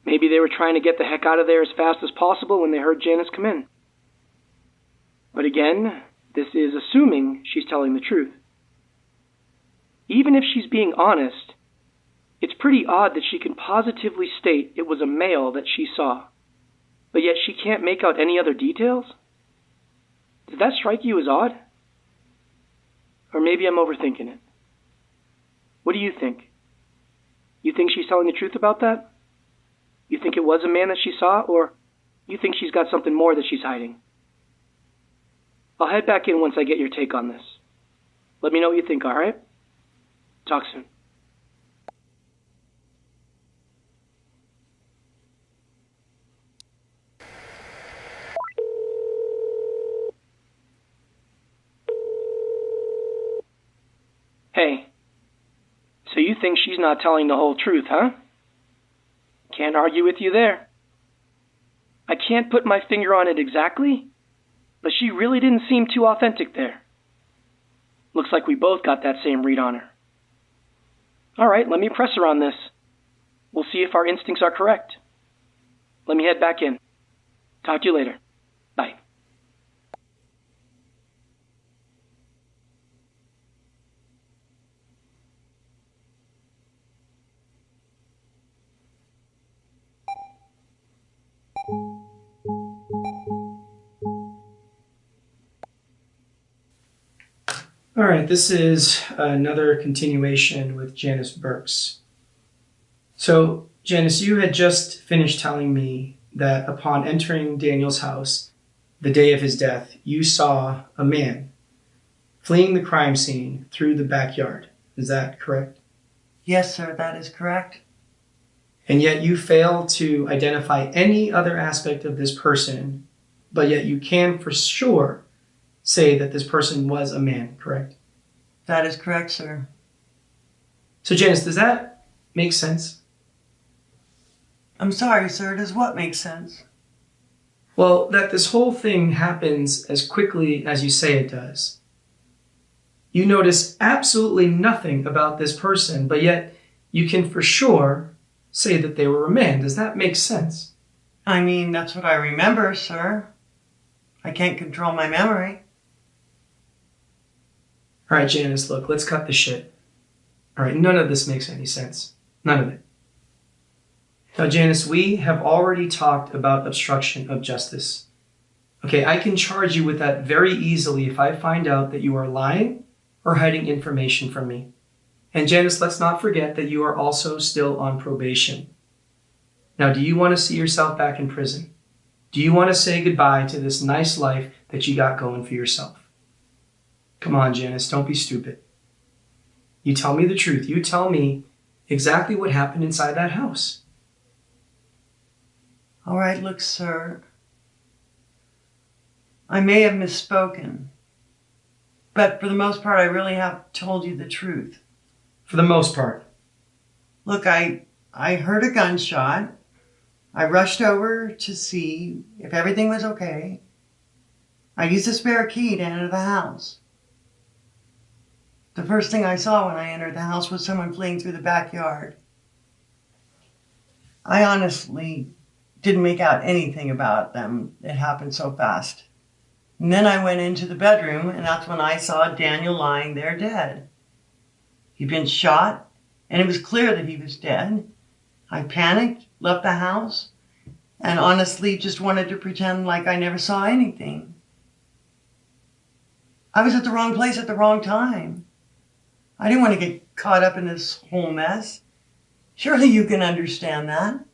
Maybe they were trying to get the heck out of there as fast as possible when they heard Janice come in. But again, this is assuming she's telling the truth. Even if she's being honest, it's pretty odd that she can positively state it was a male that she saw, but yet she can't make out any other details? Does that strike you as odd? Or maybe I'm overthinking it. What do you think? You think she's telling the truth about that? You think it was a man that she saw, or you think she's got something more that she's hiding? I'll head back in once I get your take on this. Let me know what you think, alright? Talk soon. Hey, so you think she's not telling the whole truth, huh? Can't argue with you there. I can't put my finger on it exactly, but she really didn't seem too authentic there. Looks like we both got that same read on her. Alright, let me press her on this. We'll see if our instincts are correct. Let me head back in. Talk to you later. Bye. All right, this is another continuation with Janice Burks. So, Janice, you had just finished telling me that upon entering Daniel's house the day of his death, you saw a man fleeing the crime scene through the backyard. Is that correct? Yes, sir, that is correct. And yet you fail to identify any other aspect of this person, but yet you can for sure say that this person was a man, correct? That is correct, sir. So, Janice, does that make sense? I'm sorry, sir, does what make sense? Well, that this whole thing happens as quickly as you say it does. You notice absolutely nothing about this person, but yet you can for sure say that they were a man. Does that make sense? I mean, that's what I remember, sir. I can't control my memory. All right, Janice, look, let's cut the shit. All right, none of this makes any sense. None of it. Now, Janice, we have already talked about obstruction of justice. Okay, I can charge you with that very easily if I find out that you are lying or hiding information from me. And Janice, let's not forget that you are also still on probation. Now, do you want to see yourself back in prison? Do you want to say goodbye to this nice life that you got going for yourself? Come on, Janice, don't be stupid. You tell me the truth. You tell me exactly what happened inside that house. All right, look, sir. I may have misspoken, but for the most part, I really have told you the truth. For the most part. Look, I heard a gunshot. I rushed over to see if everything was okay. I used a spare key to enter the house. The first thing I saw when I entered the house was someone fleeing through the backyard. I honestly didn't make out anything about them. It happened so fast. And then I went into the bedroom, and that's when I saw Daniel lying there dead. He'd been shot, and it was clear that he was dead. I panicked, left the house, and honestly just wanted to pretend like I never saw anything. I was at the wrong place at the wrong time. I didn't want to get caught up in this whole mess. Surely you can understand that.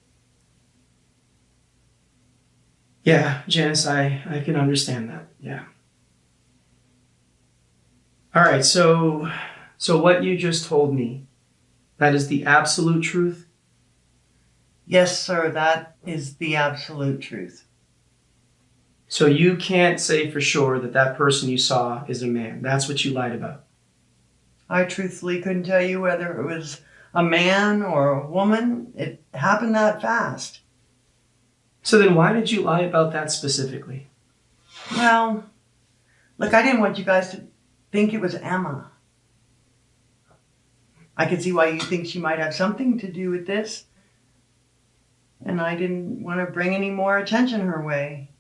Yeah, Janice, I can understand that. Yeah. All right, so what you just told me, that is the absolute truth? Yes, sir, that is the absolute truth. So you can't say for sure that that person you saw is a man. That's what you lied about. I truthfully couldn't tell you whether it was a man or a woman. It happened that fast. So then why did you lie about that specifically? Well, look, I didn't want you guys to think it was Emma. I could see why you think she might have something to do with this. And I didn't want to bring any more attention her way.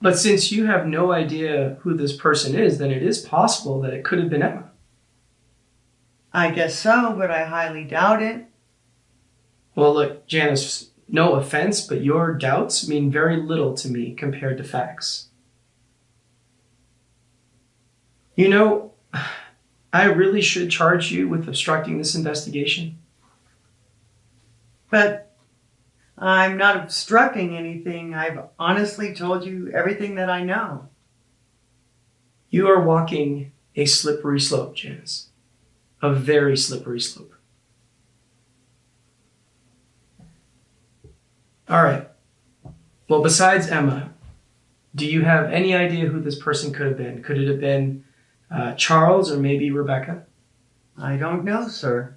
But since you have no idea who this person is, then it is possible that it could have been Emma. I guess so, but I highly doubt it. Well, look, Janice, no offense, but your doubts mean very little to me compared to facts. You know, I really should charge you with obstructing this investigation. But I'm not obstructing anything. I've honestly told you everything that I know. You are walking a slippery slope, Janice. A very slippery slope. All right. Well, besides Emma, do you have any idea who this person could have been? Could it have been Charles or maybe Rebecca? I don't know, sir.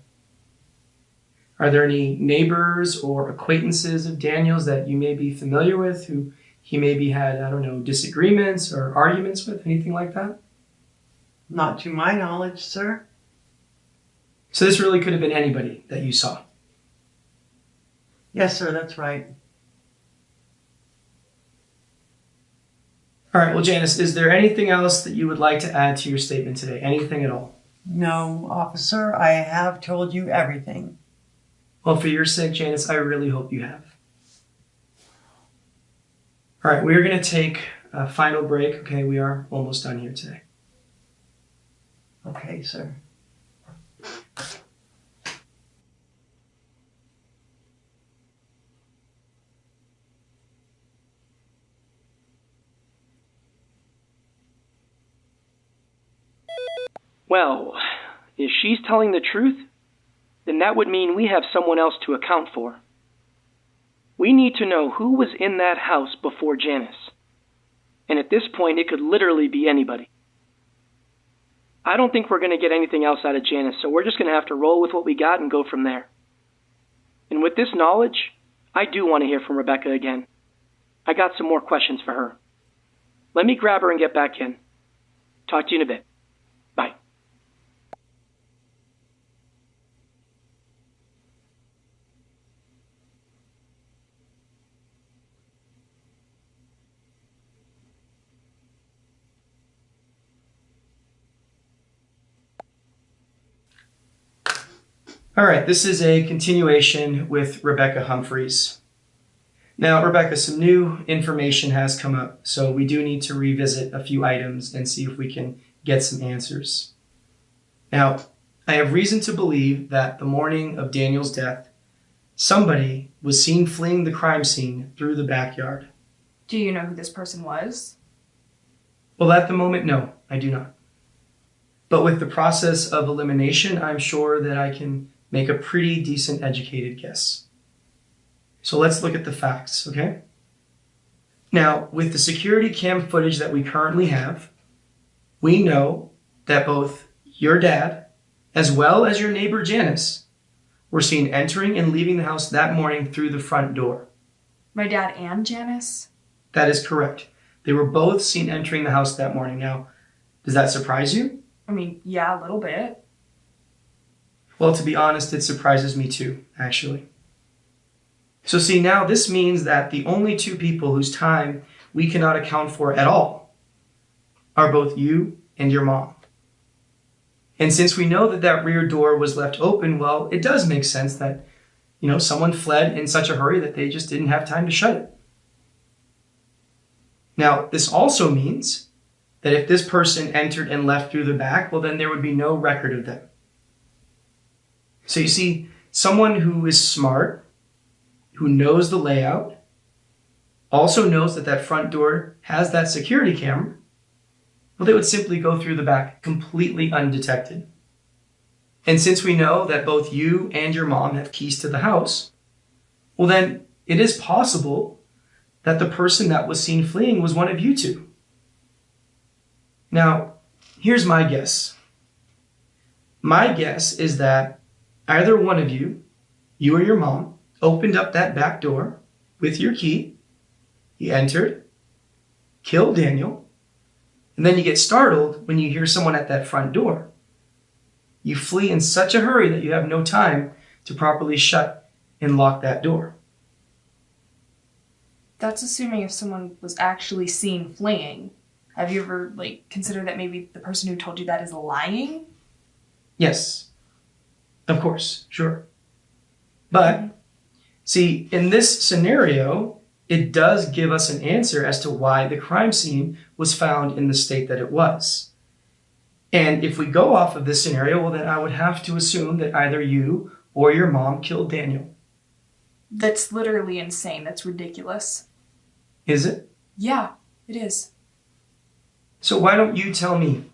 Are there any neighbors or acquaintances of Daniel's that you may be familiar with who he maybe had, I don't know, disagreements or arguments with, anything like that? Not to my knowledge, sir. So this really could have been anybody that you saw. Yes, sir, that's right. All right, well, Janice, is there anything else that you would like to add to your statement today? Anything at all? No, officer, I have told you everything. Well, for your sake, Janice, I really hope you have. All right, we're going to take a final break. Okay, we are almost done here today. Okay, sir. Well, if she's telling the truth, then that would mean we have someone else to account for. We need to know who was in that house before Janice. And at this point, it could literally be anybody. I don't think we're going to get anything else out of Janice, so we're just going to have to roll with what we got and go from there. And with this knowledge, I do want to hear from Rebecca again. I got some more questions for her. Let me grab her and get back in. Talk to you in a bit. Bye. All right, this is a continuation with Rebecca Humphreys. Now, Rebecca, some new information has come up, so we do need to revisit a few items and see if we can get some answers. Now, I have reason to believe that the morning of Daniel's death, somebody was seen fleeing the crime scene through the backyard. Do you know who this person was? Well, at the moment, no, I do not. But with the process of elimination, I'm sure that I can make a pretty decent educated guess. So let's look at the facts, okay? Now, with the security cam footage that we currently have, we know that both your dad, as well as your neighbor Janice, were seen entering and leaving the house that morning through the front door. My dad and Janice? That is correct. They were both seen entering the house that morning. Now, does that surprise you? I mean, yeah, a little bit. Well, to be honest, it surprises me too, actually. So see, now this means that the only two people whose time we cannot account for at all are both you and your mom. And since we know that that rear door was left open, well, it does make sense that, someone fled in such a hurry that they just didn't have time to shut it. Now, this also means that if this person entered and left through the back, well, then there would be no record of them. So you see, someone who is smart, who knows the layout, also knows that that front door has that security camera, well, they would simply go through the back completely undetected. And since we know that both you and your mom have keys to the house, well, then it is possible that the person that was seen fleeing was one of you two. Now, here's my guess. My guess is that either one of you, you or your mom, opened up that back door with your key, you entered, killed Daniel, and then you get startled when you hear someone at that front door. You flee in such a hurry that you have no time to properly shut and lock that door. That's assuming if someone was actually seen fleeing. Have you ever, considered that maybe the person who told you that is lying? Yes, of course, sure. But, see, in this scenario, it does give us an answer as to why the crime scene was found in the state that it was. And if we go off of this scenario, well, then I would have to assume that either you or your mom killed Daniel. That's literally insane. That's ridiculous. Is it? Yeah, it is. So why don't you tell me?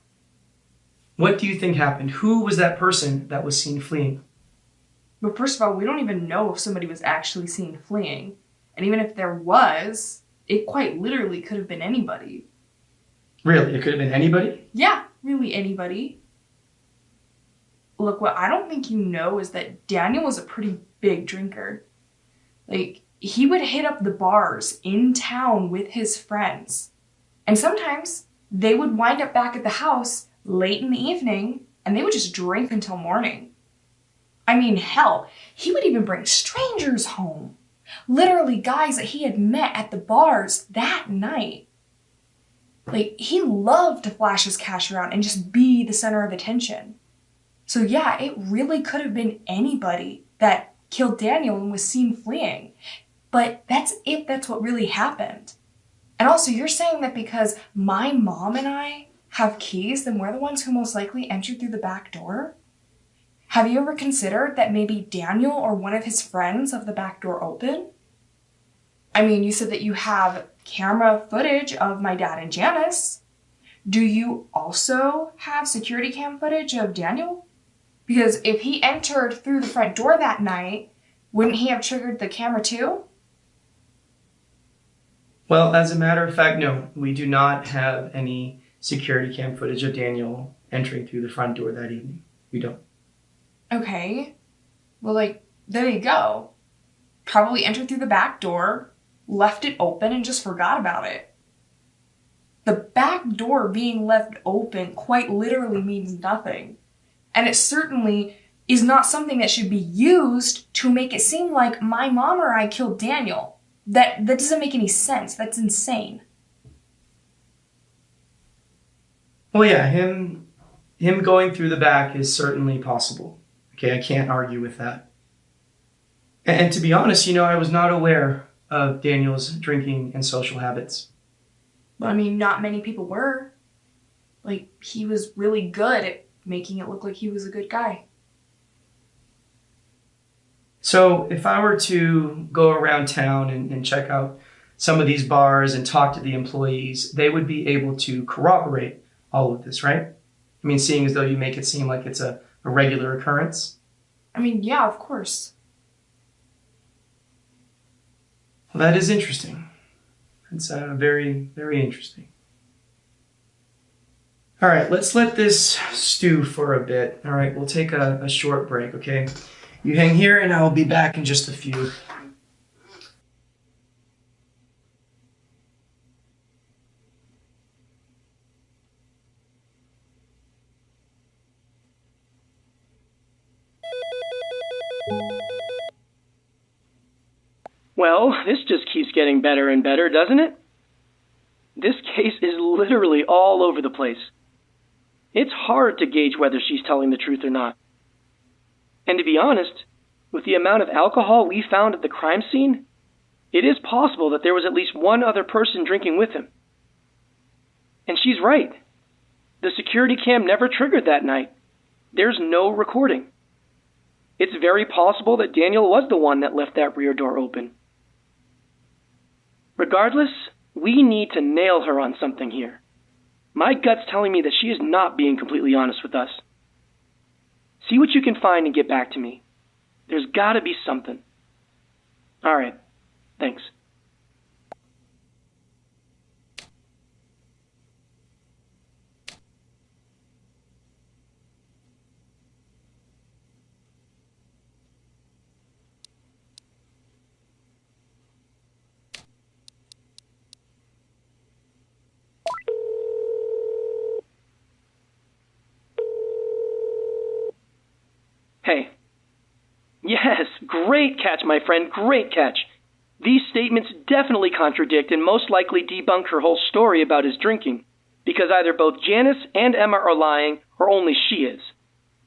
What do you think happened? Who was that person that was seen fleeing? But first of all, we don't even know if somebody was actually seen fleeing. And even if there was, it quite literally could have been anybody. Really? It could have been anybody? Yeah, really anybody. Look, what I don't think you know is that Daniel was a pretty big drinker. He would hit up the bars in town with his friends. And sometimes they would wind up back at the house late in the evening and they would just drink until morning. I mean, hell, he would even bring strangers home. Literally guys that he had met at the bars that night. He loved to flash his cash around and just be the center of attention. So yeah, it really could have been anybody that killed Daniel and was seen fleeing. But that's if that's what really happened. And also, you're saying that because my mom and I have keys, then we're the ones who most likely entered through the back door? Have you ever considered that maybe Daniel or one of his friends left the back door open? I mean, you said that you have camera footage of my dad and Janice. Do you also have security cam footage of Daniel? Because if he entered through the front door that night, wouldn't he have triggered the camera too? Well, as a matter of fact, no. We do not have any security cam footage of Daniel entering through the front door that evening. We don't. Okay. Well, there you go. Probably entered through the back door, left it open, and just forgot about it. The back door being left open quite literally means nothing. And it certainly is not something that should be used to make it seem like my mom or I killed Daniel. That doesn't make any sense. That's insane. Well, yeah, him going through the back is certainly possible. Okay, I can't argue with that. And to be honest, I was not aware of Daniel's drinking and social habits. But I mean, not many people were. He was really good at making it look like he was a good guy. So if I were to go around town and check out some of these bars and talk to the employees, they would be able to corroborate all of this, right? I mean, seeing as though you make it seem like it's a regular occurrence. I mean, yeah, of course. Well, that is interesting. It's very, very interesting. All right, let's let this stew for a bit. All right, we'll take a short break, okay? You hang here and I'll be back in just a few. Well, this just keeps getting better and better, doesn't it? This case is literally all over the place. It's hard to gauge whether she's telling the truth or not. And to be honest, with the amount of alcohol we found at the crime scene, it is possible that there was at least one other person drinking with him. And she's right. The security cam never triggered that night. There's no recording. It's very possible that Daniel was the one that left that rear door open. Regardless, we need to nail her on something here. My gut's telling me that she is not being completely honest with us. See what you can find and get back to me. There's gotta be something. All right. Thanks. Great catch, my friend, great catch. These statements definitely contradict and most likely debunk her whole story about his drinking, because either both Janice and Emma are lying, or only she is.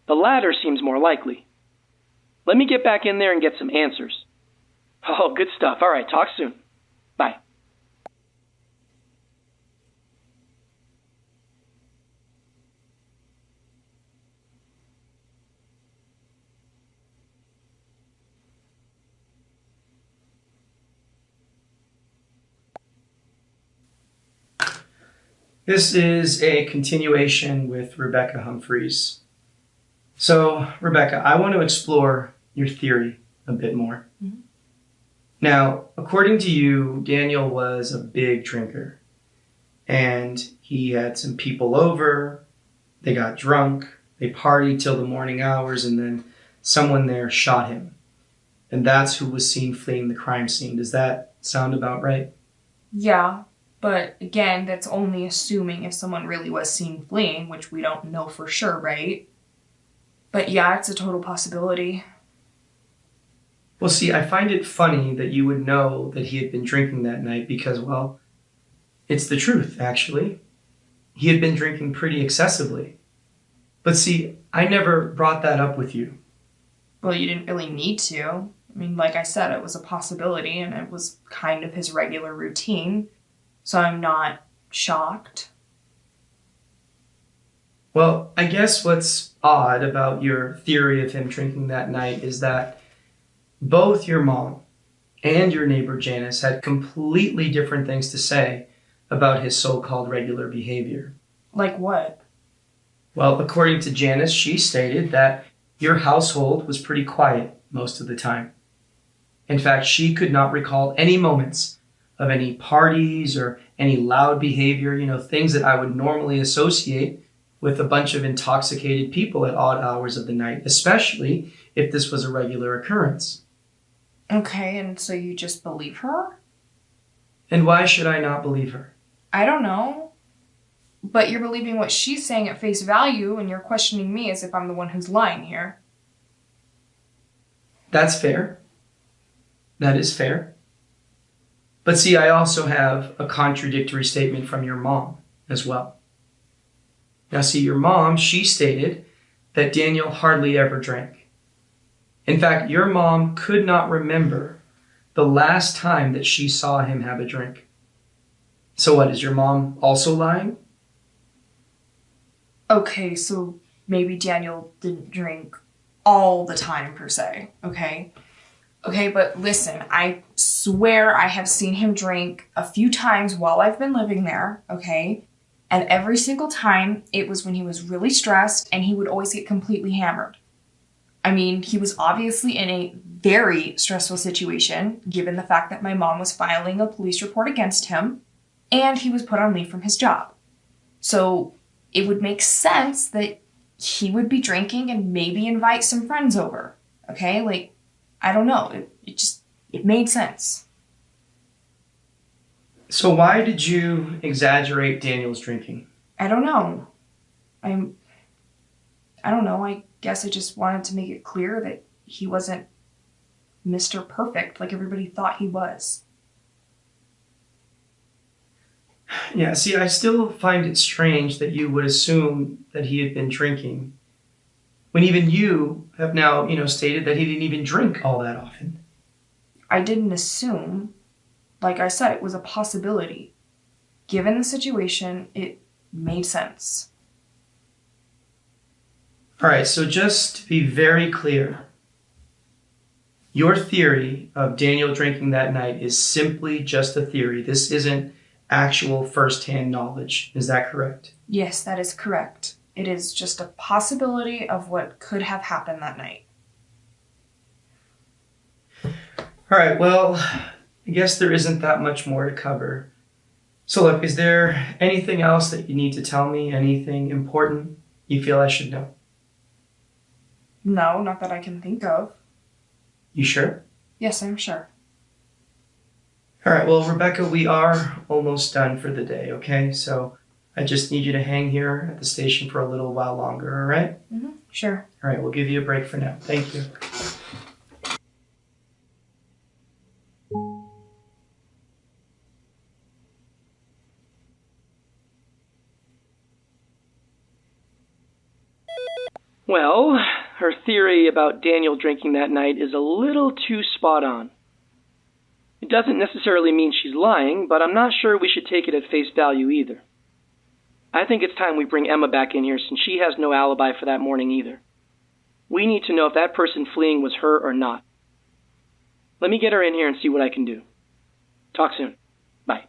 The latter seems more likely. Let me get back in there and get some answers. Oh, good stuff. All right, talk soon. Bye. This is a continuation with Rebecca Humphreys. So, Rebecca, I want to explore your theory a bit more. Mm-hmm. Now, according to you, Daniel was a big drinker. And he had some people over, they got drunk, they partied till the morning hours, and then someone there shot him. And that's who was seen fleeing the crime scene. Does that sound about right? Yeah, but again, that's only assuming if someone really was seen fleeing, which we don't know for sure, right? But yeah, it's a total possibility. Well, see, I find it funny that you would know that he had been drinking that night because, well, it's the truth, actually. He had been drinking pretty excessively. But see, I never brought that up with you. Well, you didn't really need to. I mean, like I said, it was a possibility, and it was kind of his regular routine. So I'm not shocked. Well, I guess what's odd about your theory of him drinking that night is that both your mom and your neighbor Janice had completely different things to say about his so-called regular behavior. Like what? Well, according to Janice, she stated that your household was pretty quiet most of the time. In fact, she could not recall any moments of any parties or any loud behavior, things that I would normally associate with a bunch of intoxicated people at odd hours of the night, especially if this was a regular occurrence. Okay, and so you just believe her? And why should I not believe her? I don't know. But you're believing what she's saying at face value, and you're questioning me as if I'm the one who's lying here. That's fair. That is fair. But see, I also have a contradictory statement from your mom as well. Now see, your mom, she stated that Daniel hardly ever drank. In fact, your mom could not remember the last time that she saw him have a drink. So what, is your mom also lying? Okay, so maybe Daniel didn't drink all the time per se, okay? Okay, but listen, I swear I have seen him drink a few times while I've been living there, okay? And every single time, it was when he was really stressed and he would always get completely hammered. I mean, he was obviously in a very stressful situation, given the fact that my mom was filing a police report against him, and he was put on leave from his job. So it would make sense that he would be drinking and maybe invite some friends over, okay? Like, I don't know. It made sense. So why did you exaggerate Daniel's drinking? I don't know. I don't know. I guess I just wanted to make it clear that he wasn't Mr. Perfect like everybody thought he was. Yeah, see, I still find it strange that you would assume that he had been drinking when even you have now, stated that he didn't even drink all that often. I didn't assume. Like I said, it was a possibility. Given the situation, it made sense. All right, so just to be very clear, your theory of Daniel drinking that night is simply just a theory. This isn't actual first-hand knowledge. Is that correct? Yes, that is correct. It is just a possibility of what could have happened that night. All right, well, I guess there isn't that much more to cover. So look, is there anything else that you need to tell me? Anything important you feel I should know? No, not that I can think of. You sure? Yes, I'm sure. All right, well, Rebecca, we are almost done for the day, okay? So I just need you to hang here at the station for a little while longer, all right? Mm-hmm. Sure. All right, we'll give you a break for now. Thank you. Well, her theory about Daniel drinking that night is a little too spot on. It doesn't necessarily mean she's lying, but I'm not sure we should take it at face value either. I think it's time we bring Emma back in here since she has no alibi for that morning either. We need to know if that person fleeing was her or not. Let me get her in here and see what I can do. Talk soon. Bye.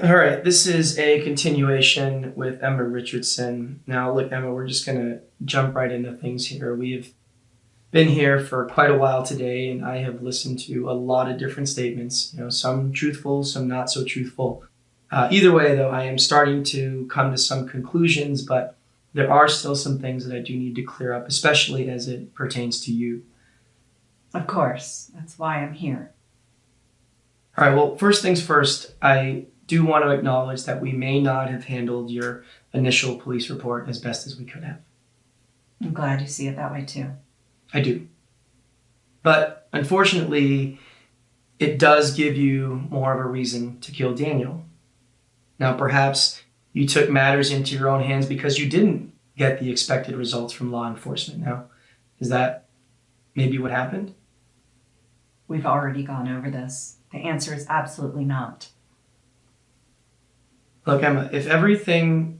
All right, this is a continuation with Emma Richardson. Now, look, Emma, we're just going to jump right into things here. We've been here for quite a while today, and I have listened to a lot of different statements, some truthful, some not so truthful. Either way, though, I am starting to come to some conclusions, but there are still some things that I do need to clear up, especially as it pertains to you. Of course. That's why I'm here. All right, well, first things first, I do want to acknowledge that we may not have handled your initial police report as best as we could have. I'm glad you see it that way too. I do. But unfortunately, it does give you more of a reason to kill Daniel. Now, perhaps you took matters into your own hands because you didn't get the expected results from law enforcement. Now, is that maybe what happened? We've already gone over this. The answer is absolutely not. Look, Emma, if everything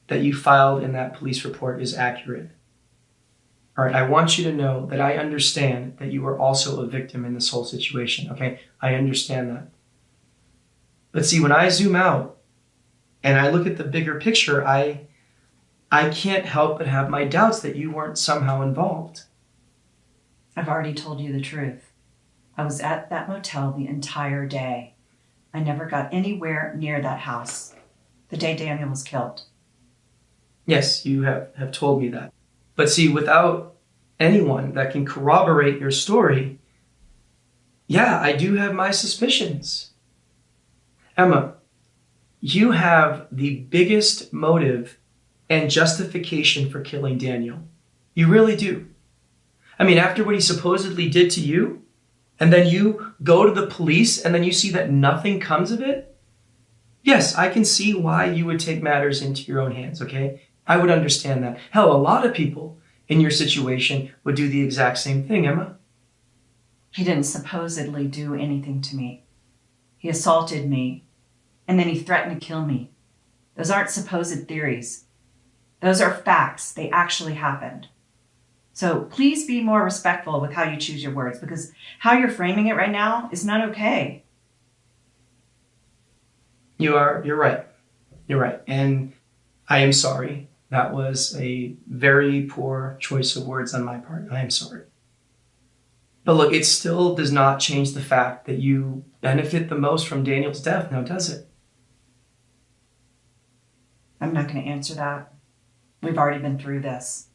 that you filed in that police report is accurate, all right, I want you to know that I understand that you were also a victim in this whole situation, okay? I understand that. But see, when I zoom out and I look at the bigger picture, I can't help but have my doubts that you weren't somehow involved. I've already told you the truth. I was at that motel the entire day. I never got anywhere near that house the day Daniel was killed. Yes, you have told me that. But see, without anyone that can corroborate your story, yeah, I do have my suspicions. Emma, you have the biggest motive and justification for killing Daniel. You really do. I mean, after what he supposedly did to you, and then you go to the police and then you see that nothing comes of it, yes, I can see why you would take matters into your own hands, okay? I would understand that. Hell, a lot of people in your situation would do the exact same thing, Emma. He didn't supposedly do anything to me. He assaulted me, and then he threatened to kill me. Those aren't supposed theories. Those are facts. They actually happened. So please be more respectful with how you choose your words, because how you're framing it right now is not okay. You're right. You're right. And I am sorry. That was a very poor choice of words on my part. I am sorry. But look, it still does not change the fact that you benefit the most from Daniel's death, now does it? I'm not going to answer that. We've already been through this.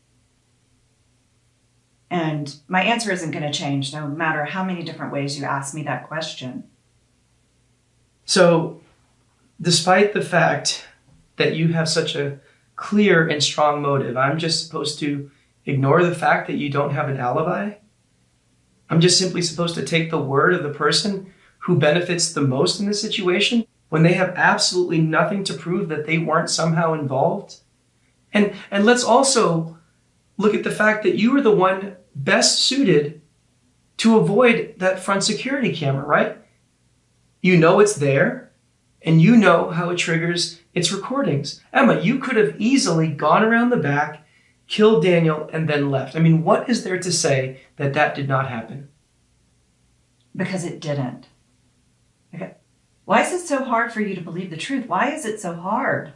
And my answer isn't going to change no matter how many different ways you ask me that question. So, despite the fact that you have such a clear and strong motive, I'm just supposed to ignore the fact that you don't have an alibi? I'm just simply supposed to take the word of the person who benefits the most in this situation when they have absolutely nothing to prove that they weren't somehow involved? And let's also look at the fact that you were the one best suited to avoid that front security camera, right? You know it's there, and you know how it triggers its recordings. Emma, you could have easily gone around the back, killed Daniel, and then left. I mean, what is there to say that that did not happen? Because it didn't. Okay. Why is it so hard for you to believe the truth? Why is it so hard?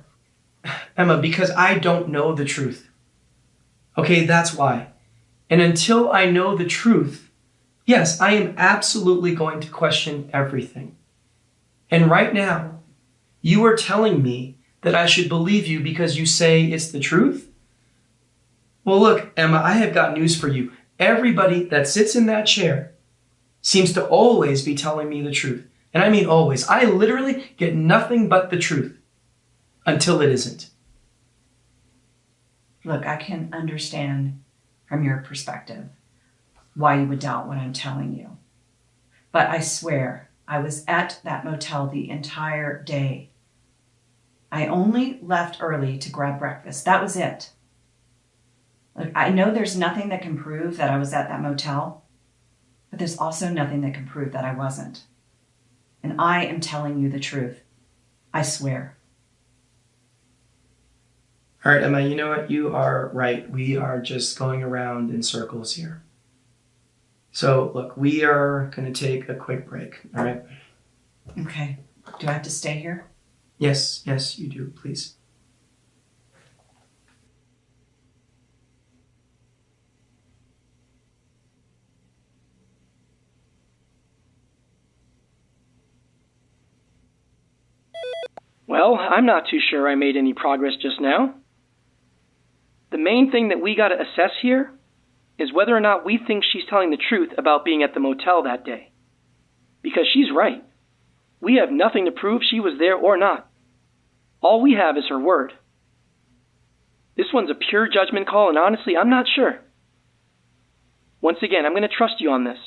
Emma, because I don't know the truth. Okay, that's why. And until I know the truth, yes, I am absolutely going to question everything. And right now, you are telling me that I should believe you because you say it's the truth? Well, look, Emma, I have got news for you. Everybody that sits in that chair seems to always be telling me the truth. And I mean always. I literally get nothing but the truth until it isn't. Look, I can understand from your perspective why you would doubt what I'm telling you. But I swear, I was at that motel the entire day. I only left early to grab breakfast. That was it. Look, I know there's nothing that can prove that I was at that motel, but there's also nothing that can prove that I wasn't. And I am telling you the truth. I swear. All right, Emma, you know what? You are right. We are just going around in circles here. So, look, we are going to take a quick break, all right? Okay. Do I have to stay here? Yes, you do, please. Well, I'm not too sure I made any progress just now. The main thing that we got to assess here is whether or not we think she's telling the truth about being at the motel that day. Because she's right. We have nothing to prove she was there or not. All we have is her word. This one's a pure judgment call, and honestly, I'm not sure. Once again, I'm going to trust you on this.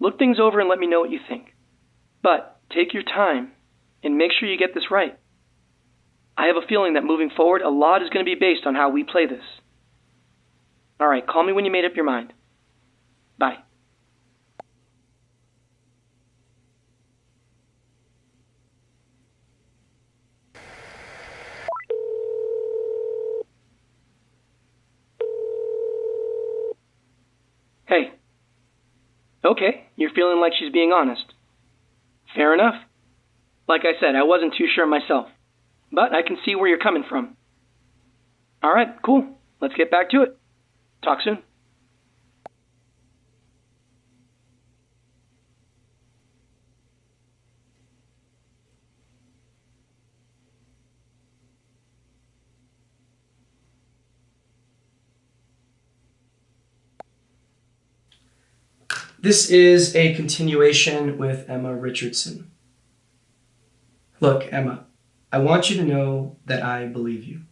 Look things over and let me know what you think. But take your time and make sure you get this right. I have a feeling that moving forward, a lot is going to be based on how we play this. All right, call me when you made up your mind. Bye. Hey. Okay, you're feeling like she's being honest. Fair enough. Like I said, I wasn't too sure myself, but I can see where you're coming from. All right, cool. Let's get back to it. Talk soon. This is a continuation with Emma Richardson. Look, Emma, I want you to know that I believe you.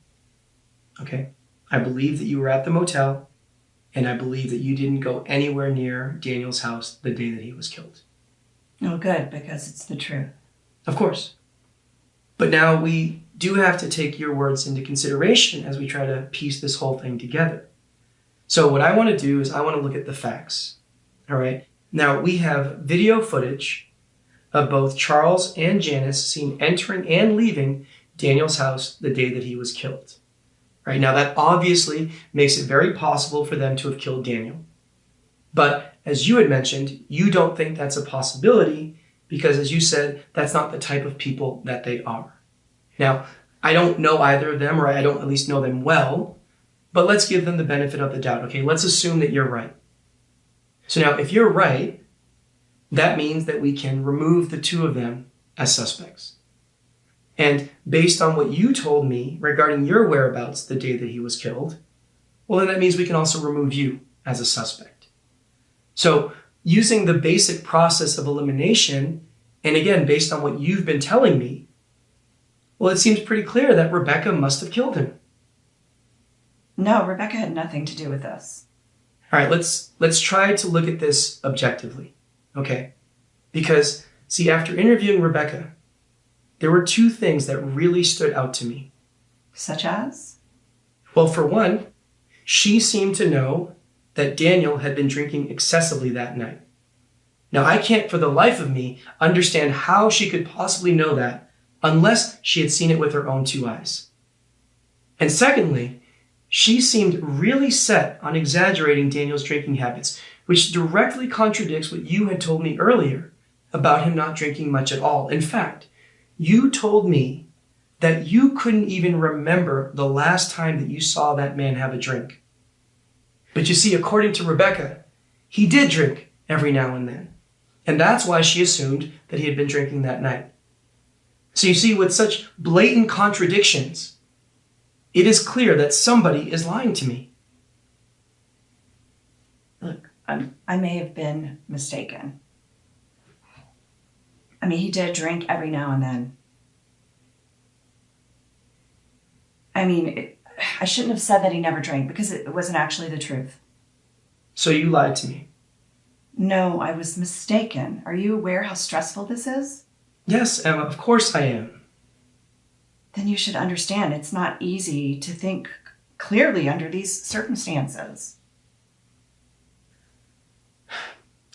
Okay? I believe that you were at the motel, and I believe that you didn't go anywhere near Daniel's house the day that he was killed. Oh, good, because it's the truth. Of course. But now we do have to take your words into consideration as we try to piece this whole thing together. So what I want to do is I want to look at the facts. All right? Now, we have video footage of both Charles and Janice seen entering and leaving Daniel's house the day that he was killed. Right? Now, that obviously makes it very possible for them to have killed Daniel. But as you had mentioned, you don't think that's a possibility because, as you said, that's not the type of people that they are. Now, I don't know either of them, or I don't at least know them well, but let's give them the benefit of the doubt. Okay, let's assume that you're right. So now, if you're right, that means that we can remove the two of them as suspects. And based on what you told me regarding your whereabouts the day that he was killed, well, then that means we can also remove you as a suspect. So using the basic process of elimination, and again, based on what you've been telling me, well, it seems pretty clear that Rebecca must have killed him. No, Rebecca had nothing to do with this. All right, let's try to look at this objectively, okay? Because, see, after interviewing Rebecca, there were two things that really stood out to me. Such as? Well, for one, she seemed to know that Daniel had been drinking excessively that night. Now, I can't for the life of me understand how she could possibly know that unless she had seen it with her own two eyes. And secondly, she seemed really set on exaggerating Daniel's drinking habits, which directly contradicts what you had told me earlier about him not drinking much at all. In fact, you told me that you couldn't even remember the last time that you saw that man have a drink. But you see, according to Rebecca, he did drink every now and then. And that's why she assumed that he had been drinking that night. So you see, with such blatant contradictions, it is clear that somebody is lying to me. Look, I may have been mistaken. I mean, he did drink every now and then. I mean, I shouldn't have said that he never drank because it wasn't actually the truth. So you lied to me. No, I was mistaken. Are you aware how stressful this is? Yes, Emma, of course I am. Then you should understand it's not easy to think clearly under these circumstances.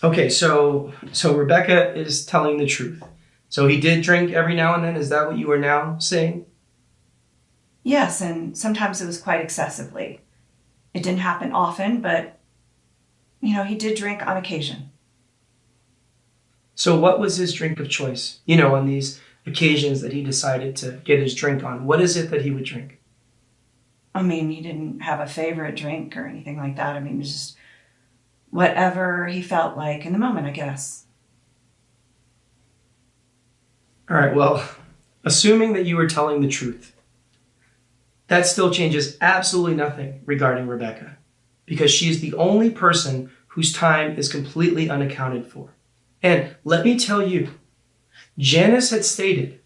Okay, so Rebecca is telling the truth. So he did drink every now and then? Is that what you are now saying? Yes, and sometimes it was quite excessively. It didn't happen often, but, he did drink on occasion. So what was his drink of choice? On these occasions that he decided to get his drink on. What is it that he would drink? He didn't have a favorite drink or anything like that. It was just whatever he felt like in the moment, I guess. All right, well, assuming that you were telling the truth, that still changes absolutely nothing regarding Rebecca, because she is the only person whose time is completely unaccounted for. And let me tell you, Janice had stated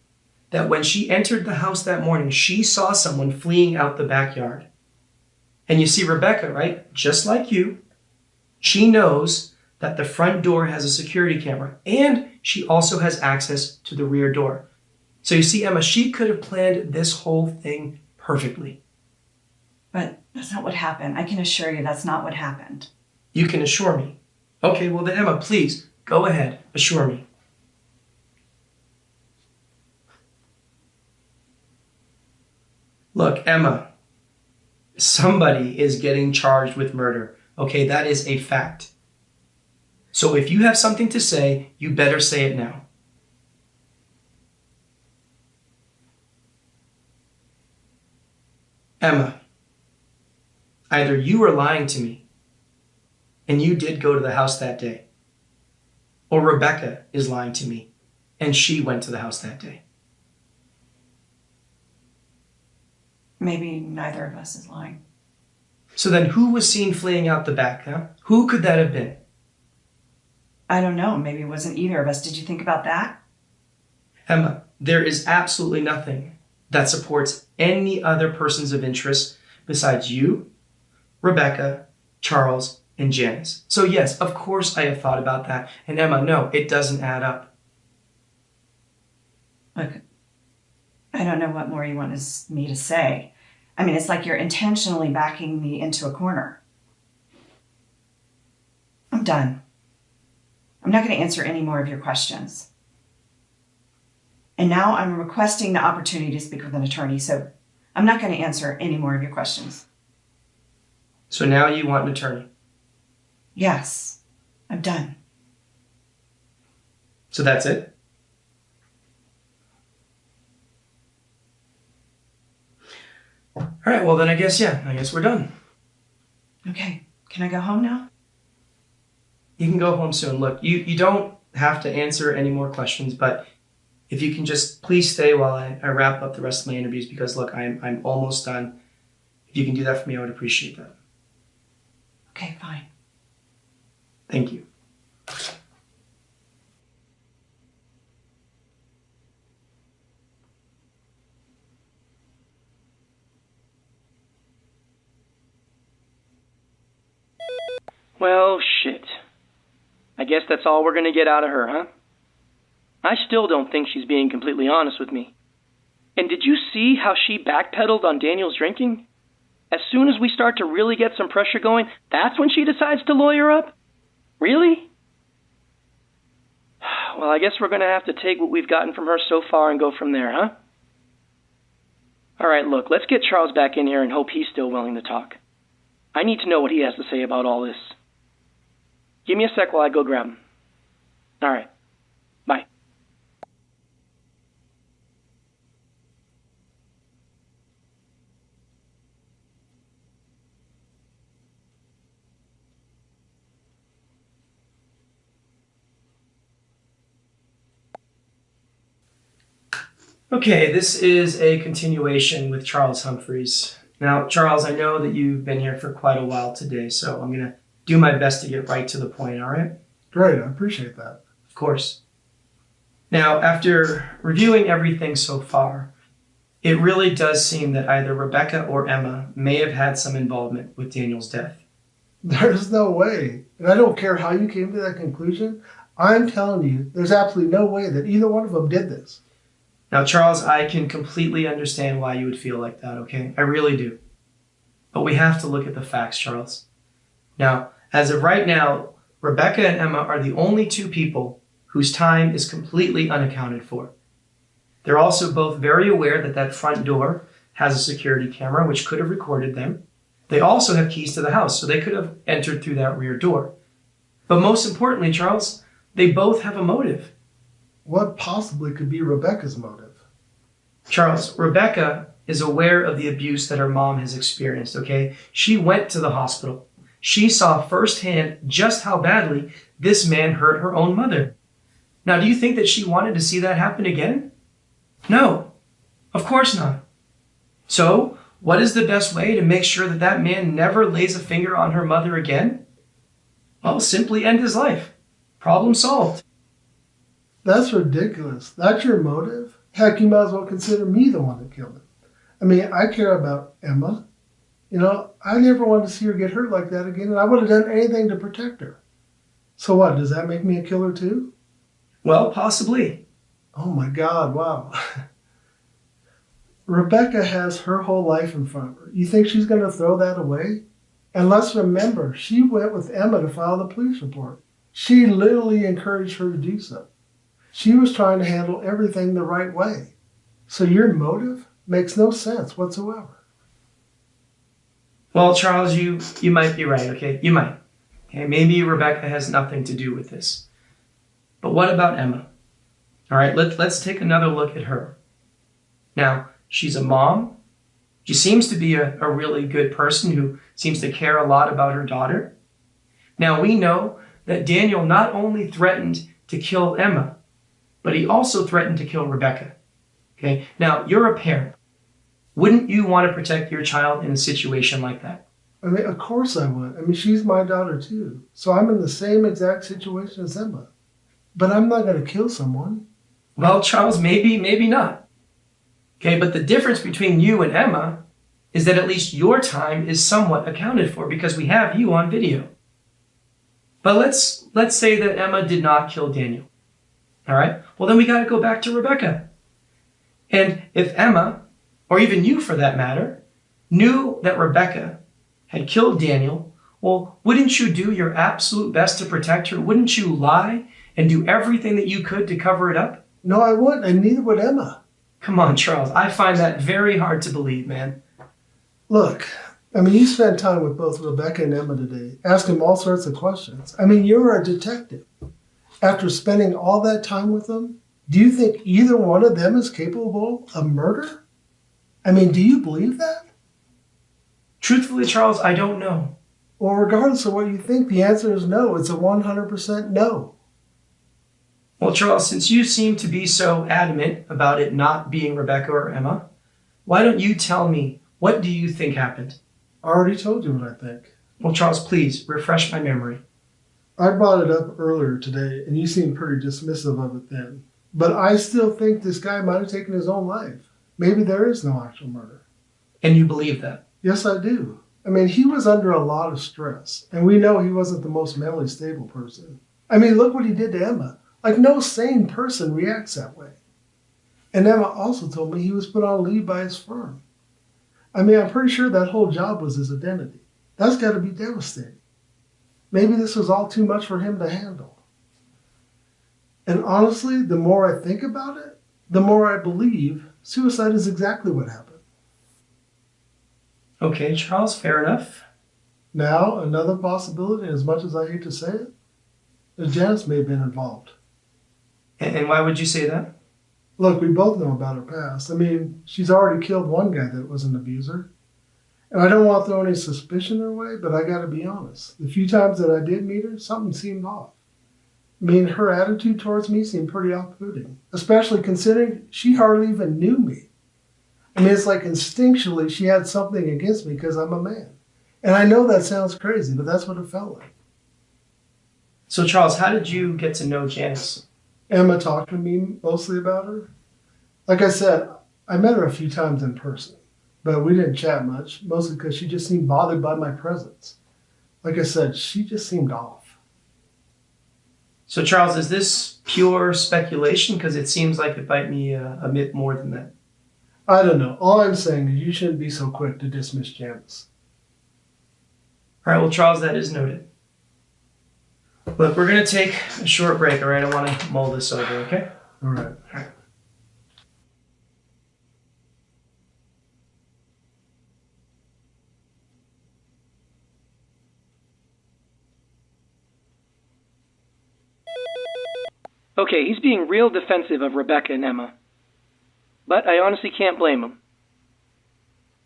that when she entered the house that morning, she saw someone fleeing out the backyard. And you see, Rebecca, right, just like you, she knows that the front door has a security camera, and she also has access to the rear door. So you see, Emma, she could have planned this whole thing perfectly. But that's not what happened. I can assure you that's not what happened. You can assure me. Okay, well then, Emma, please, go ahead, assure me. Look, Emma, somebody is getting charged with murder. Okay, that is a fact. So if you have something to say, you better say it now. Emma, either you are lying to me, and you did go to the house that day, or Rebecca is lying to me, and she went to the house that day. Maybe neither of us is lying. So then who was seen fleeing out the back, huh? Who could that have been? I don't know. Maybe it wasn't either of us. Did you think about that? Emma, there is absolutely nothing that supports any other persons of interest besides you, Rebecca, Charles, and Janice. So yes, of course I have thought about that. And Emma, no, it doesn't add up. Look, I don't know what more you want me to say. It's like you're intentionally backing me into a corner. I'm done. I'm not going to answer any more of your questions. And now I'm requesting the opportunity to speak with an attorney, so I'm not going to answer any more of your questions. So now you want an attorney? Yes, I'm done. So that's it? All right, well then I guess we're done. Okay, can I go home now? You can go home soon. Look, you don't have to answer any more questions, but if you can just please stay while I wrap up the rest of my interviews, because look, I'm almost done. If you can do that for me, I would appreciate that. Okay, fine. Thank you. Well, shit. I guess that's all we're gonna get out of her, huh? I still don't think she's being completely honest with me. And did you see how she backpedaled on Daniel's drinking? As soon as we start to really get some pressure going, that's when she decides to lawyer up? Really? Well, I guess we're gonna have to take what we've gotten from her so far and go from there, huh? Alright, look, let's get Charles back in here and hope he's still willing to talk. I need to know what he has to say about all this. Give me a sec while I go grab him. Alright. Bye. Okay, this is a continuation with Charles Humphreys. Now, Charles, I know that you've been here for quite a while today, so I'm going to do my best to get right to the point, all right? Great, I appreciate that. Of course. Now, after reviewing everything so far, It really does seem that either Rebecca or Emma may have had some involvement with Daniel's death. There's no way. And I don't care how you came to that conclusion. I'm telling you, there's absolutely no way that either one of them did this. Now, Charles, I can completely understand why you would feel like that, okay? I really do. But we have to look at the facts, Charles. Now, as of right now, Rebecca and Emma are the only two people whose time is completely unaccounted for. They're also both very aware that that front door has a security camera, which could have recorded them. They also have keys to the house, so they could have entered through that rear door. But most importantly, Charles, they both have a motive. What possibly could be Rebecca's motive? Charles, Rebecca is aware of the abuse that her mom has experienced, okay? She went to the hospital. She saw firsthand just how badly this man hurt her own mother. Now, do you think that she wanted to see that happen again? No, of course not. So, what is the best way to make sure that that man never lays a finger on her mother again? Well, simply end his life. Problem solved. That's ridiculous. That's your motive? Heck, you might as well consider me the one that killed him. I mean, I care about Emma. You know, I never wanted to see her get hurt like that again, and I would have done anything to protect her. So what, does that make me a killer too? Well, possibly. Oh my God, wow. Rebecca has her whole life in front of her. You think she's going to throw that away? And let's remember, she went with Emma to file the police report. She literally encouraged her to do so. She was trying to handle everything the right way. So your motive makes no sense whatsoever. Well, Charles, you might be right, okay? You might. Okay, maybe Rebecca has nothing to do with this. But what about Emma? All right, let's take another look at her. Now, she's a mom. She seems to be a really good person who seems to care a lot about her daughter. Now, we know that Daniel not only threatened to kill Emma, but he also threatened to kill Rebecca. Okay, now you're a parent. Wouldn't you want to protect your child in a situation like that? I mean, of course I would. I mean, she's my daughter too. So I'm in the same exact situation as Emma. But I'm not going to kill someone. Well, Charles, maybe not. Okay, but the difference between you and Emma is that at least your time is somewhat accounted for because we have you on video. But let's say that Emma did not kill Daniel. All right? Well, then we got to go back to Rebecca. And if Emma, or even you for that matter, knew that Rebecca had killed Daniel, well, wouldn't you do your absolute best to protect her? Wouldn't you lie and do everything that you could to cover it up? No, I wouldn't, and neither would Emma. Come on, Charles. I find that very hard to believe, man. Look, I mean, you spent time with both Rebecca and Emma today, asking them all sorts of questions. I mean, you're a detective. After spending all that time with them, do you think either one of them is capable of murder? I mean, do you believe that? Truthfully, Charles, I don't know. Well, regardless of what you think, the answer is no. It's a 100% no. Well, Charles, since you seem to be so adamant about it not being Rebecca or Emma, why don't you tell me, what do you think happened? I already told you what I think. Well, Charles, please, refresh my memory. I brought it up earlier today, and you seemed pretty dismissive of it then. But I still think this guy might have taken his own life. Maybe there is no actual murder. And you believe that? Yes, I do. I mean, he was under a lot of stress, and we know he wasn't the most mentally stable person. I mean, look what he did to Emma. Like, no sane person reacts that way. And Emma also told me he was put on leave by his firm. I mean, I'm pretty sure that whole job was his identity. That's got to be devastating. Maybe this was all too much for him to handle. And honestly, the more I think about it, the more I believe suicide is exactly what happened. Okay, Charles, fair enough. Now, another possibility, as much as I hate to say it, is Janice may have been involved. And why would you say that? Look, we both know about her past. I mean, she's already killed one guy that was an abuser. And I don't want to throw any suspicion her way, but I got to be honest. The few times that I did meet her, something seemed off. I mean, her attitude towards me seemed pretty off-putting, especially considering she hardly even knew me. I mean, it's like instinctually she had something against me because I'm a man. And I know that sounds crazy, but that's what it felt like. So, Charles, how did you get to know Janice? Emma talked to me mostly about her. Like I said, I met her a few times in person, but we didn't chat much, mostly because she just seemed bothered by my presence. Like I said, she just seemed off. So, Charles, is this pure speculation? Because it seems like it might be a bit more than that. I don't know. All I'm saying is you shouldn't be so quick to dismiss Janice. All right, well, Charles, that is noted. Look, we're going to take a short break, all right? I want to mull this over, okay? All right. All right. Okay, he's being real defensive of Rebecca and Emma. But I honestly can't blame him.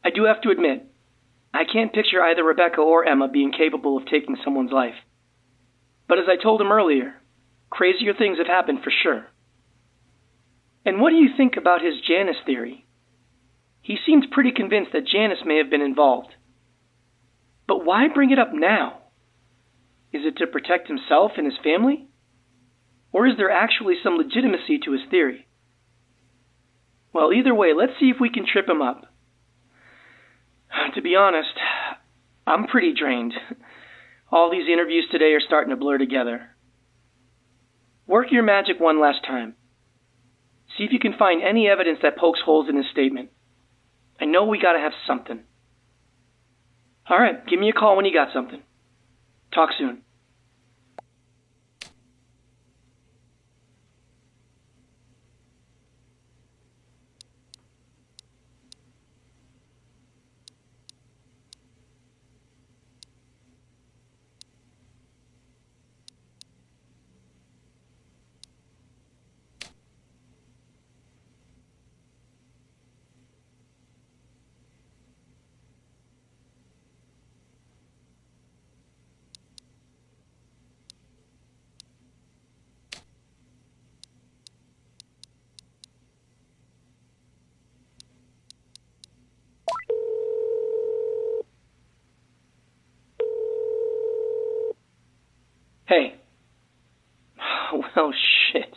I do have to admit, I can't picture either Rebecca or Emma being capable of taking someone's life. But as I told him earlier, crazier things have happened for sure. And what do you think about his Janice theory? He seems pretty convinced that Janice may have been involved. But why bring it up now? Is it to protect himself and his family? Or is there actually some legitimacy to his theory? Well, either way, let's see if we can trip him up. To be honest, I'm pretty drained. All these interviews today are starting to blur together. Work your magic one last time. See if you can find any evidence that pokes holes in his statement. I know we gotta have something. All right, give me a call when you got something. Talk soon. Hey. Well, shit.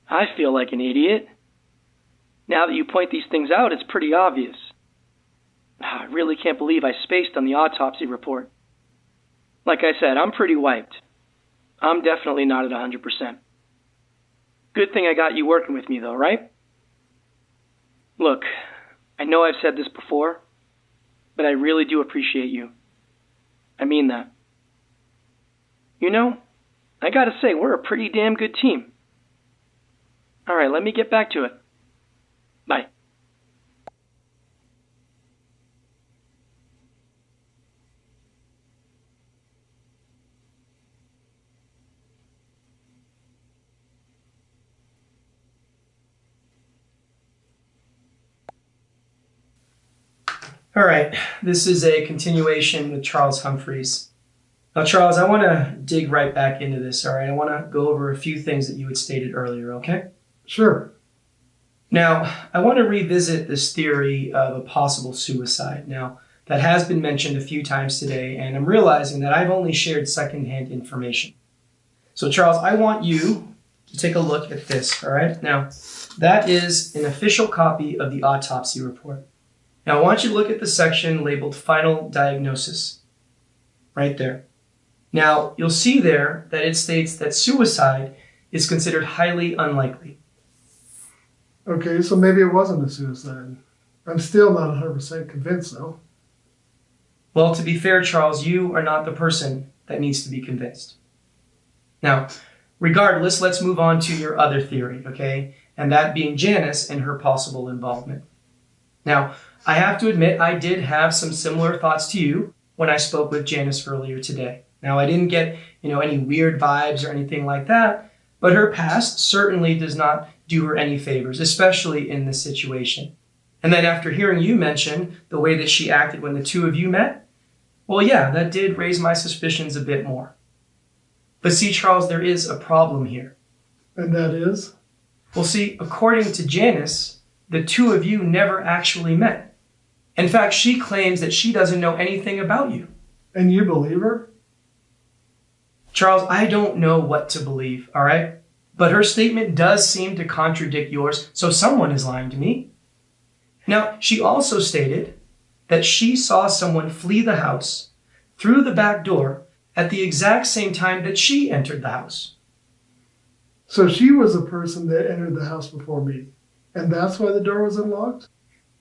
I feel like an idiot. Now that you point these things out, it's pretty obvious. I really can't believe I spaced on the autopsy report. Like I said, I'm pretty wiped. I'm definitely not at 100%. Good thing I got you working with me, though, right? Look, I know I've said this before, but I really do appreciate you. I mean that. You know, I gotta say, we're a pretty damn good team. All right, let me get back to it. Bye. All right, this is a continuation with Charles Humphreys. Now, Charles, I want to dig right back into this, all right? I want to go over a few things that you had stated earlier, okay? Sure. Now, I want to revisit this theory of a possible suicide. Now, that has been mentioned a few times today, and I'm realizing that I've only shared secondhand information. So, Charles, I want you to take a look at this, all right? Now, that is an official copy of the autopsy report. Now, I want you to look at the section labeled Final Diagnosis, right there. Now, you'll see there that it states that suicide is considered highly unlikely. Okay, so maybe it wasn't a suicide. I'm still not 100% convinced, though. Well, to be fair, Charles, you are not the person that needs to be convinced. Now, regardless, let's move on to your other theory, okay? And that being Janice and her possible involvement. Now, I have to admit, I did have some similar thoughts to you when I spoke with Janice earlier today. Now, I didn't get, any weird vibes or anything like that, but her past certainly does not do her any favors, especially in this situation. And then after hearing you mention the way that she acted when the two of you met, well, yeah, that did raise my suspicions a bit more. But see, Charles, there is a problem here. And that is? Well, see, according to Janice, the two of you never actually met. In fact, she claims that she doesn't know anything about you. And you believe her? Charles, I don't know what to believe, all right? But her statement does seem to contradict yours, so someone is lying to me. Now, she also stated that she saw someone flee the house through the back door at the exact same time that she entered the house. So she was the person that entered the house before me, and that's why the door was unlocked?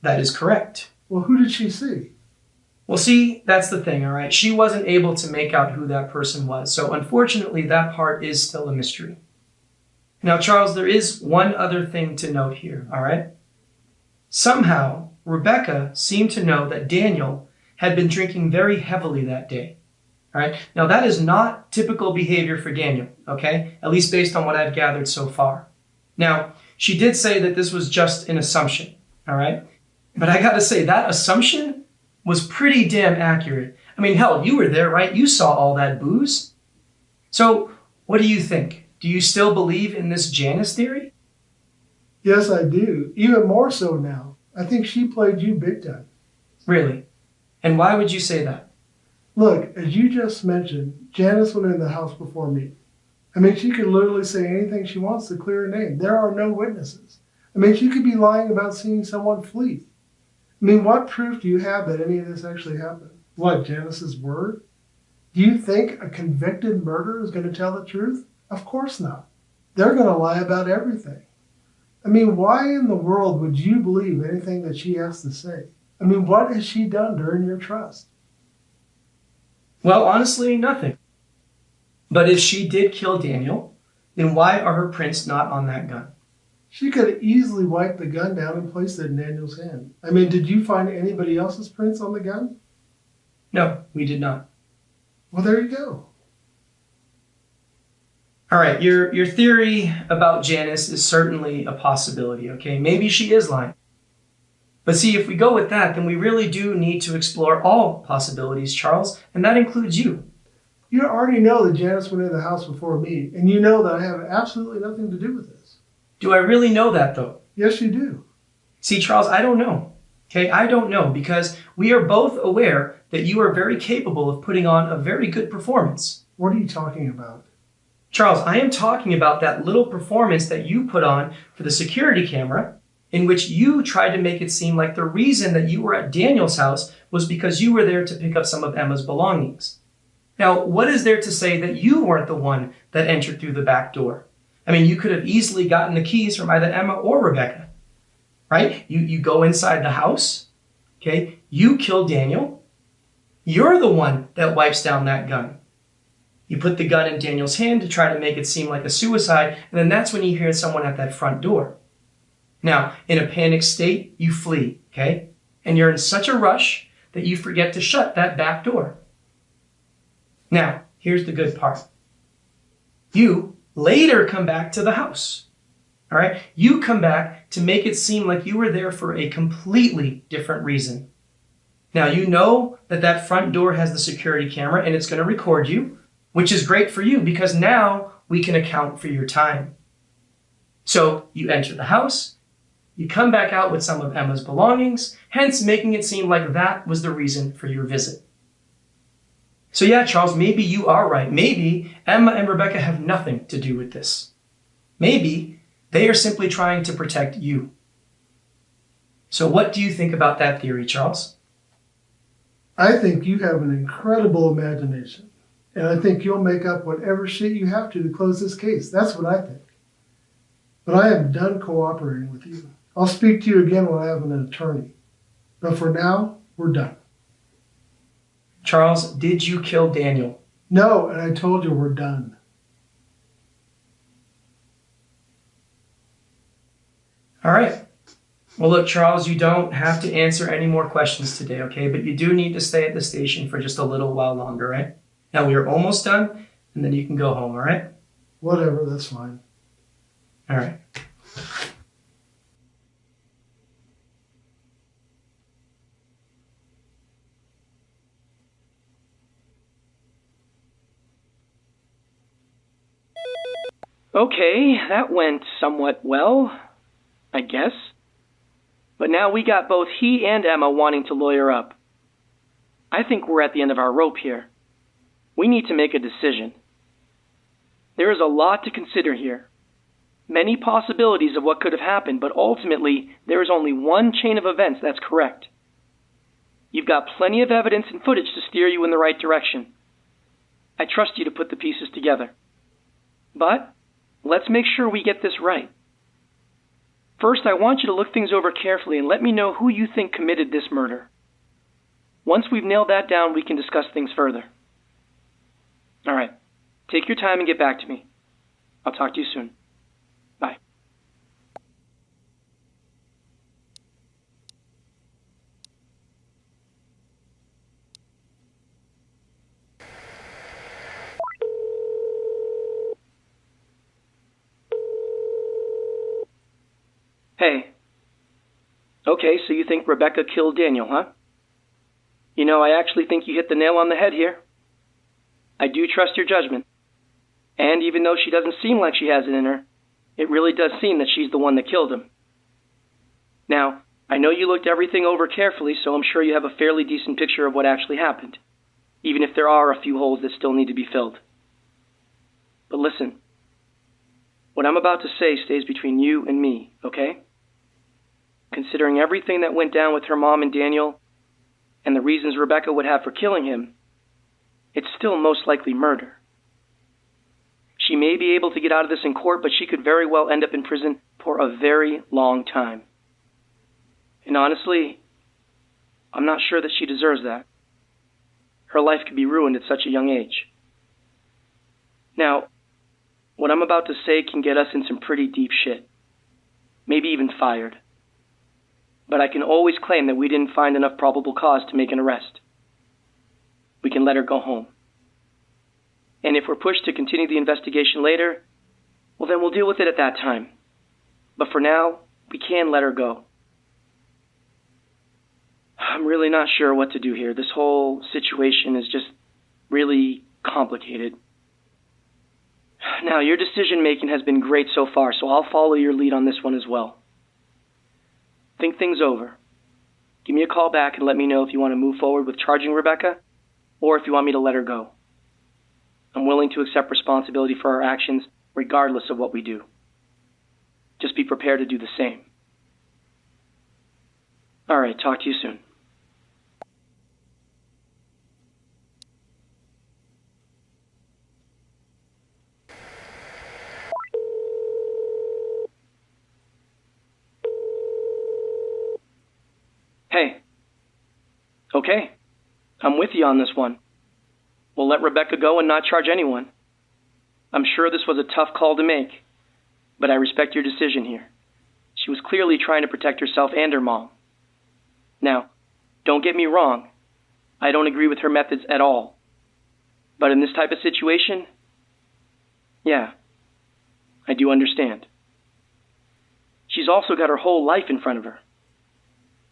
That is correct. Well, who did she see? Well, see, that's the thing, all right? She wasn't able to make out who that person was, so unfortunately, that part is still a mystery. Now, Charles, there is one other thing to note here, all right? Somehow, Rebecca seemed to know that Daniel had been drinking very heavily that day. All right. Now, that is not typical behavior for Daniel, okay? At least based on what I've gathered so far. Now, she did say that this was just an assumption, all right? But I got to say, that assumption was pretty damn accurate. I mean, hell, you were there, right? You saw all that booze. So, what do you think? Do you still believe in this Janice theory? Yes, I do. Even more so now. I think she played you big time. Really? And why would you say that? Look, as you just mentioned, Janice went in the house before me. I mean, she could literally say anything she wants to clear her name. There are no witnesses. I mean, she could be lying about seeing someone flee. I mean, what proof do you have that any of this actually happened? What, Janice's word? Do you think a convicted murderer is going to tell the truth? Of course not. They're going to lie about everything. I mean, why in the world would you believe anything that she has to say? I mean, what has she done to earn your trust? Well, honestly, nothing. But if she did kill Daniel, then why are her prints not on that gun? She could have easily wiped the gun down and placed it in Daniel's hand. I mean, did you find anybody else's prints on the gun? No, we did not. Well, there you go. All right, your theory about Janice is certainly a possibility, okay? Maybe she is lying. But see, if we go with that, then we really do need to explore all possibilities, Charles, and that includes you. You already know that Janice went in the house before me, and you know that I have absolutely nothing to do with this. Do I really know that, though? Yes, you do. See, Charles, I don't know. Okay, I don't know, because we are both aware that you are very capable of putting on a very good performance. What are you talking about? Charles, I am talking about that little performance that you put on for the security camera, in which you tried to make it seem like the reason that you were at Daniel's house was because you were there to pick up some of Emma's belongings. Now, what is there to say that you weren't the one that entered through the back door? I mean, you could have easily gotten the keys from either Emma or Rebecca, right? You go inside the house, okay? You kill Daniel. You're the one that wipes down that gun. You put the gun in Daniel's hand to try to make it seem like a suicide, and then that's when you hear someone at that front door. Now, in a panicked state, you flee, okay? And you're in such a rush that you forget to shut that back door. Now, here's the good part. You later come back to the house, all right? You come back to make it seem like you were there for a completely different reason. Now, you know that that front door has the security camera and it's going to record you, which is great for you because now we can account for your time. So you enter the house, you come back out with some of Emma's belongings, hence making it seem like that was the reason for your visit. So yeah, Charles, maybe you are right. Maybe Emma and Rebecca have nothing to do with this. Maybe they are simply trying to protect you. So what do you think about that theory, Charles? I think you have an incredible imagination. And I think you'll make up whatever shit you have to close this case. That's what I think. But I am done cooperating with you. I'll speak to you again when I have an attorney. But for now, we're done. Charles, did you kill Daniel? No, and I told you we're done. All right. Well, look, Charles, you don't have to answer any more questions today, okay? But you do need to stay at the station for just a little while longer, right? Now, we are almost done, and then you can go home, all right? Whatever, that's fine. All right. Okay, that went somewhat well, I guess. But now we got both he and Emma wanting to lawyer up. I think we're at the end of our rope here. We need to make a decision. There is a lot to consider here. many possibilities of what could have happened, but ultimately, there is only one chain of events that's correct. You've got plenty of evidence and footage to steer you in the right direction. I trust you to put the pieces together. But let's make sure we get this right. First, I want you to look things over carefully and let me know who you think committed this murder. Once we've nailed that down, we can discuss things further. All right. Take your time and get back to me. I'll talk to you soon. Bye. Hey. Okay, so you think Rebecca killed Daniel, huh? You know, I actually think you hit the nail on the head here. I do trust your judgment. And even though she doesn't seem like she has it in her, it really does seem that she's the one that killed him. Now, I know you looked everything over carefully, so I'm sure you have a fairly decent picture of what actually happened, even if there are a few holes that still need to be filled. But listen, what I'm about to say stays between you and me, okay? Considering everything that went down with her mom and Daniel, and the reasons Rebecca would have for killing him, it's still most likely murder. She may be able to get out of this in court, but she could very well end up in prison for a very long time. And honestly, I'm not sure that she deserves that. Her life could be ruined at such a young age. Now, what I'm about to say can get us in some pretty deep shit. Maybe even fired. But I can always claim that we didn't find enough probable cause to make an arrest. We can let her go home. And if we're pushed to continue the investigation later, well, then we'll deal with it at that time. But for now, we can let her go. I'm really not sure what to do here. This whole situation is just really complicated. Now, your decision-making has been great so far, so I'll follow your lead on this one as well. Think things over. Give me a call back and let me know if you want to move forward with charging Rebecca, or if you want me to let her go. I'm willing to accept responsibility for our actions, regardless of what we do. Just be prepared to do the same. All right, talk to you soon. Hey. Okay. I'm with you on this one. We'll let Rebecca go and not charge anyone. I'm sure this was a tough call to make, but I respect your decision here. She was clearly trying to protect herself and her mom. Now, don't get me wrong. I don't agree with her methods at all. But in this type of situation, yeah, I do understand. She's also got her whole life in front of her.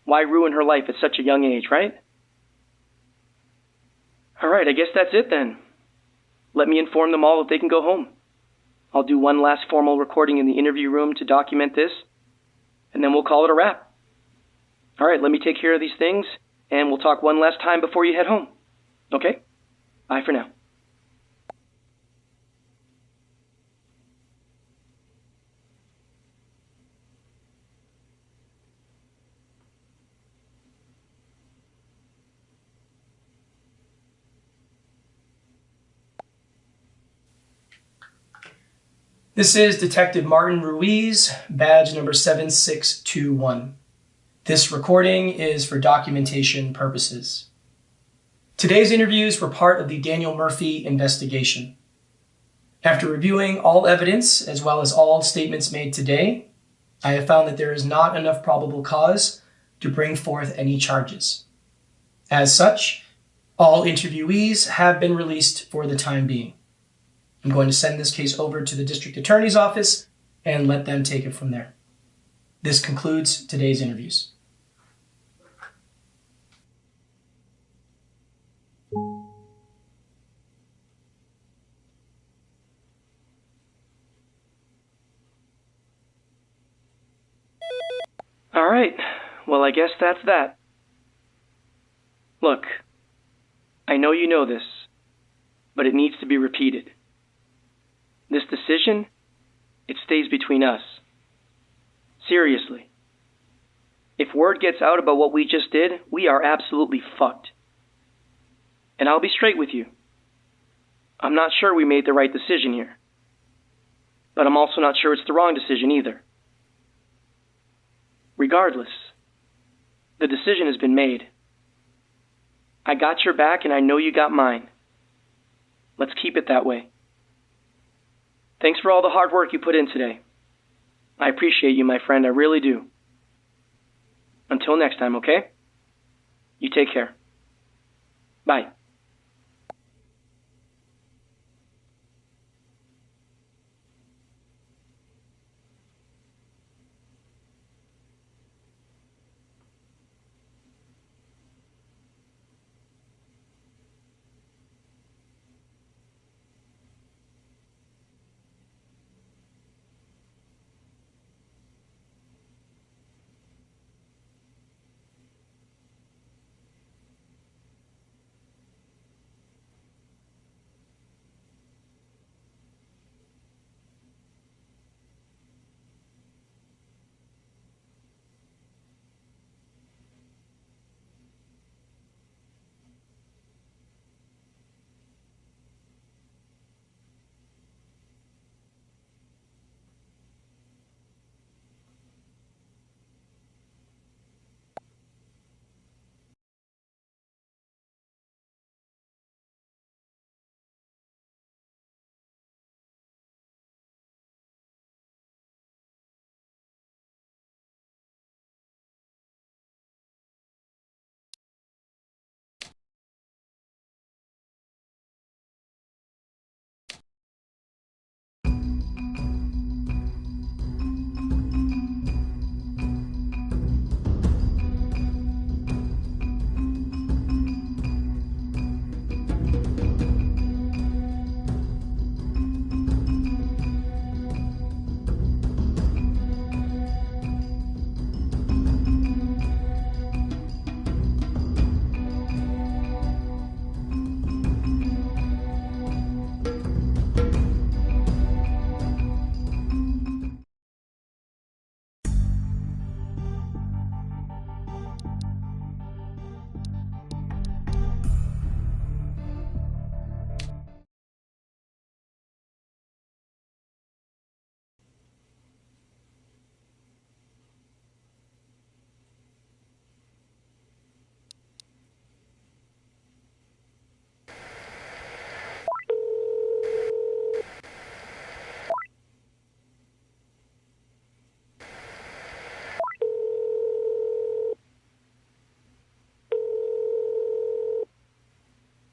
Why ruin her life at such a young age, right? All right, I guess that's it then. Let me inform them all that they can go home. I'll do one last formal recording in the interview room to document this, and then we'll call it a wrap. All right, let me take care of these things, and we'll talk one last time before you head home. Okay? Bye for now. This is Detective Martin Ruiz, badge number 7621. This recording is for documentation purposes. Today's interviews were part of the Daniel Murphy investigation. After reviewing all evidence, as well as all statements made today, I have found that there is not enough probable cause to bring forth any charges. As such, all interviewees have been released for the time being. I'm going to send this case over to the district attorney's office and let them take it from there. This concludes today's interviews. All right, well, I guess that's that. Look, I know you know this, but it needs to be repeated. This decision, it stays between us. Seriously. If word gets out about what we just did, we are absolutely fucked. And I'll be straight with you. I'm not sure we made the right decision here. But I'm also not sure it's the wrong decision either. Regardless, the decision has been made. I got your back and I know you got mine. Let's keep it that way. Thanks for all the hard work you put in today. I appreciate you, my friend, I really do. Until next time, okay? You take care. Bye.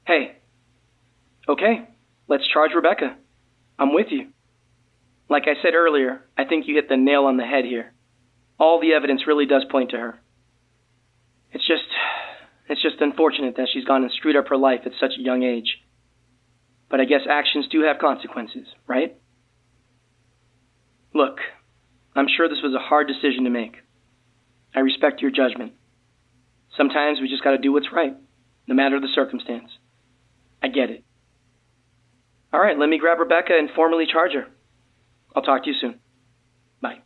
Hey. Okay, let's charge Rebecca. I'm with you. Like I said earlier, I think you hit the nail on the head here. All the evidence really does point to her. It's just unfortunate that she's gone and screwed up her life at such a young age. But I guess actions do have consequences, right? Look, I'm sure this was a hard decision to make. I respect your judgment. Sometimes we just gotta do what's right, no matter the circumstance. I get it. All right, let me grab Rebecca and formally charge her. I'll talk to you soon. Bye.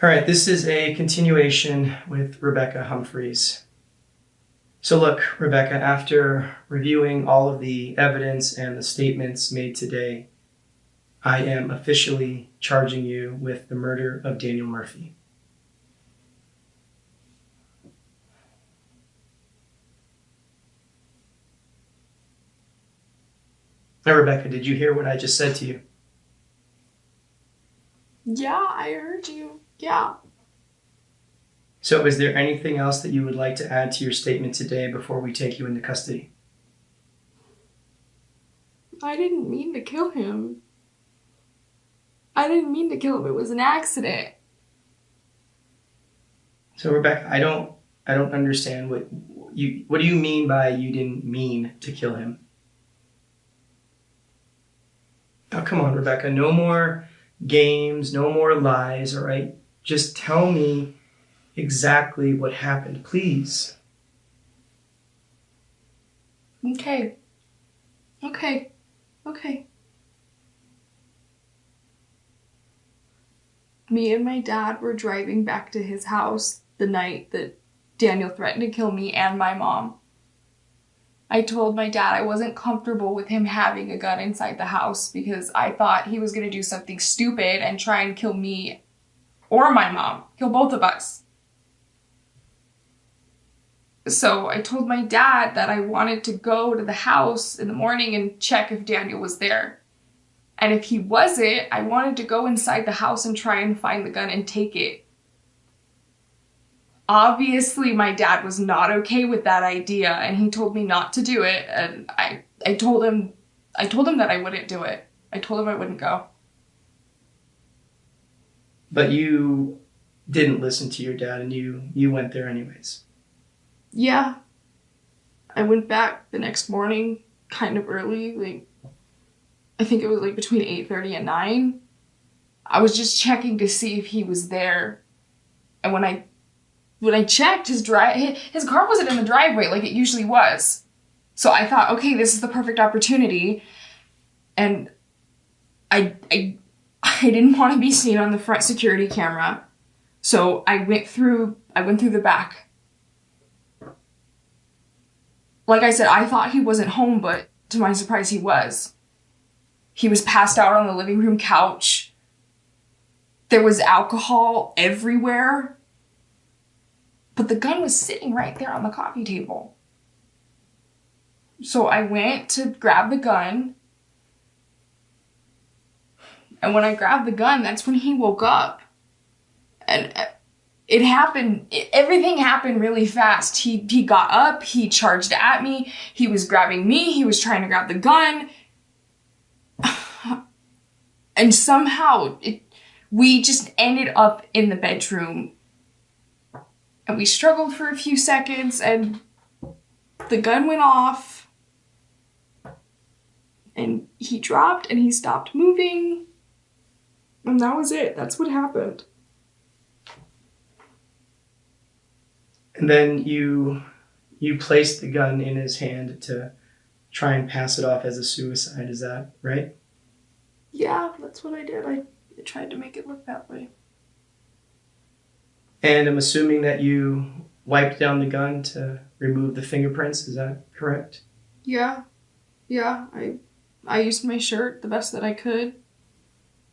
All right, this is a continuation with Rebecca Humphreys. So look, Rebecca, after reviewing all of the evidence and the statements made today, I am officially charging you with the murder of Daniel Murphy. Now, Rebecca, did you hear what I just said to you? Yeah, I heard you. Yeah. So is there anything else that you would like to add to your statement today before we take you into custody? I didn't mean to kill him. I didn't mean to kill him. It was an accident. So Rebecca, I don't understand what do you mean by you didn't mean to kill him? Now, come on, Rebecca. No more games, no more lies, all right? Just tell me exactly what happened, please. Okay. Me and my dad were driving back to his house the night that Daniel threatened to kill me and my mom. I told my dad I wasn't comfortable with him having a gun inside the house because I thought he was going to do something stupid and try and kill me or my mom, kill both of us. So I told my dad that I wanted to go to the house in the morning and check if Daniel was there. And if he wasn't, I wanted to go inside the house and try and find the gun and take it. Obviously, my dad was not okay with that idea, and he told me not to do it. And I told him that I wouldn't do it. I told him I wouldn't go. But you didn't listen to your dad, and you went there anyways. Yeah. I went back the next morning, kind of early, I think it was between 8:30 and 9. I was just checking to see if he was there. And when I checked, his car wasn't in the driveway like it usually was. So I thought, okay, this is the perfect opportunity. And I didn't want to be seen on the front security camera. So I went through the back. Like I said, I thought he wasn't home, but to my surprise, he was. He was passed out on the living room couch. There was alcohol everywhere. But the gun was sitting right there on the coffee table. So I went to grab the gun. And when I grabbed the gun, that's when he woke up. And it happened, everything happened really fast. He got up, he charged at me, he was grabbing me, he was trying to grab the gun. And somehow we just ended up in the bedroom. And we struggled for a few seconds and the gun went off. And he dropped and he stopped moving. And that was it. That's what happened. And then you placed the gun in his hand to try and pass it off as a suicide. Is that right? Yeah, that's what I did. I tried to make it look that way. And I'm assuming that you wiped down the gun to remove the fingerprints. Is that correct? Yeah. I used my shirt the best that I could.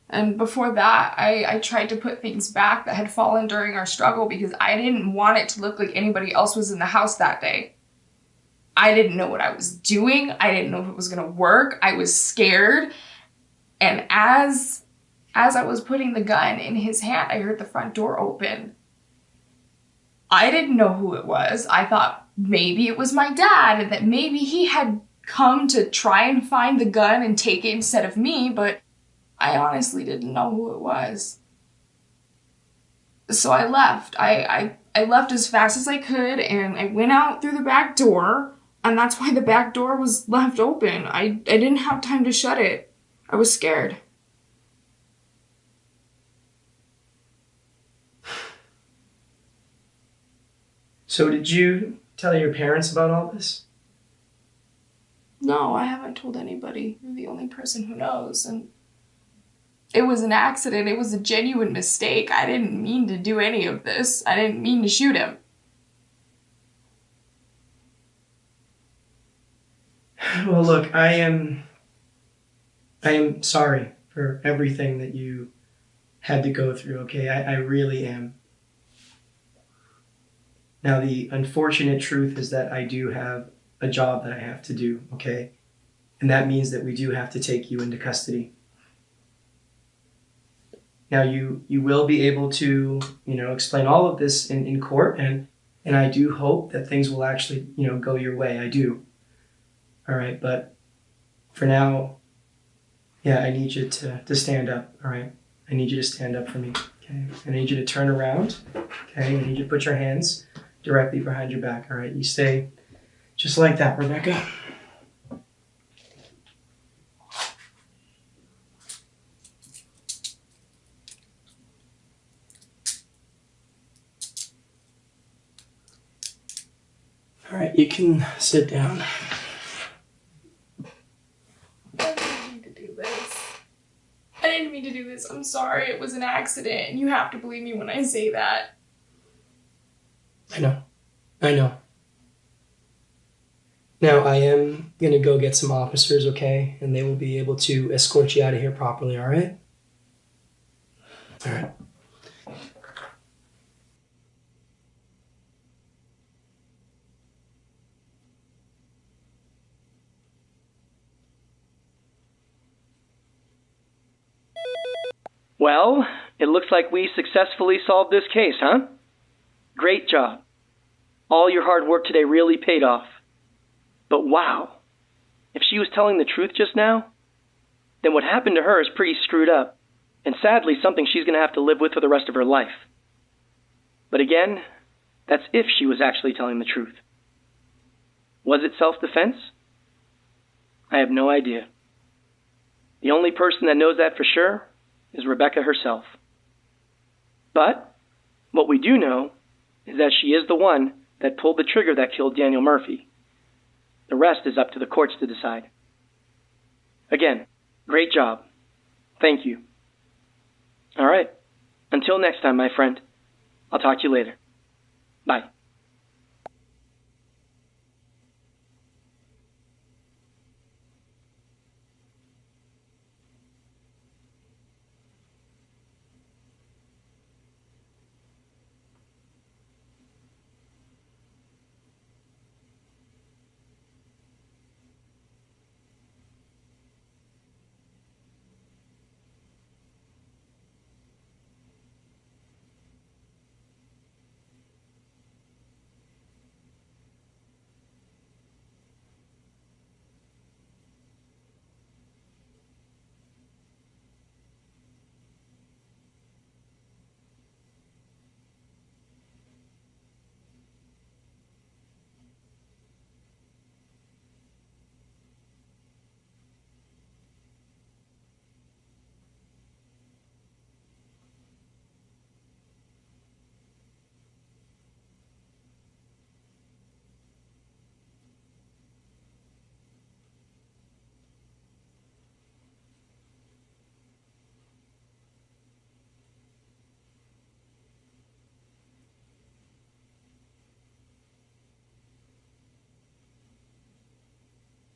And before that, I tried to put things back that had fallen during our struggle because I didn't want it to look like anybody else was in the house that day. I didn't know what I was doing. I didn't know if it was going to work. I was scared. And as I was putting the gun in his hand, I heard the front door open. I didn't know who it was. I thought maybe it was my dad and that maybe he had come to try and find the gun and take it instead of me, but I honestly didn't know who it was. So I left. I left as fast as I could and I went out through the back door, and that's why the back door was left open. I didn't have time to shut it. I was scared. So did you tell your parents about all this? No, I haven't told anybody. You're the only person who knows, and it was an accident. It was a genuine mistake. I didn't mean to do any of this. I didn't mean to shoot him. Well, look, I am sorry for everything that you had to go through, okay? I really am. Now, the unfortunate truth is that I do have a job that I have to do, okay? And that means that we do have to take you into custody. Now, you will be able to, explain all of this in court, and I do hope that things will actually, go your way. I do. All right, but for now, yeah, I need you to stand up, all right? I need you to stand up for me, okay? I need you to turn around, okay? I need you to put your hands directly behind your back, all right? You stay just like that, Rebecca. All right, you can sit down. I didn't mean to do this. I didn't mean to do this. I'm sorry. It was an accident. And you have to believe me when I say that. I know. Now, I am going to go get some officers, okay? And they will be able to escort you out of here properly, all right? All right. Well, it looks like we successfully solved this case, huh? Great job. All your hard work today really paid off. But wow, if she was telling the truth just now, then what happened to her is pretty screwed up, and sadly something she's going to have to live with for the rest of her life. But again, that's if she was actually telling the truth. Was it self-defense? I have no idea. The only person that knows that for sure is Rebecca herself. But what we do know is that she is the one that pulled the trigger that killed Daniel Murphy. The rest is up to the courts to decide. Again, great job. Thank you. All right. Until next time, my friend. I'll talk to you later. Bye.